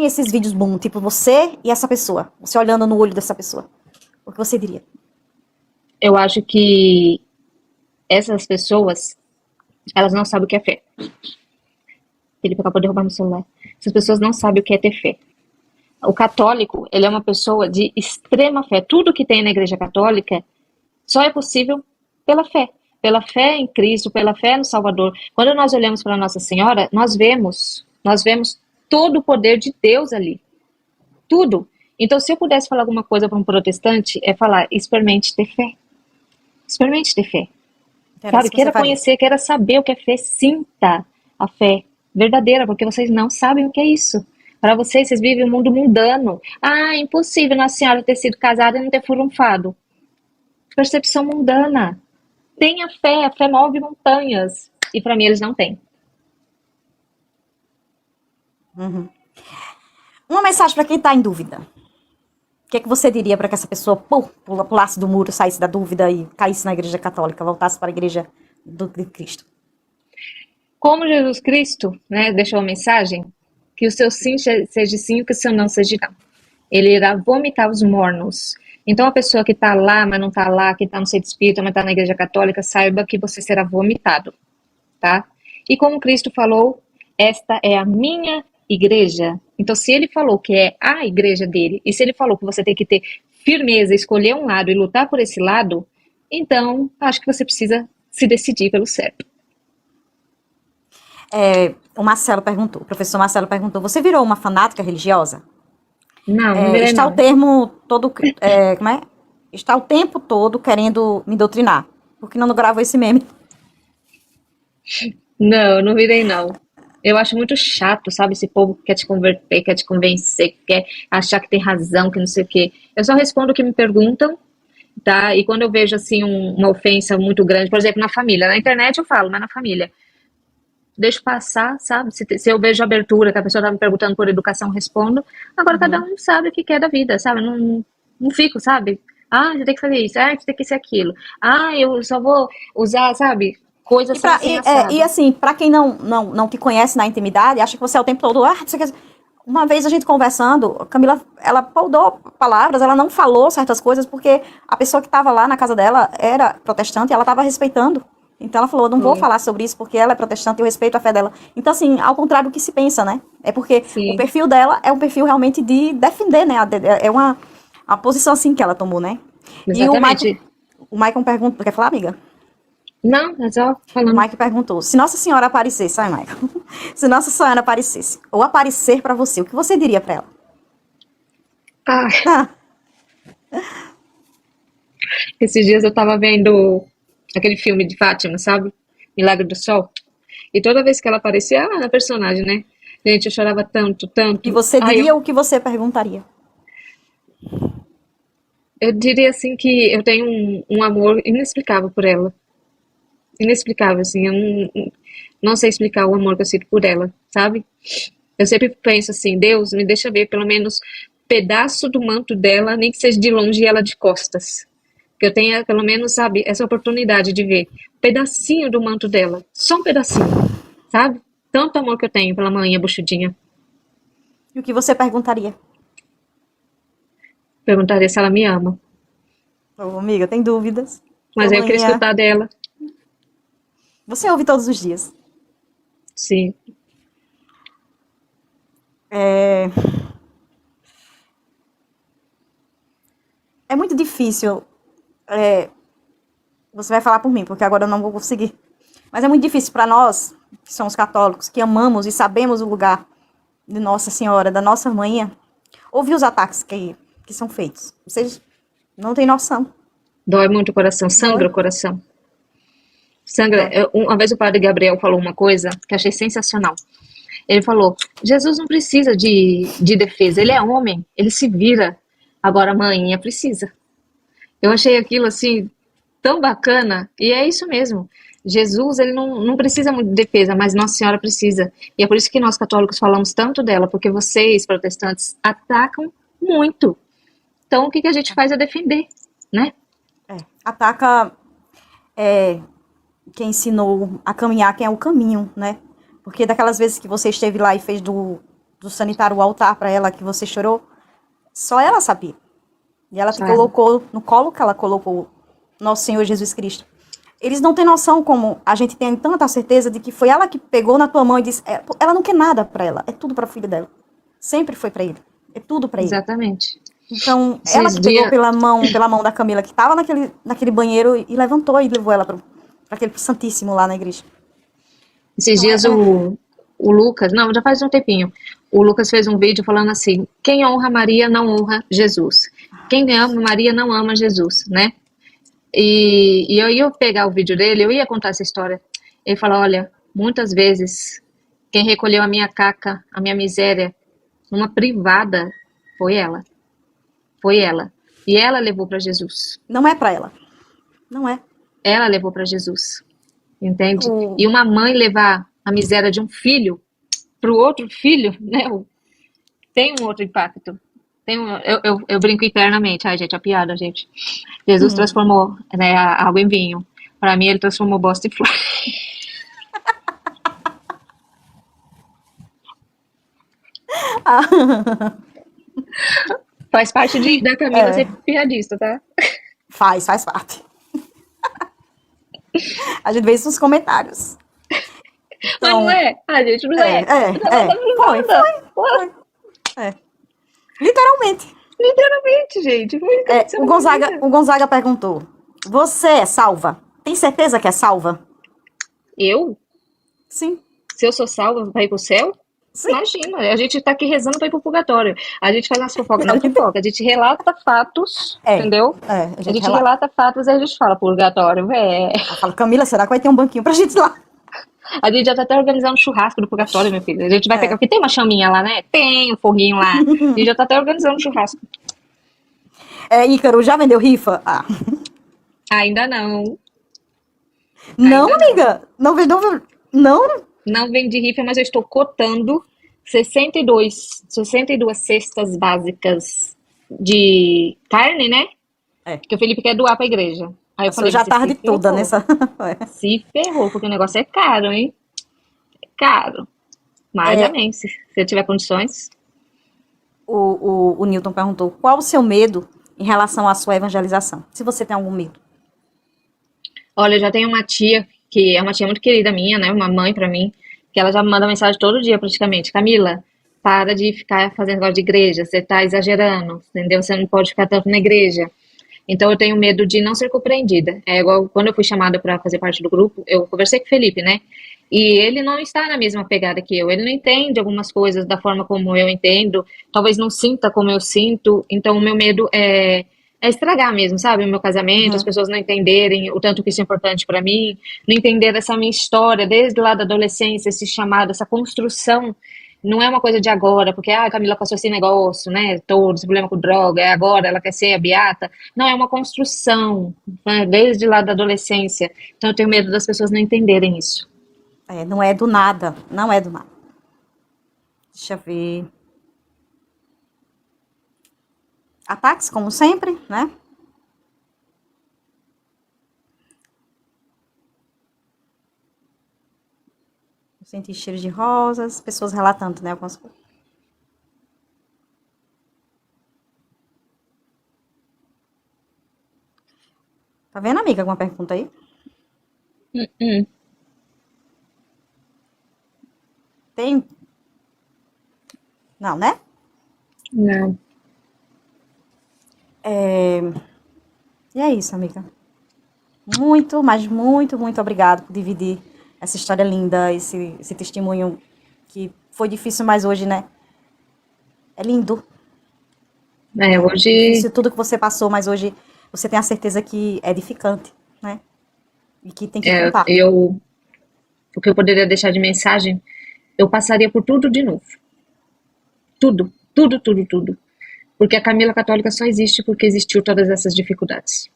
esses vídeos boom, tipo você e essa pessoa, você olhando no olho dessa pessoa. O que você diria? Eu acho que essas pessoas, elas não sabem o que é fé. Felipe acabou de roubar meu celular. Essas pessoas não sabem o que é ter fé. O católico, ele é uma pessoa de extrema fé. Tudo que tem na Igreja Católica só é possível pela fé em Cristo, pela fé no Salvador. Quando nós olhamos para Nossa Senhora, nós vemos todo o poder de Deus ali, tudo. Então, se eu pudesse falar alguma coisa para um protestante, é falar, experimente ter fé, sabe? Interessante que você Queira faria. conhecer, queira saber o que é fé, sinta a fé verdadeira, porque vocês não sabem o que é isso. Para vocês vivem um mundo mundano. Ah, é impossível Nossa Senhora ter sido casada e não ter furunfado. Percepção mundana. Tenha fé, a fé move montanhas. E para mim eles não têm. Uhum. Uma mensagem para quem está em dúvida. O que é que você diria para que essa pessoa pulasse do muro, saísse da dúvida e caísse na igreja católica, voltasse para a igreja de Cristo? Como Jesus Cristo, né, deixou a mensagem, que o seu sim seja sim e que o seu não seja não. Ele irá vomitar os mornos. Então a pessoa que está lá, mas não está lá, que está no centro espírita, mas está na igreja católica, saiba que você será vomitado, tá? E como Cristo falou, esta é a minha igreja. Então se ele falou que é a igreja dele, e se ele falou que você tem que ter firmeza, escolher um lado e lutar por esse lado, então acho que você precisa se decidir pelo certo. O professor Marcelo perguntou, você virou uma fanática religiosa? Não virei Está o não. termo todo, como é? Está o tempo todo querendo me doutrinar. Por que não gravou esse meme? Não virei não. Eu acho muito chato, sabe? Esse povo que quer te converter, quer te convencer, que quer achar que tem razão, que não sei o quê. Eu só respondo o que me perguntam, tá? E quando eu vejo, assim, uma ofensa muito grande, por exemplo, na família. Na internet eu falo, mas na família. Deixo passar, sabe? Se eu vejo abertura, que a pessoa tá me perguntando por educação, eu respondo. Agora cada um sabe o que quer da vida, sabe? Não fico, sabe? Ah, você tem que fazer isso. Ah, você tem que ser aquilo. Ah, eu só vou usar, sabe? Coisa E, assim, assim, e assado. assim, para quem não te conhece na intimidade, acha que você é o tempo todo. Uma vez a gente conversando, a Camila, ela poudou palavras, ela não falou certas coisas, porque a pessoa que estava lá na casa dela era protestante e ela estava respeitando. Então ela falou, eu não vou Foi. falar sobre isso porque ela é protestante e eu respeito a fé dela. Então, assim, ao contrário do que se pensa, né? É porque o Sim, perfil dela é um perfil realmente de defender, né? É uma posição assim que ela tomou, né? E exatamente. o Michael pergunta, quer falar, amiga? Não, é só O falando. Mike perguntou: se Nossa Senhora aparecesse, sai, Michael. Se Nossa Senhora aparecesse, ou aparecer pra você, o que você diria pra ela? Ah, Ah, esses dias eu tava vendo aquele filme de Fátima, sabe? Milagre do Sol. E toda vez que ela aparecia, a personagem, né? Gente, eu chorava tanto, o que tanto. você Ai, diria ou o que você perguntaria? eu diria assim que eu tenho um amor inexplicável por ela. Inexplicável, assim. Eu não sei explicar o amor que eu sinto por ela, sabe? Eu sempre penso assim, Deus, me deixa ver pelo menos pedaço do manto dela, nem que seja de longe e ela de costas. Que eu tenha pelo menos, sabe, essa oportunidade de ver um pedacinho do manto dela. Só um pedacinho, sabe? Tanto amor que eu tenho pela manhã buchudinha. E o que você perguntaria? Perguntaria se ela me ama. Ô, amiga, tem dúvidas? Sua Mas aí eu queria manhã. escutar dela. Você ouve todos os dias. Sim. É, é muito difícil. Você vai falar por mim, porque agora eu não vou conseguir. Mas é muito difícil para nós, que somos católicos, que amamos e sabemos o lugar de Nossa Senhora, da nossa manhã, ouvir os ataques que são feitos. Vocês não têm noção. Dói muito o coração, sangra Dói, o coração. Sangra. dói. Uma vez o padre Gabriel falou uma coisa que eu achei sensacional. Ele falou: Jesus não precisa de defesa, ele é homem, ele se vira. Agora a manhinha precisa. Eu achei aquilo assim tão bacana, e é isso mesmo. Jesus, ele não precisa muito de defesa, mas Nossa Senhora precisa. E é por isso que nós católicos falamos tanto dela, porque vocês, protestantes, atacam muito. Então o que a gente faz é defender, né? Ataca quem ensinou a caminhar, quem é o caminho, né? Porque daquelas vezes que você esteve lá e fez do sanitário o altar para ela, que você chorou, só ela sabia. E ela te Só ela. colocou no colo que ela colocou nosso Senhor Jesus Cristo. Eles não têm noção como a gente tem tanta certeza de que foi ela que pegou na tua mão e disse, ela não quer nada para ela, é tudo para o filho dela. Sempre foi para ele. É tudo para ele. Exatamente. Então, ela Esses que pegou dias, pela mão da Camila, que estava naquele banheiro, e levantou e levou ela para aquele santíssimo lá na igreja. esses Então, dias o Lucas, não, já faz um tempinho, o Lucas fez um vídeo falando assim: quem honra Maria não honra Jesus. Quem ama Maria não ama Jesus, né? E eu ia pegar o vídeo dele, eu ia contar essa história. Ele falou: olha, muitas vezes quem recolheu a minha caca, a minha miséria, numa privada, foi ela. Foi ela. E ela levou para Jesus. não é para ela. Não é. Ela levou para Jesus. Entende? O, E uma mãe levar a miséria de um filho para o outro filho, né? Tem um outro impacto. Eu brinco internamente. Ai, gente, a piada, gente. Jesus transformou, né, a água em vinho. Para mim, ele transformou bosta em flor. Faz parte da Camila ser piadista, tá? faz parte. A gente vê isso nos comentários. Mas não Então, é. A gente não é. foi. É. Literalmente. Literalmente, gente. Foi o que aconteceu O na minha vida. Gonzaga perguntou: você é salva? Tem certeza que é salva? Eu? Sim. Se eu sou salva pra ir pro céu? Sim. Imagina, a gente tá aqui rezando pra ir pro purgatório. A gente faz umas fofocas, não fofoca, a gente relata fatos, entendeu? A A gente gente relata fatos e a gente fala purgatório, Eu falo, Camila, será que vai ter um banquinho pra gente ir lá? A gente já tá até organizando um churrasco do purgatório, meu filho. A gente vai pegar, porque tem uma chaminha lá, né? Tem um foguinho lá. A gente já tá até organizando um churrasco. Ícaro, já vendeu rifa? Ah. Ainda não. Não, Ainda amiga. Não vendeu. Não? Não vendi rifa, mas eu estou cotando 62 cestas básicas de carne, né? Que o Felipe quer doar pra igreja. Aí eu falei, já você tarde se toda ferrou. nessa. Se ferrou, porque o negócio é caro, hein? É caro. Mas, amém, se eu tiver condições. O Newton perguntou: qual o seu medo em relação à sua evangelização? Se você tem algum medo. Olha, eu já tenho uma tia, que é uma tia muito querida minha, né? Uma mãe pra mim, que ela já me manda mensagem todo dia praticamente. Camila, para de ficar fazendo negócio de igreja, você tá exagerando, entendeu? Você não pode ficar tanto na igreja. Então eu tenho medo de não ser compreendida. É igual quando eu fui chamada para fazer parte do grupo, eu conversei com o Felipe, né? E ele não está na mesma pegada que eu. Ele não entende algumas coisas da forma como eu entendo, talvez não sinta como eu sinto. Então o meu medo é estragar mesmo, sabe? O meu casamento, as pessoas não entenderem o tanto que isso é importante para mim, não entender essa minha história desde lá da adolescência, esse chamado, essa construção. Não é uma coisa de agora, porque a Camila passou esse negócio, né? Todo esse problema com droga, é agora, ela quer ser a beata. Não, é uma construção, né, desde lá da adolescência. Então eu tenho medo das pessoas não entenderem isso. Não é do nada. Não é do nada. Deixa eu ver. Ataques, como sempre, né? Eu senti cheiro de rosas, pessoas relatando, né? Algumas coisas. Tá vendo, amiga? Alguma pergunta aí? Tem? Não, né? Não. E é isso, amiga. Muito, mas muito, muito obrigada por dividir essa história linda, esse testemunho que foi difícil, mas hoje, né? É lindo. Hoje Difícil tudo que você passou, mas hoje você tem a certeza que é edificante, né? E que tem que contar. o que eu poderia deixar de mensagem, eu passaria por tudo de novo. Tudo, tudo, tudo, tudo. Porque a Camila Católica só existe porque existiu todas essas dificuldades.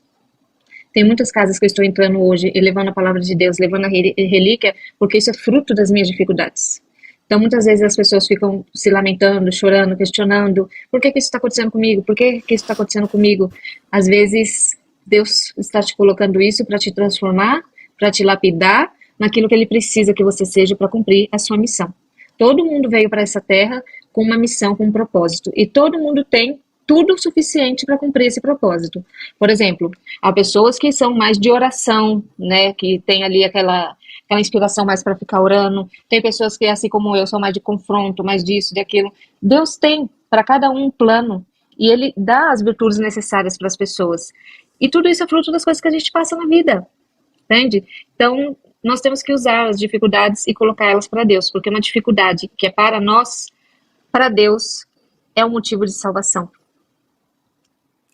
Tem muitas casas que eu estou entrando hoje e levando a palavra de Deus, levando a relíquia, porque isso é fruto das minhas dificuldades. Então, muitas vezes as pessoas ficam se lamentando, chorando, questionando: por que isso está acontecendo comigo? Por que isso está acontecendo comigo? Às vezes, Deus está te colocando isso para te transformar, para te lapidar naquilo que Ele precisa que você seja para cumprir a sua missão. Todo mundo veio para essa terra com uma missão, com um propósito. E todo mundo tem tudo o suficiente para cumprir esse propósito. Por exemplo, há pessoas que são mais de oração, né, que tem ali aquela inspiração mais para ficar orando. Tem pessoas que, assim como eu, são mais de confronto, mais disso, daquilo. Deus tem para cada um plano. E ele dá as virtudes necessárias para as pessoas. E tudo isso é fruto das coisas que a gente passa na vida, entende? Então, nós temos que usar as dificuldades e colocar elas para Deus, porque uma dificuldade que é para nós, para Deus, é um motivo de salvação.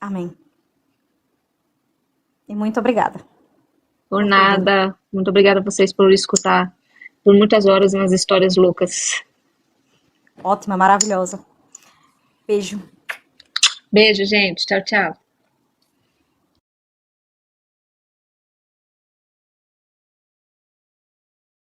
Amém. E muito obrigada. Por Por tudo. nada. Muito obrigada a vocês por escutar por muitas horas umas histórias loucas. Ótima, maravilhosa. Beijo. Beijo, gente. Tchau, tchau.